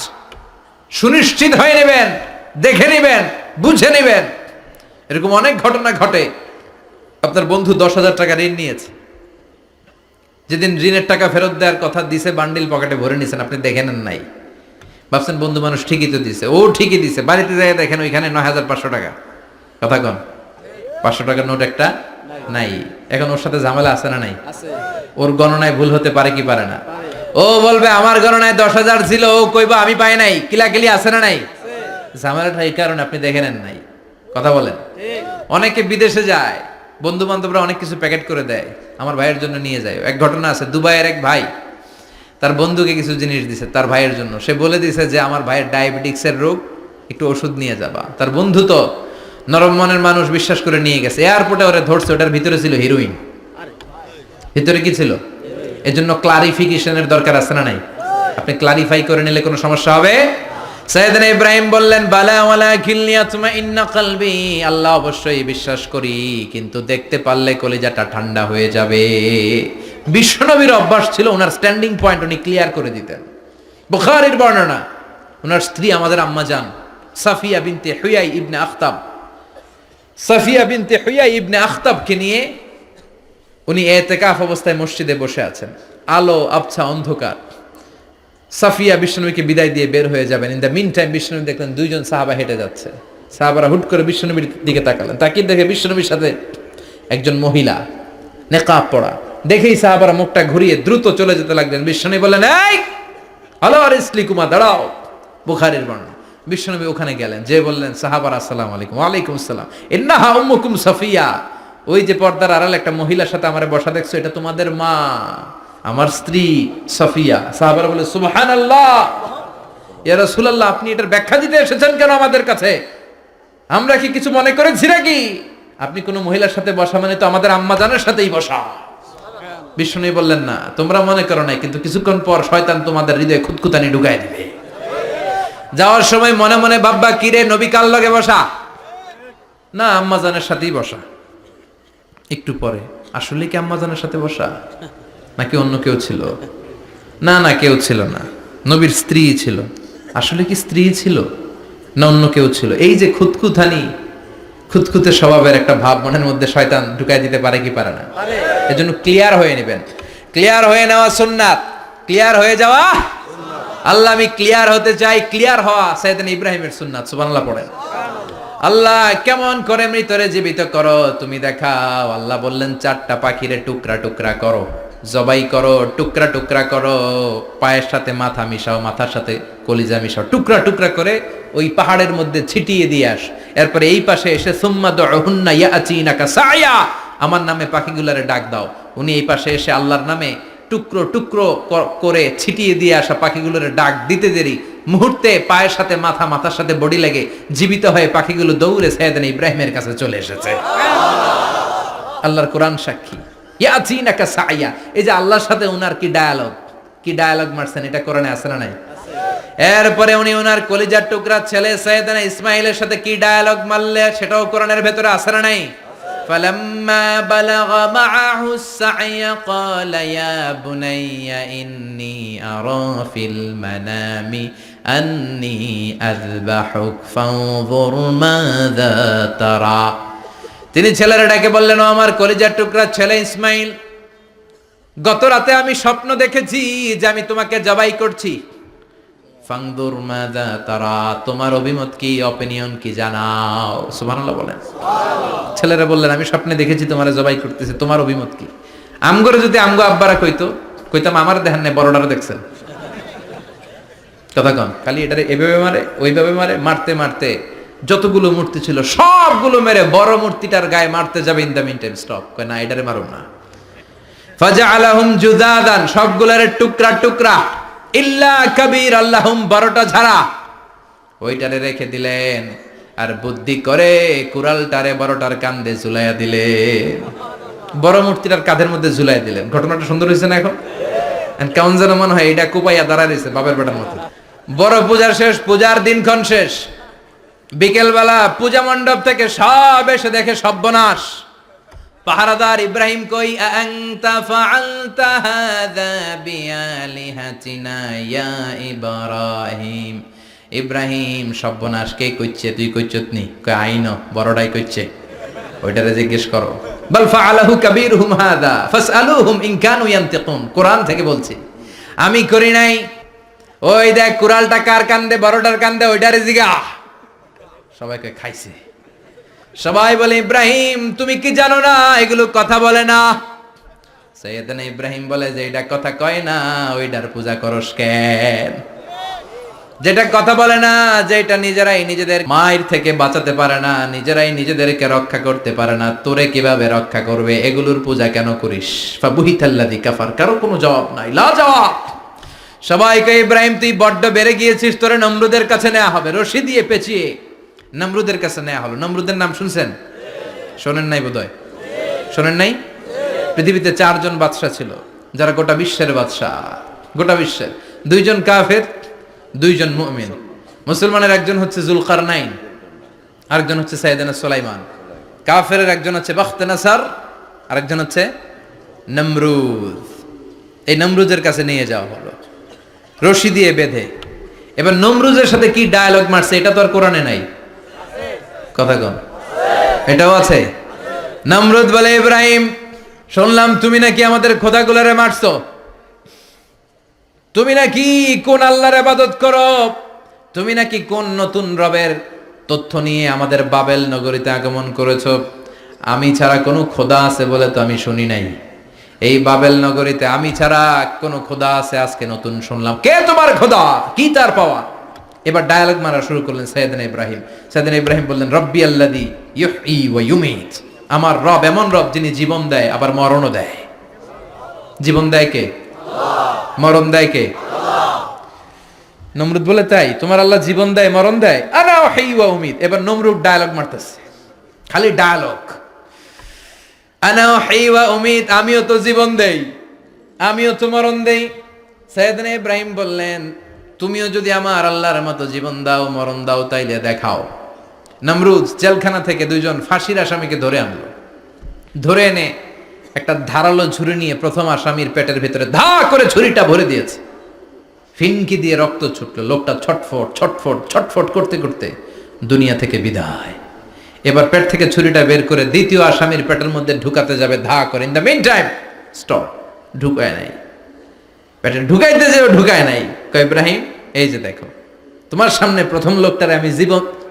সুনিশ্চিত হয়ে নেবেন, দেখে নেবেন, বুঝে নেবেন। এরকম অনেক ঘটনা ঘটে। আপনার বন্ধু 10,000 টাকা ঋণ নিয়েছে, যেদিন ঋণের টাকা ফেরত দেওয়ার কথা দিছে বান্ডিল পকেটে ভরে নিছেন, আপনি দেখে নেন নাই। ভাবছেন বন্ধু মানুষ ঠিকই তো দিছে, ও ঠিকই দিছে। বাড়িতে যাই দেখেন ওইখানে 9,500 টাকা। কথা কন, 500 টাকার নোট একটা নাই। এখন ওর সাথে ঝামেলা আছে না নাই? ওর গণনায় ভুল হতে পারে কি পারে না? ও বলবে আমার গণনায় 10,000 ছিল, ও কইবা আমি পাই নাই। কিলাকিলি আছে না নাই? ঝামেলাটা এই কারণে আপনি দেখে নেন নাই। কথা বলেন। অনেকে বিদেশে যায়, বন্ধু বান্ধবরা অনেক কিছু প্যাকেট করে দেয়, আমার ভাইয়ের জন্য নিয়ে যায়। এক ঘটনা আছে, দুবাইয়ের এক ভাই তার বন্ধুকে কিছু জিনিস দিছে তার ভাইয়ের জন্য। সে বলে দিছে যে আমার ভাইয়ের ডায়াবেটিক্সের রোগ, একটু ওষুধ নিয়ে যাবা। তার বন্ধু তো নরম মনের মানুষ, বিশ্বাস করে নিয়ে গেছে। এয়ারপোর্টে ওরা ধরছে, ওটার ভিতরে ছিল হিরোইন। ভিতরে কি ছিল? এজন্য ক্লারিফিকেশনের দরকার আছে না নাই? আপনি ক্লারিফাই করে নিলে কোনো সমস্যা হবে? সাইয়েদনা ইব্রাহিম বললেন বালা ওয়ালাকিন লিয়াতমাইন্না কলবি, আল্লাহ অবশ্যই বিশ্বাস করি, কিন্তু দেখতে পারলে কলিজাটা ঠান্ডা হয়ে যাবে। বিশ্বনবীর অভ্যাস ছিল ওনার স্ট্যান্ডিং পয়েন্ট উনি ক্লিয়ার করে দিতেন। বুখারীর বর্ণনা, ওনার স্ত্রী আমাদের আম্মা জান সাফিয়া বিনতে হুয়াই ইবনে আখতাব, সাফিয়া বিনতে হুয়াই ইবনে আখতাবকে নিয়ে উনি ইতিকাফ অবস্থায় মসজিদে বসে আছেন। আলো আবছা অন্ধকার। সাফিয়া বিশ্বনবীকে বিদায় দিয়ে বের হয়ে যাবেন। ইন দ্য মিন টাইম বিশ্বনবী দেখলেন দুইজন সাহাবা হেঁটে যাচ্ছে। সাহাবারা হুট করে বিশ্বনবীর দিকে তাকালেন, তাকিয়ে দেখে বিশ্বনবীর সাথে একজন মহিলা নেকাব পড়া, দেখেই সাহাবারা মুখটা ঘুরিয়ে দ্রুত চলে যেতে লাগলেন। বিশ্বনবী বললেন, এই হলো আর ইসলিকুমা, দাঁড়াও। বুখারীর বর্ণনা। বিশ্বনবী ওখানে গেলেন, যে বললেন সাহাবারা আসসালামু আলাইকুম। ওয়ালাইকুম আসসালাম। ইন্নাহা উম্মুকুম সাফিয়া, ওই যে পর্দার আড়ালে একটা মহিলার সাথে আমারে বসা দেখছো, এটা তোমাদের মা, আমার স্ত্রী সাফিয়া। সাহাবারা বলে, সুবহানাল্লাহ, ইয়া রাসূলুল্লাহ, আপনি এটার ব্যাখ্যা দিতে এসেছেন কেন আমাদের কাছে? আমরা কি কিছু মনে করেছি নাকি? আপনি কোন মহিলার সাথে বসা মানে তো আমাদের আম্মা জানের সাথেই বসা। বিষ্ণু বললেন, না, তোমরা মনে করো নাই, কিন্তু কিছুক্ষণ পর শয়তান তোমাদের হৃদয়ে খুঁতখুঁতানি ঢুকাই দিবে। যাওয়ার সময় মনে মনে ভাববা, কিরে নবী কার লগে বসা? না, আম্মা জানের সাথেই বসা। একটু পরে, আসলে কি আম্মা জানের সাথে বসা, নাকি অন্য কেউ ছিল? না না, কেউ ছিল না, নবীর স্ত্রী ছিল। আসলে কি স্ত্রী ছিল না অন্য কেউ ছিল? এই যে খুঁতখুঁতানি, খুঁতখুঁতে স্বভাবের একটা ভাব মনের মধ্যে শয়তান ঢুকাই দিতে পারে কি পারে না? এজন্য ক্লিয়ার হয়ে নেবেন। ক্লিয়ার হয়ে নেওয়া সুন্নাত, ক্লিয়ার হয়ে যাওয়া। আল্লাহ, আমি ক্লিয়ার হতে চাই। ক্লিয়ার হওয়া সাইয়েদনা ইব্রাহিমের সুন্নাত। সুবহানাল্লাহ পড়েন। আল্লাহ, কেমন করে মৃতরে জীবিত করো তুমি দেখাও। আল্লাহ বললেন, 4টা পাখিরে টুকরা টুকরা করো, জবাই করো, টুকরা টুকরা করো, পায়ের সাথে মাথা মিশাও, মাথার সাথে কলিজা মিশাও, টুকরা টুকরা করে ওই পাহাড়ের মধ্যে ছিটিয়ে দিয়ে আস। এরপরে এই পাশে এসে সুম্মা দুহুন্না ইয়াতিনাকা সায়া, আমার নামে পাখিগুলারে ডাক দাও। উনি এই পাশে এসে আল্লাহর নামে টুকরো টুকরো করে ছিটিয়ে দিয়ে আসা পাখিগুলোর ডাক দিতে দেরি মুহূর্তে পায়ের সাথে মাথা, মাথার সাথে বডি লেগে জীবিত হয়ে পাখিগুলো দৌড়ে সাইয়েদনা ইব্রাহিমের কাছে চলে এসেছে। আল্লাহর কোরআন সাক্ষী। ইয়াতিনাকা সায়া, এই যে আল্লাহর সাথে উনার কি ডায়ালগ মারছেন, এটা কোরআনে আছে না নাই? এরপরে উনি ওনার কলিজার টুকরা ছেলে সাইয়েদনা ইসমাইলের সাথে কি ডায়ালগ মারলে, সেটাও কোরআনের ভেতরে আছে না নাই? فلما بلغ معه السعي قال يا بني إني أرى في المنام أني أذبحك فانظر ماذا ترى। তিনি ছেলেরা ডেকে বললেন, ও আমার কলিজার টুকরা ছেলে ইসমাইল, গত রাতে আমি স্বপ্ন দেখেছি যে আমি তোমাকে জবাই করছি। ফাংদুর মাযা তারা, তোমার অভিমত কি, অপিনিয়ন কি জানাও। সুবহানাল্লাহ বলেন। ছেলেরা বললেন, আমি স্বপ্নে দেখেছি তোমারে জবাই করতেছে, তোমার অভিমত কি? আমগরে যদি আমগো আব্বারা কইতাম আমার দেখেন না, বড়ডারে দেখছেন। কথা কন, খালি এটারে এভাবে মারে ওইভাবে মারে, মারতে মারতে যতগুলো মূর্তি ছিল সবগুলো মেরে বড় মূর্তিটার গায়ে মারতে যাবে, in the meantime stop, কয় না, এটারে মারুম না। ফাজআলাহুম জুদাদান, সবগুলারে টুকরা টুকরা, ইল্লা কাবীর আল্লাহুম, বড়টা ছাড়া ওইটারে রেখে দিলেন। আর বুদ্ধি করে কুড়ালটারে বড়টার কাঁধে ঝুলাইয়া দিলেন, বড় মূর্তিটার কাঁধের মধ্যে ঝুলাইয়া দিলেন। ঘটনাটা সুন্দর হয়েছে না? এখন কেমন যেন মনে হয় এটা কুপাইয়া দাঁড়ায় রয়েছে বাপের বেটার মতো। বড় পূজার শেষ, পূজার দিনক্ষণ শেষ, বিকেলবেলা পূজা মণ্ডপ থেকে সব এসে দেখে সর্বনাশ। পাহারাদার ইব্রাহিম কই, আনতা ফাআলতা হাযা বিআলিহাতিনা ইয়া ইব্রাহিম। ইব্রাহিম, সর্বনাশ কে কইছে? তুই কইছত নি? কই আইনো, বড়টাই কইছে, ওইটারে জিজ্ঞেস করো। বাল ফাআলাহু কাবীরুহুম হাযা ফাসআলুহুম ইন কানু ইয়ানতিকুন। কোরআন থেকে বলছি, আমি করি নাই। ওই দেখ কুড়ালটা কার কান্দে, বড়টার কান্দে, ওইটারে জিগা। সবাইকে খাইছে। সবাই বলে, ইব্রাহিম তুমি কি জানো না এগুলো কথা বলে না? সাইয়েদনা ইব্রাহিম বলে, যে এটা কথা কয় না ওইটার পূজা করস কেন? যেটা কথা বলে না, যেটা নিজেরাই নিজেদের মায়ের থেকে বাঁচাতে পারে না, নিজেরাই নিজেদেরকে রক্ষা করতে পারে না, তোরে কিভাবে রক্ষা করবে? এগুলোর পূজা কেন করিস? ফাবুহিতাল্লাযী কাফার, কারো কোনো জবাব নাই, লা জবাব। সবাইকে, ইব্রাহিম তুই বড্ড বেড়ে গিয়েছিস, তোরে নমরুদের কাছে নেওয়া হবে, রশি দিয়ে পেঁচিয়ে নমরুদের কাছে নেওয়া হলো। নমরুদের নাম শুনছেন? শোনেন নাই বোধহয়? শোনেন নাই? পৃথিবীতে 4 জন বাদশা ছিল, যারা গোটা বিশ্বের বাদশা, গোটা বিশ্বের। 2 জন কাফের, 2 জন মুমিন। মুসলমানের একজন হচ্ছে যুলকারনাইন, আরেকজন হচ্ছে সাইয়েদনা সুলাইমান। কাফেরের একজন হচ্ছে বাখতেনাসার, আরেকজন হচ্ছে নমরুদ। এই নমরুদের কাছে নিয়ে যাওয়া হলো রশি দিয়ে বেঁধে। এবার নমরুদের সাথে কি ডায়ালগ মারছে এটা তো আর কোরআনে নাই। কথা কন, এটাও আছে। নমরুদ বলে, ইব্রাহিম শুনলাম তুমি নাকি আমাদের খোদাগুলারে মারছো, তুমি নাকি কোন আল্লাহর ইবাদত করো, তুমি নাকি কোন নতুন রবের তথ্য নিয়ে আমাদের বাবেল নগরীতে আগমন করেছো। আমি ছাড়া কোনো খোদা আছে বলে তো আমি শুনি নাই। এই বাবেল নগরীতে আমি ছাড়া কোনো খোদা আছে আজকে নতুন শুনলাম। কে তোমার খোদা, কি তার পাওয়া? এবার ডায়ালগ মারা শুরু করলেন সাইয়েদনা ইব্রাহিম। সাইয়েদনা ইব্রাহিম বললেন, রব্বি আল্লাযী ইউহয়ী ওয়া ইউমীত। আমার রব এমন রব যিনি জীবন দেয় আবার মরণও দেয়। জীবন দেয় কে? আল্লাহ। মরণ দেয় কে? আল্লাহ। নমরুদ বলে, তাই তোমার আল্লাহ জীবন দেয় মরণ দেয়? আনা উহয়ী ওয়া উমীত। এবার নমরুদ ডায়ালগ মারতেছে, খালি ডায়ালগ। আনা উহয়ী ওয়া উমীত, আমিও তো জীবন দেই, আমিও তো মরণ দেই। সাইয়েদনা ইব্রাহিম বললেন, তুমিও যদি আমার আল্লাহর মতো জীবন দাও মরণ দাও তাইলে দেখাও। নমরুদ জেলখানা থেকে দুইজন ফাঁসির আসামিকে ধরে আনলো। ধরে এনে একটা ধারালো ছুরি নিয়ে প্রথম আসামির পেটের ভিতরে ধা করে ছুরিটা ভরে দিয়েছে। ফিনকি দিয়ে রক্ত ছুটলো। লোকটা ছটফট ছটফট ছটফট করতে করতে দুনিয়া থেকে বিদায়। এবার পেট থেকে ছুরিটা বের করে দ্বিতীয় আসামির পেটের মধ্যে ঢুকাতে যাবে ধা করে। In the meantime stop, ঢুকায় নাই। পেটে ঢুকাইতে যেও ঢুকায় নাই। কয়, ইব্রাহিম এই যে দেখো, তোমার সামনে প্রথম লোকটারে আমি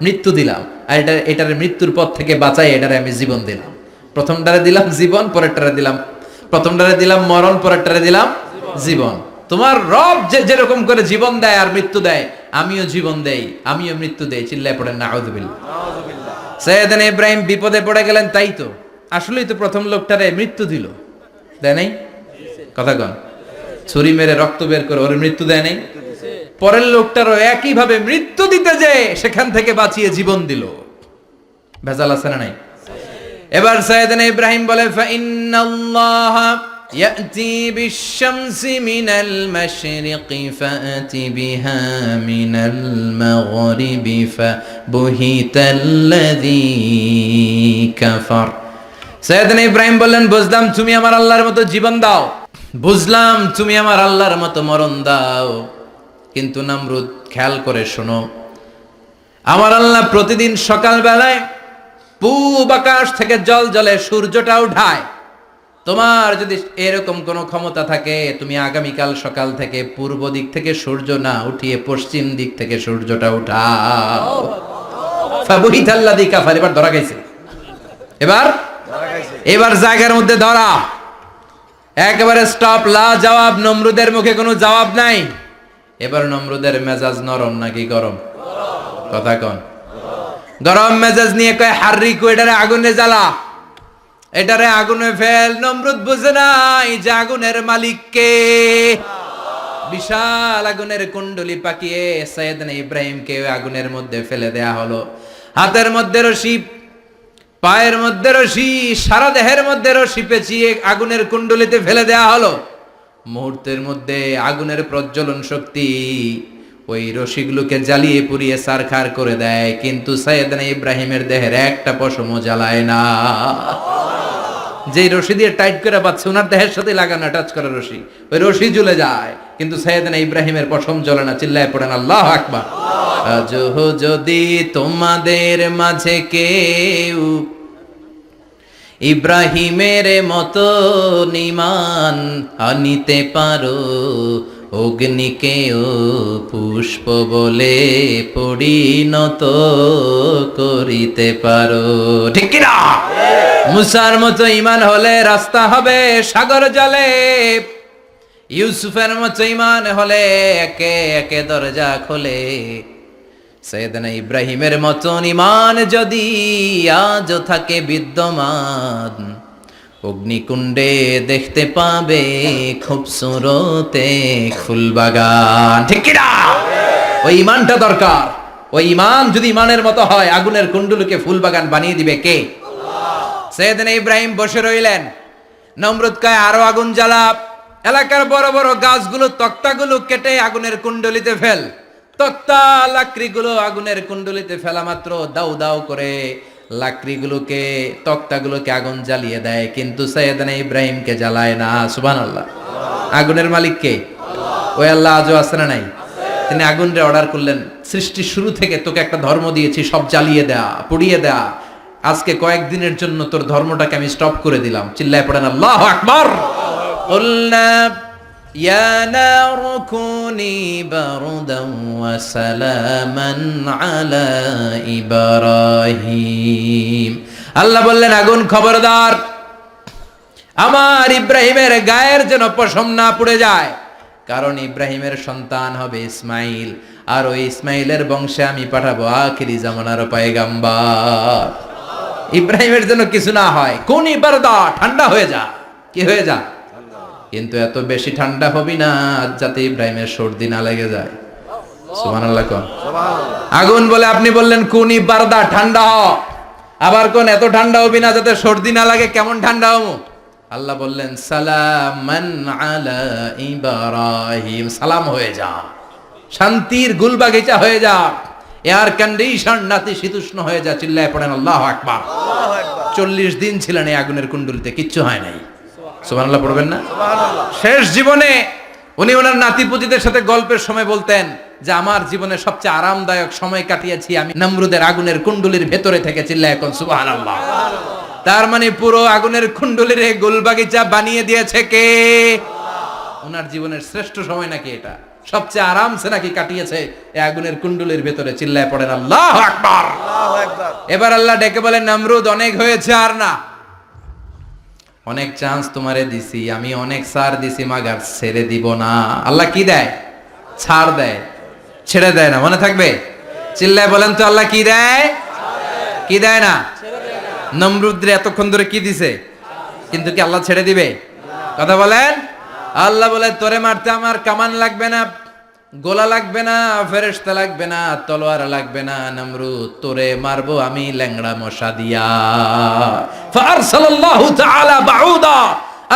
মৃত্যু দিলাম, আর এটারে মৃত্যুর পথ থেকে বাঁচাই এটারে আমি জীবন দিলাম। প্রথমটারে দিলাম জীবন, পরেরটারে দিলাম, প্রথমটারে দিলাম মরণ, পরেরটারে দিলাম জীবন। তোমার রব যে যেরকম করে জীবন দেয় আর মৃত্যু দেয়, আমিও জীবন দেই, আমিও মৃত্যু দেই। চিল্লায় পড়েন নাউযুবিল্লাহ। সাইয়েদনা ইব্রাহিম বিপদে পড়ে গেলেন। তাই তো, আসলেই তো প্রথম লোকটারে মৃত্যু দিল, দেয় নাই? কথা কন। ছুরি মেরে রক্ত বের করে ওর মৃত্যু দেয় নাই? পরের লোকটারও একই ভাবে মৃত্যু দিতে যে সেখান থেকে বাঁচিয়ে জীবন দিল। ভেজাল আছে না নাই? এবার সাইয়েদনা ইব্রাহিম বলে, ফাইন্নাল্লাহ ইয়াতি বিশ-শামসি মিনাল মাশরিকি ফাতি বিহা মিনাল মাগরিবি ফাবুহিতাল্লাযী কাফার। সাইয়েদনা ইব্রাহিম বললেন, বুঝলাম তুমি আমার আল্লাহর মতো জীবন দাও, বুঝলাম তুমি আমার আল্লাহর মতো মরণ দাও, কিন্তু নমরুদ খেয়াল করে শোনো, আমার আল্লাহ প্রতিদিন সকাল বেলায় পূব আকাশ থেকে জল জলে সূর্যটা উঠায়। তোমার যদি এরকম কোন ক্ষমতা থাকে, তুমি আগামীকাল সকাল থেকে পূর্ব দিক থেকে সূর্য না উঠিয়ে পশ্চিম দিক থেকে সূর্যটা উঠাও। ফাবুহিতাল্লাযী কাফার। এবার ধরা গেছে, এবার জায়গার মধ্যে ধরা, একেবারে স্টপ, লা জবাব। নমরুদের মুখে কোনো জবাব নাই। এবার নমরুদের মেজাজ নরম নাকি গরম? কথা কন। গরম মেজাজ নিয়ে কয়, হাররিকু, এটারে আগুনে জ্বালা, এটারে আগুনে ফেল। নমরুদ বুঝে নাই যে আগুনের মালিক কে। বিশাল আগুনের কুণ্ডলি পাকিয়ে সাইয়েদনা ইব্রাহিমকে আগুনের মধ্যে ফেলে দেয়া হলো। হাতের মধ্যে রশি, পায়ের মধ্যে রশি, সারা দেহের মধ্যে রশি পেঁচিয়ে আগুনের কুণ্ডলিতে ফেলে দেয়া হলো। মুহূর্তের মধ্যে আগুনের প্রজ্বলন শক্তি ওই রশিগুলোকে জ্বালিয়ে পুড়িয়ে ছারখার করে দেয়, কিন্তু সাইয়েদনা ইব্রাহিমের দেহের একটা পশমও জ্বালায় না। যে রশি দিয়ে টাইট করে বাঁধছে, ওনার দেহের সাথে লাগানো টাচ করা রশি, ওই রশি জ্বলে যায়, কিন্তু সাইয়েদনা ইব্রাহিমের পশম জ্বলে না। চিল্লায় পড়েন আল্লাহু আকবার। আজহ যদি তোমাদের মাঝে কেউ ইব্রাহিমের মতো ঈমান আনিতে পারো, অগ্নিকেও পুষ্প বলে পরিণত করিতে পারো, ঠিক কি না? মুসার মতো ঈমান হলে রাস্তা হবে সাগর জলে, ইউসুফের মতো ঈমান হলে একে একে দরজা খোলে। সাইয়েদনা ইব্রাহিমের মতন ঈমান যদি আজও থাকে বিদ্যমান, অগ্নিকুণ্ডে দেখতে পাবে খুবসুরত এক ফুলবাগান, ঠিক কি না? ওই ঈমানটা দরকার। ওই ঈমান যদি ঈমানের মতো হয়, আগুনের কুণ্ডুলকে ফুলবাগান বানিয়ে দিবে কে? আল্লাহ। সাইয়েদনা ইব্রাহিম বসে রইলেন। নমরুদ কয়, আরো আগুন জ্বালা, এলাকার বড় বড় গাছগুলো, তক্তাগুলো কেটে আগুনের কুণ্ডলিতে ফেল। তক্তা লাকড়িগুলো আগুনের কুণ্ডলিতে ফেলা মাত্র দাউ দাউ করে লাকড়িগুলোকে, তক্তাগুলোকে আগুন জ্বালিয়ে দেয়, কিন্তু সাইয়েদনা ইব্রাহিমকে জ্বালায় না। সুবহানাল্লাহ। আগুনের মালিক কে? আল্লাহ। ওই আল্লাহ আজও আছে না নাই? তিনি আগুনরে অর্ডার করলেন, সৃষ্টির শুরু থেকে তোকে একটা ধর্ম দিয়েছি, সব জ্বালিয়ে দেয়া, পুড়িয়ে দেয়া, আজকে কয়েকদিনের জন্য তোর ধর্মটাকে আমি স্টপ করে দিলাম। চিল্লায় পড়েন আল্লাহু আকবার। কুলনা ইয়া নারু কুনি বারদান ওয়া সালামান আলা ইব্রাহিম। আল্লাহ বললেন আগুন খবরদার, আমার ইব্রাহিমের গায়ের যেন পশম না পুড়ে যায়, কারণ ইব্রাহিমের সন্তান হবে ইসমাইল, আর ওই ইসমাইলের বংশে আমি পাঠাবো আখিরি জামানার পয়গাম্বার। ইব্রাহিমের জন্য কিছু না হয়, কোনই বারদা, ঠান্ডা হয়ে যা। কি হয়ে যা? কিন্তু এত বেশি ঠান্ডা হবি না যাতে ইব্রাহিমের সর্দি না লেগে যায়। সুবহানাল্লাহ কোন। আগুন বলে আপনি বললেন কোনই বারদা, ঠান্ডা হ। আবার কোন এত ঠান্ডা হবি না যাতে সর্দি না লাগে। কেমন ঠান্ডা হবো? আল্লাহ বললেন সালামান আলা ইব্রাহিম, সালাম হয়ে যা, শান্তির গুলবাগিচা হয়ে যা, এয়ার কন্ডিশন নাতিশীতোষ্ণ হয়ে যা। চিল্লায় পড়েন আল্লাহু আকবার। 40 দিন ছিলেন এই আগুনের কুণ্ডুলিতে, কিচ্ছু হয় নাই। সুবহানাল্লাহ পড়বেন না? শেষ জীবনে উনি ওনার নাতিপুতিদের সাথে গল্পের সময় বলতেন যে আমার জীবনে সবচেয়ে আরামদায়ক সময় কাটিয়েছি আমি নমরুদের আগুনের কুণ্ডুলির ভেতরে থেকে। চিল্লায় এখন সুবহানাল্লাহ। তার মানে পুরো আগুনের কুণ্ডুলির গোলবাগিচা বানিয়ে দিয়েছে কে? ওনার জীবনের শ্রেষ্ঠ সময় নাকি এটা, সবচেয়ে আরামসে নাকি কাটিয়েছে এই আগুনের কুণ্ডুলির ভেতরে। চিল্লায় পড়েন আল্লাহু আকবার। এবার আল্লাহ ডেকে বলেন নমরুদ অনেক হয়েছে, আর না, অনেক চান্স তোমারে দিছি আমি, অনেক ছাড় দিছি, মাগার ছেড়ে দিব না। আল্লাহ কি দেয়? ছাড় দেয়, ছেড়ে দেয় না। মনে থাকবে? চিল্লায় বলেন তো আল্লাহ কি দেয়? কি দেয় না? নমরুদ্রে এতক্ষণ ধরে কি দিছে, কিন্তু কি আল্লাহ ছেড়ে দিবে? কথা বলেন। আল্লাহ বলে তোরে মারতে আমার কামান লাগবে না, গোলা লাগবে না, ফেরেশতা লাগবে না, তলোয়ার লাগবে না। নমরুদ তোরে মারবো আমি ল্যাংড়া মশা দিয়া। ফারসালাল্লাহু তাআলা বাউদা,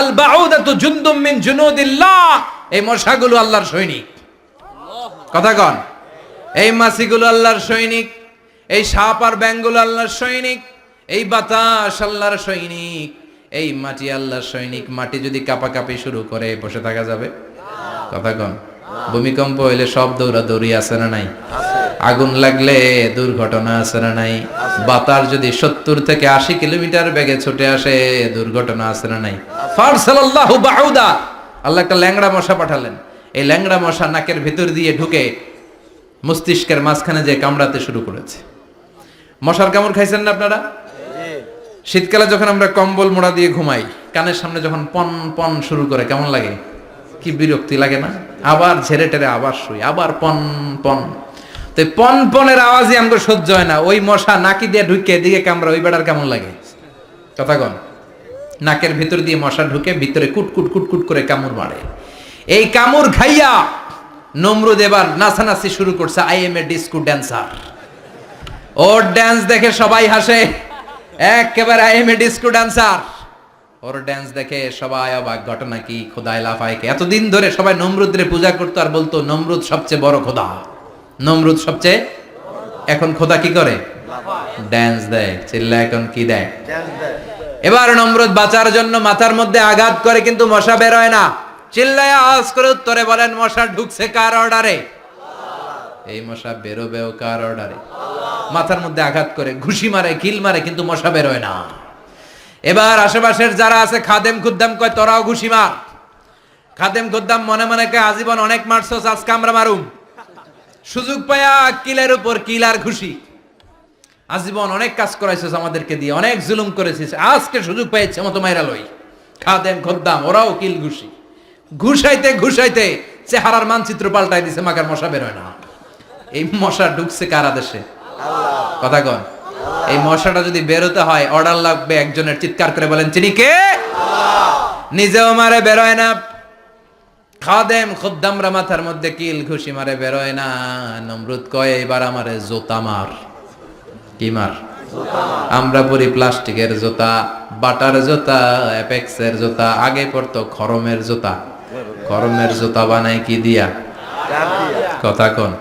আল বাউদাতু জুনদুম মিন জুনুদিল্লাহ। এই মশাগুলো আল্লাহর সৈনিক। কথা কন। এই মাছিগুলো আল্লাহর সৈনিক, এই সাপ আর ব্যাঙগুলো আল্লাহর সৈনিক, এই বাতাস আল্লাহর সৈনিক, এই মাটি আল্লাহর সৈনিক। মাটি যদি কাঁপাকাঁপি শুরু করে বসে থাকা যাবে? কথা কন। ভূমিকম্প হইলে সব দৌড়াদৌড়ি আছে না নাই? আগুন লাগলে দুর্ঘটনা আছে না নাই? বাতাস যদি 70 থেকে 80 কিলোমিটার বেগে ছুটে আসে দুর্ঘটনা আছে না নাই? ফারসালাল্লাহু বাউদা, আল্লাহ একটা ল্যাংড়া মশা পাঠালেন। এই ল্যাংড়া মশা নাকের ভিতর দিয়ে ঢুকে মস্তিষ্কের মাঝখানে যে কামড়াতে শুরু করেছে। মশার কামড় খাইছেন না আপনারা? শীতকালে যখন আমরা কম্বল মোড়া দিয়ে ঘুমাই, কানের সামনে যখন পন পন শুরু করে কেমন লাগে? কি বিরক্তি লাগে না? আবার ঝেড়ে টেরে আবার শুই, আবার পন পন। তো পন পনের আওয়াজই আমাকে সহ্য হয় না। ওই মশা নাকি দিয়ে ঢুকে দিকে কামড়া, ওই বেড়ার কেমন লাগে? কথা কন। নাকের ভিতর দিয়ে মশা ঢুকে ভিতরে কুটকুট কুটকুট করে কামড় মারে। এই কামড় খাইয়া নমরুদ এবার নাচানাচি শুরু করছে। I M A disco dancer. Or dance দেখে সবাই হাসে, একেবারে I M A disco dancer. Or dance দেখে সবাই অবাক। ঘটনা কি? খোদায় লাফায় কে? এতদিন ধরে সবাই নমরুদরে পূজা করতো আর বলতো নমরুদ সবচেয়ে বড় খোদা, নমরুদ সবচেয়ে। এখন খোদা কি করে? ড্যান্স দেয়। চিল্লা এখন কি দেয়? এবার নমরুদ বাঁচার জন্য মাথার মধ্যে আঘাত করে, কিন্তু মশা বের হয় না। চিল্লায় আওয়াজ করে উত্তরে বলেন মশা ঢুকছে কার অর্ডারে? এই মশা বেরোবেও কার অর্ডারে? মাথার মধ্যে আঘাত করে ঘুষি মারে, কিল মারে, কিন্তু মশা বের হয় না। এবার আশেপাশের যারা আছে খাদেম খুদ্দাম কয় তোরাও ঘুষি মার। খাদেম খুদ্দাম মনে মনে কয় আজীবন অনেক মারছস, আজকে আমরা মারুম। সুযোগ পায়া কিলের উপর কিল আর ঘুষি। আজীবন অনেক কাজ করাইছিস আমাদেরকে দিয়ে, অনেক জুলুম করেছিস, আজকে সুযোগ পেয়েছে মতো মাইরা লই। খাদেম খুদ্দাম ওরাও কিল ঘুষি। ঘুষাইতে ঘুষাইতে চেহারার মানচিত্র পাল্টাই দিছে, মাকার মশা বের হয় না। এই মশা ঢুকছে কার আদেশে? কথা কন। এই মশাটা যদি বেরোতে হয় অর্ডার লাগবে একজনের। চিৎকার করে বলেন চিনি কে? নিজেও মারে বেরোয় না, খাদেম খুদ্দামরা মাথার মধ্যে কিল ঘুষি মারে বেরোয় না। নমরুদ কয় এবার আমারে জোতা মার। কি মার? আমরা পরি প্লাস্টিকের জুতা, বাটার জুতা, অ্যাপেক্সের জুতা। আগে পড়তো খরমের জুতা। খরমের জুতা বানায় কি দিয়া? কথা কোন।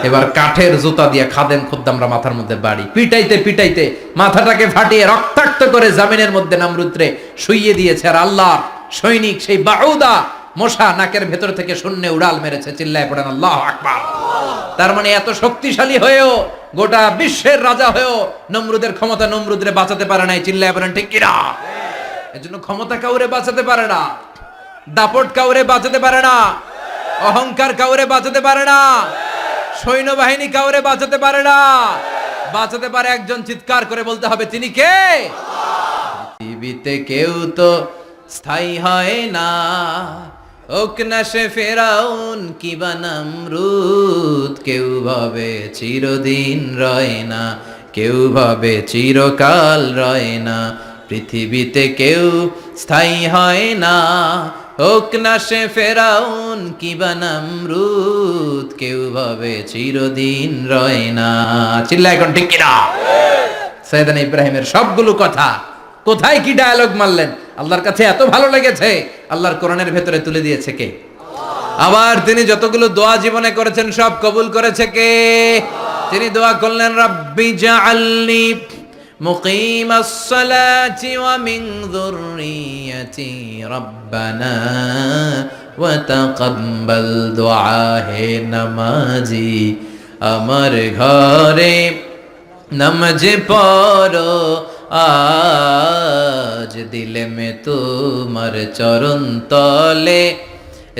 এবার কাঠের জুতা দিয়া খাদেম খুদ্দামরা মাথার মধ্যে বাড়ি। পিটাইতে পিটাইতে মাথাটাকে ফাটিয়ে রক্তাক্ত করে জামিনের মধ্যে নমরুদরে শুইয়ে দিয়েছে। আর আল্লাহ সৈনিক সেই বাউদা মশা নাকের ভেতর থেকে শূন্যে উড়াল মেরেছে। চিল্লায় পড়েন আল্লাহু আকবার। তার মানে এত শক্তিশালী হয়েও, গোটা বিশ্বের রাজা হয়েও নমরুদের ক্ষমতা নমরুদরে বাঁচাতে পারে নাই। চিল্লায় পড়েন ঠিক কিনা? এজন্য ক্ষমতা কাউরে বাঁচাতে পারে না, দাপট কাউরে বাঁচাতে পারে না, অহংকার কাউরে বাঁচাতে পারে না, সৈন্যবাহিনী কাউরে বাঁচাতে পারে না। বাঁচাতে পারে একজন, চিৎকার করে বলতে হবে তিনি কে? পৃথিবীতে কেউ তো স্থায়ী হয় না, হোক না সে ফেরাউন কিবা নমরুদ। কেউ ভাবে চিরদিন রয় না, কেউ ভাবে চিরকাল রয় না। পৃথিবীতে কেউ স্থায়ী হয় না, হোক না সে ফেরাউন কিবা নমরুদ। কেউ ভাবে চিরদিন রয় না। চিল্লা এখন ঠিক কিনা? সৈয়দনা ইব্রাহিমের সবগুলো কথা কোথায় কি ডায়ালগ মারলেন, আল্লাহর কাছে এত ভালো লেগেছে, আল্লাহর কোরআনের ভেতরে তুলে দিয়েছে কে? আবার তিনি যতগুলো দোয়া জীবনে করেছেন সব কবুল করেছে কে? তিনি দোয়া করলেন, রাব্বি জাআলনি মুকিমাস সালাতি ওয়া মিন যুররিয়াতি রাব্বানা ওয়া তাকাব্বাল দুআ। হে নামাজি, আমার ঘরে নামাজ পড়ো আজ, দিলে মে তোমার চরণ তলে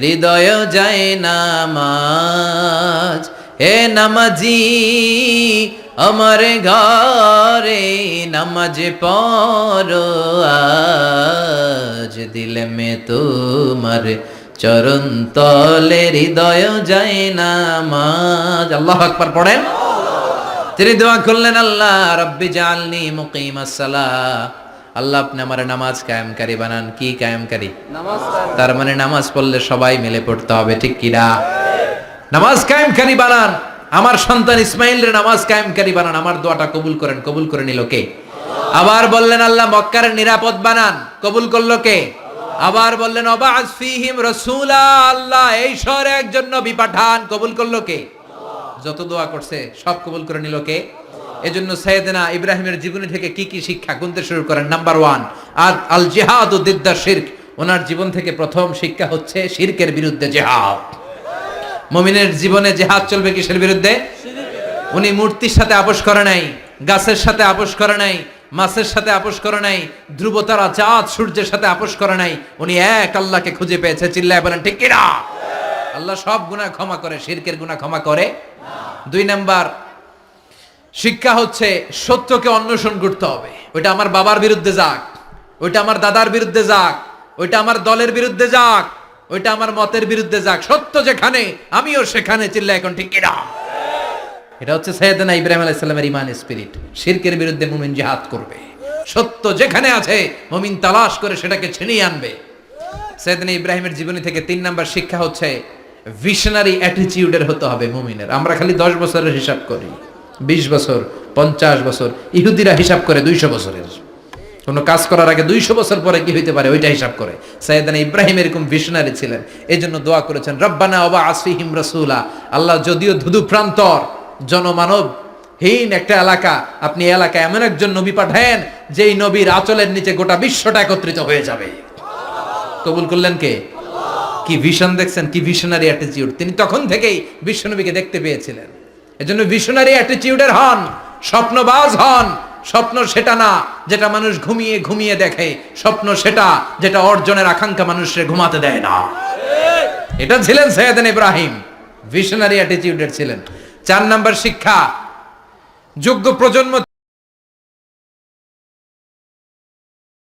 হৃদয় যায় নামাজ। হে নামাজি, আমার ঘরে নামাজ পড়ো আজ, দিলে মে তোমার চরণ তলে হৃদয় যায় নামাজ। আল্লাহু আকবার পড়েন। তিনি দোয়া করলেন, আল্লাহ রাব্বি জাআলনি মুকিমাস সালাহ, আল্লাহ আপনি আমার নামাজ কায়েমকারী বানান। কি কায়েমকারী? নামাজ। তার মানে নামাজ পড়লে সবাই মিলে পড়তে হবে, ঠিক কি না? নামাজ কায়েমকারী বানান, আমার সন্তান ইসমাইলের নামাজ কায়েমকারী বানান। আমার দোয়াটা কবুল করেন। কবুল করে নিল কে? আবার বললেন, আল্লাহ মক্কার নিরাপদ বানান। কবুল করলো কে? আবার বললেন, ওয়াবা'আস ফীহিম রাসূলা, আল্লাহ এই শহরে একজন নবী পাঠান। কবুল করলো কে? যত দোয়া করছে সব কবুল করে নিল কে? এজন্য সাইয়েদনা ইব্রাহিমের জীবনী থেকে কি কি শিক্ষা গুনতে শুরু করেন। নাম্বার 1, আল জিহাদু দিদ্দা শিরক। ওনার জীবন থেকে প্রথম শিক্ষা হচ্ছে শিরকের বিরুদ্ধে জিহাদ। মুমিনের জীবনে জিহাদ চলবে কিসের বিরুদ্ধে? উনি মূর্তির সাথে আপোষ করে নাই, গাছের সাথে আপোষ করে নাই, মাছের সাথে আপোষ করে নাই, ধ্রুবতারা চাঁদ সূর্যের সাথে আপোষ করে নাই। উনি এক আল্লাহকে খুঁজে পেয়েছে। চিল্লায় বলেন ঠিক কিনা? আল্লাহ সব গুনাহ ক্ষমা করে, শিরকের গুনাহ ক্ষমা করে না। 2 নাম্বার শিক্ষা হচ্ছে সত্যকে অন্বেষণ করতে হবে। ওইটা আমার বাবার বিরুদ্ধে যাক, ওইটা আমার দাদার বিরুদ্ধে যাক, ওইটা আমার দলের বিরুদ্ধে যাক, ওইটা আমার মতের বিরুদ্ধে যাক, সত্য যেখানে আমিও সেখানে। চিল্লা এখন ঠিক কিনা? এটা হচ্ছে সাইয়েদনা ইব্রাহিম আলাইহিস সালামের ঈমান স্পিরিট। শিরকের বিরুদ্ধে মুমিন জিহাদ করবে, সত্য যেখানে আছে মুমিন তালাশ করে সেটাকে ছিনিয়ে আনবে। সাইয়েদনা ইব্রাহিমের জীবনী থেকে 3 নাম্বার শিক্ষা হচ্ছে ভিশনারি অ্যাটিটিউডের হতে হবে মুমিনের। আমরা খালি 10 বছরের হিসাব করি, 20 বছর, 50 বছর। ইহুদিরা হিসাব করে 200 বছরের। কোন কাজ করার আগে 200 বছর পরে কি হইতে পারে ওইটা হিসাব করে। সাইয়েদনা ইব্রাহিম এরকম ভিশনারি ছিলেন। এজন্য দোয়া করেছেন, রব্বানা ওয়াবা'আস ফীহিম রাসূলা। আল্লাহ যদিও ধুধু প্রান্তর জনমানব হীন একটা এলাকা, আপনি এলাকায় এমন একজন নবী পাঠায়েন যেই নবীর আঁচলের নিচে গোটা বিশ্বটা একত্রিত হয়ে যাবে। কবুল করলেন কে? কি ভিশন দেখছেন, কি ভিশনারি অ্যাটিটিউড। তিনি তখন থেকেই বিশ্বনবীকে দেখতে পেয়েছিলেন। এজন্য ভিশনারি অ্যাটিটিউডের হন, স্বপ্নবাজ হন। স্বপ্ন সেটা না যেটা মানুষ ঘুমিয়ে ঘুমিয়ে দেখে, স্বপ্ন সেটা যেটা অর্জনের আকাঙ্ক্ষা মানুষের ঘুমাতে দেয় না। এটা ছিলেন সাইয়েদনা ইব্রাহিম, ভিশনারি অ্যাটিটিউডের ছিলেন। 4 নাম্বার শিক্ষা, যোগ্য প্রজন্ম